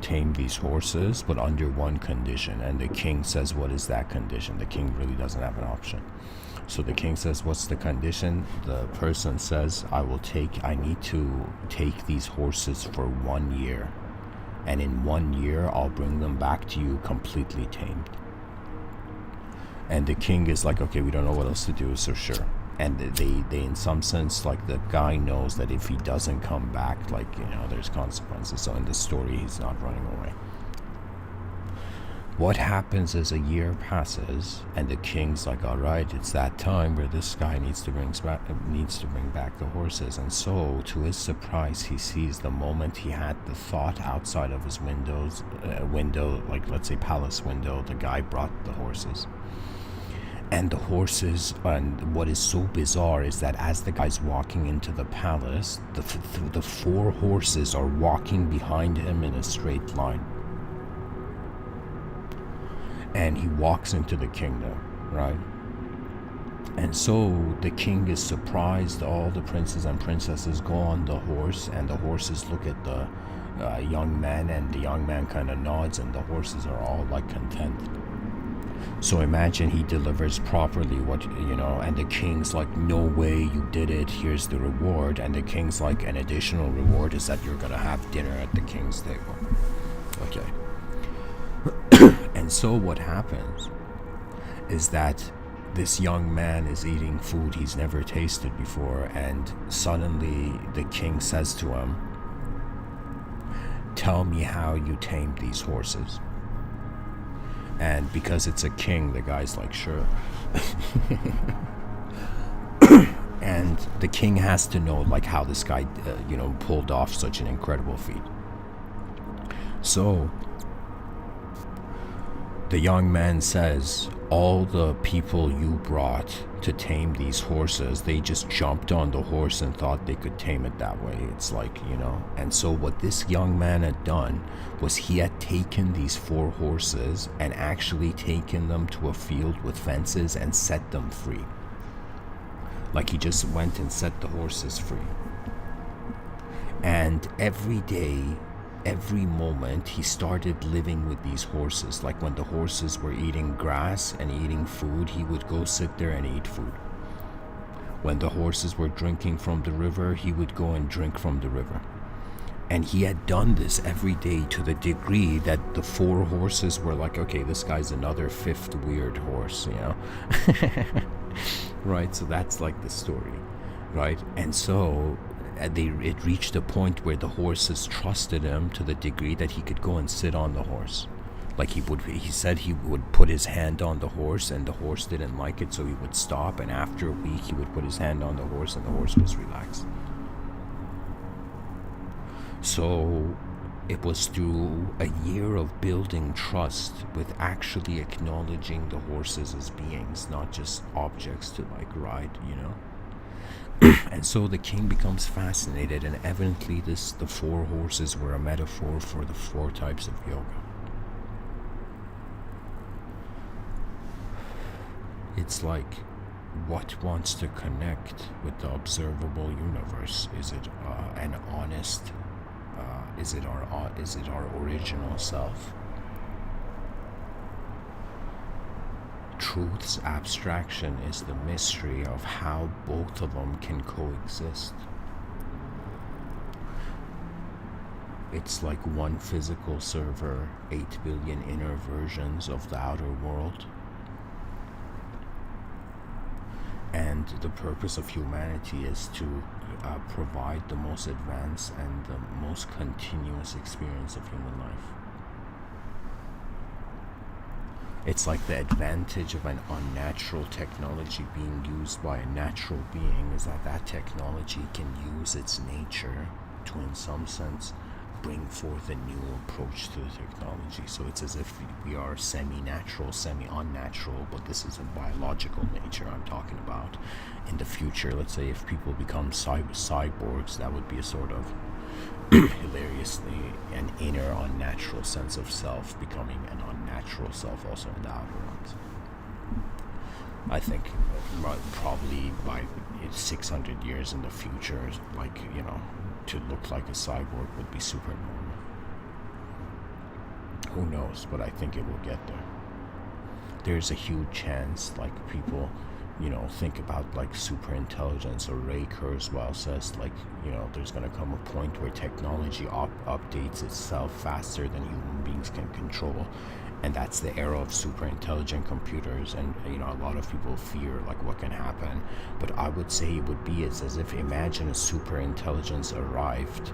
Speaker 2: tame these horses, but under one condition. And the king says, what is that condition? The king really doesn't have an option. So the king says, what's the condition? The person says, I need to take these horses for 1 year. And in 1 year, I'll bring them back to you completely tamed. And the king is like, okay, we don't know what else to do, so sure. And they in some sense, like the guy knows that if he doesn't come back, like, you know, there's consequences. So in the story, he's not running away. What happens is a year passes, and the king's like, all right, it's that time where this guy needs to bring back the horses. And so, to his surprise, he sees the moment he had the thought outside of his window, like let's say palace window, the guy brought the horses. And the horses, and what is so bizarre is that as the guy's walking into the palace, the 4 horses are walking behind him in a straight line. And he walks into the kingdom, right? And so the king is surprised. All the princes and princesses go on the horse, and the horses look at the young man, and the young man kind of nods, and the horses are all like content. So imagine he delivers properly what, you know, and the king's like, no way, you did it, here's the reward. And the king's like, an additional reward is that you're gonna have dinner at the king's table. Okay. And so what happens is that this young man is eating food he's never tasted before, and suddenly the king says to him, tell me how you tamed these horses. And because it's a king, the guy's like, sure. And the king has to know like how this guy, pulled off such an incredible feat. So the young man says, all the people you brought to tame these horses, they just jumped on the horse and thought they could tame it that way. It's like, and so what this young man had done was he had taken these 4 horses and actually taken them to a field with fences and set them free. Like he just went and set the horses free. And every day, every moment, he started living with these horses. Like when the horses were eating grass and eating food, he would go sit there and eat food. When the horses were drinking from the river, he would go and drink from the river. And he had done this every day to the degree that the 4 horses were like, okay, this guy's another 5th weird horse, you know? Right? So that's like the story, right? And so it reached a point where the horses trusted him to the degree that he could go and sit on the horse. Like he said he would put his hand on the horse, and the horse didn't like it, so he would stop, and after a week he would put his hand on the horse and the horse was relaxed. So it was through a year of building trust with actually acknowledging the horses as beings, not just objects to like ride, you know. And so the king becomes fascinated, and evidently the 4 horses were a metaphor for the 4 types of yoga. It's like, what wants to connect with the observable universe? Is it an honest? Is it our original self? Truth's abstraction is the mystery of how both of them can coexist. It's like one physical server, 8 billion inner versions of the outer world. And the purpose of humanity is to provide the most advanced and the most continuous experience of human life. It's like the advantage of an unnatural technology being used by a natural being is that that technology can use its nature to, in some sense, bring forth a new approach to the technology. So it's as if we are semi-natural, semi-unnatural, but this is a biological nature I'm talking about. In the future, let's say if people become cyborgs, that would be a sort of hilariously an inner unnatural sense of self becoming an unnatural self also in the outer ones. I think probably by 600 years in the future, like, you know, to look like a cyborg would be super normal. Who knows, but I think it will get there. There's a huge chance, like, people, you know, think about like super intelligence, or Ray Kurzweil says, like, you know, there's going to come a point where technology updates itself faster than human beings can control, and that's the era of super intelligent computers. And, you know, a lot of people fear like what can happen, but I would say it would be as if, imagine a super intelligence arrived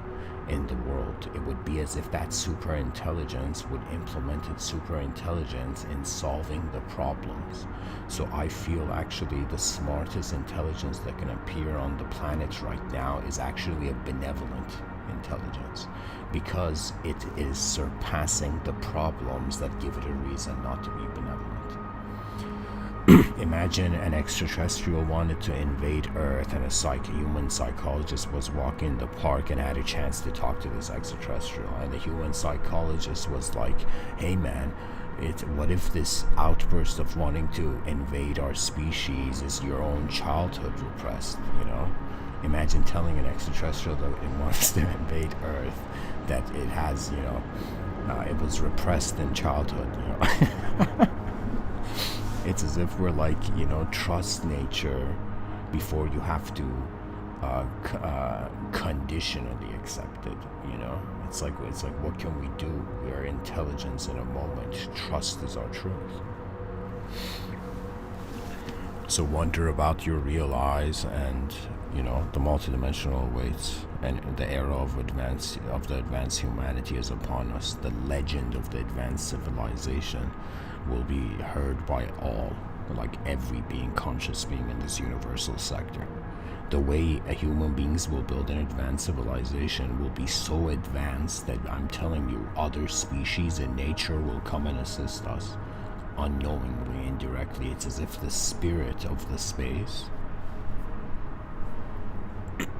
Speaker 2: in the world. It would be as if that super intelligence would implement its super intelligence in solving the problems. So I feel actually the smartest intelligence that can appear on the planet right now is actually a benevolent intelligence, because it is surpassing the problems that give it a reason not to be benevolent. Imagine an extraterrestrial wanted to invade Earth, and a human psychologist was walking in the park and had a chance to talk to this extraterrestrial, and the human psychologist was like, hey man, what if this outburst of wanting to invade our species is your own childhood repressed, you know? Imagine telling an extraterrestrial that it wants to invade Earth, that it has, you know, it was repressed in childhood, you know? It's as if we're like, you know, trust nature before you have to conditionally accept it, you know? It's like what can we do? We are intelligence in a moment. Trust is our truth. So wonder about your real eyes, and, you know, the multidimensional awaits, and the era of the advanced humanity is upon us. The legend of the advanced civilization will be heard by all, like every being, conscious being in this universal sector. The way human beings will build an advanced civilization will be so advanced that I'm telling you, other species in nature will come and assist us, unknowingly, indirectly. It's as if the spirit of the space,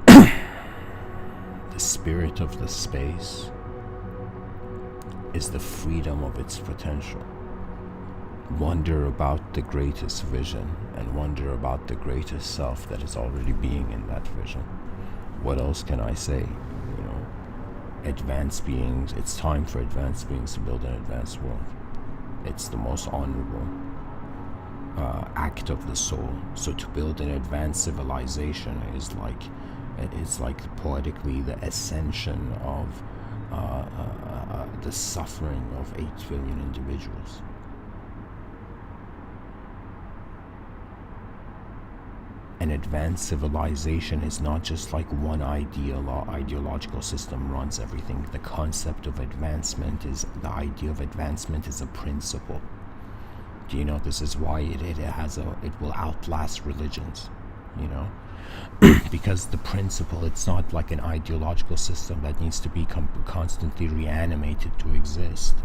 Speaker 2: the spirit of the space is the freedom of its potential. Wonder about the greatest vision, and wonder about the greatest self that is already being in that vision. What else can I say? You know, advanced beings, it's time for advanced beings to build an advanced world. It's the most honorable act of the soul. So to build an advanced civilization is like, it's like poetically the ascension of the suffering of 8 billion individuals. An advanced civilization is not just like one ideological system runs everything. The concept of advancement is, the idea of advancement is a principle. Do you know, this is why it will outlast religions, you know? Because the principle, it's not like an ideological system that needs to be constantly reanimated to exist.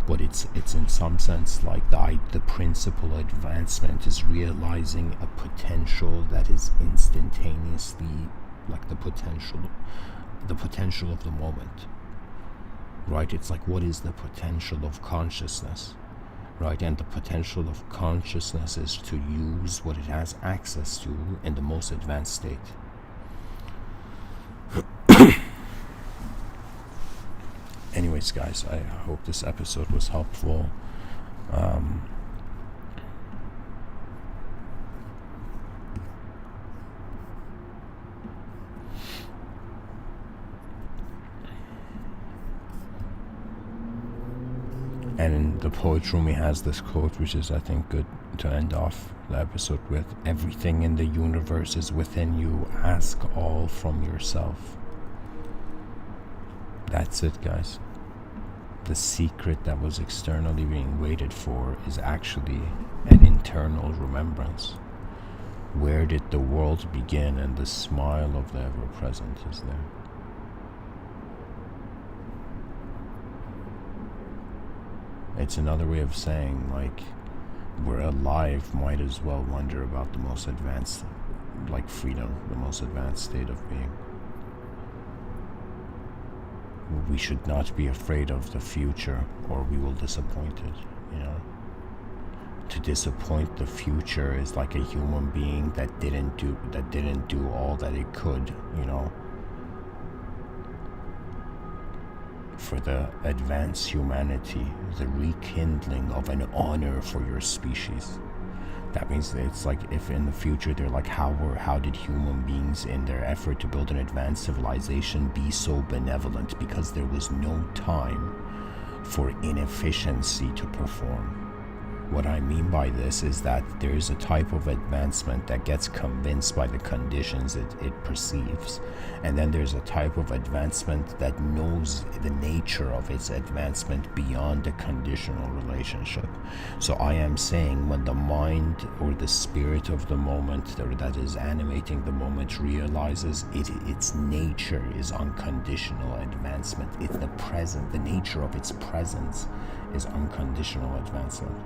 Speaker 2: But it's in some sense like the principle of advancement is realizing a potential that is instantaneously like the potential of the moment, right? It's like, what is the potential of consciousness, right? And the potential of consciousness is to use what it has access to in the most advanced state. Anyways, guys, I hope this episode was helpful. And the Poet Rumi has this quote, which is, I think, good to end off the episode with. Everything in the universe is within you. Ask all from yourself. That's it, guys. The secret that was externally being waited for is actually an internal remembrance. Where did the world begin? And the smile of the ever-present is there. It's another way of saying, like, we're alive, might as well wonder about the most advanced, like, freedom, the most advanced state of being. We should not be afraid of the future, or we will disappoint it, you know. To disappoint the future is like a human being that didn't do all that it could, you know, for the advanced humanity, the rekindling of an honor for your species. That means that it's like, if in the future they're like, how did human beings in their effort to build an advanced civilization be so benevolent? Because there was no time for inefficiency to perform. What I mean by this is that there is a type of advancement that gets convinced by the conditions it perceives, and then there's a type of advancement that knows the nature of its advancement beyond the conditional relationship. So I am saying, when the mind or the spirit of the moment, or that is animating the moment, realizes its nature is unconditional advancement, the nature of its presence is unconditional advancement.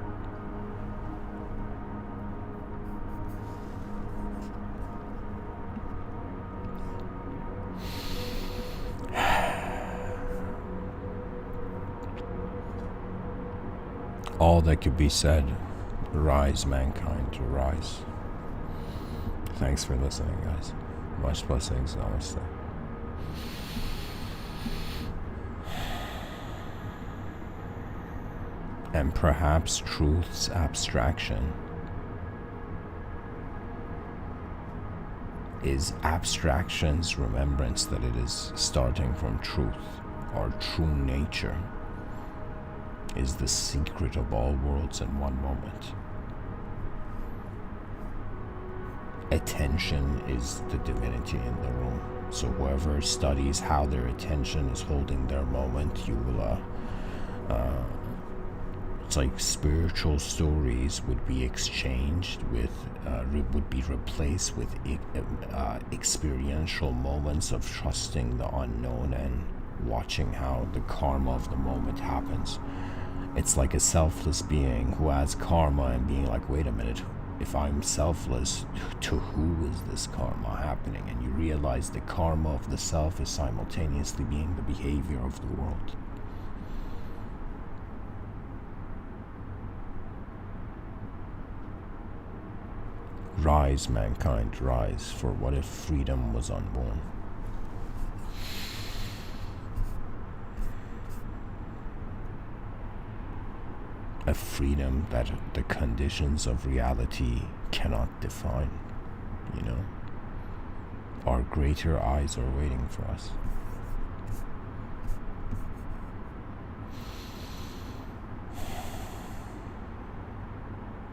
Speaker 2: All that could be said. Rise, mankind, rise. Thanks for listening, guys. Much blessings. Namaste. And perhaps truth's abstraction is abstraction's remembrance that it is starting from truth. Our true nature is the secret of all worlds in one moment. Attention is the divinity in the room. So whoever studies how their attention is holding their moment, you will it's like spiritual stories would be exchanged with would be replaced with experiential moments of trusting the unknown and watching how the karma of the moment happens. It's like a selfless being who has karma and being like, wait a minute, if I'm selfless, to who is this karma happening? And you realize the karma of the self is simultaneously being the behavior of the world. Rise, mankind, rise, for what if freedom was unborn? a freedom that the conditions of reality cannot define, you know. Our greater eyes are waiting for us.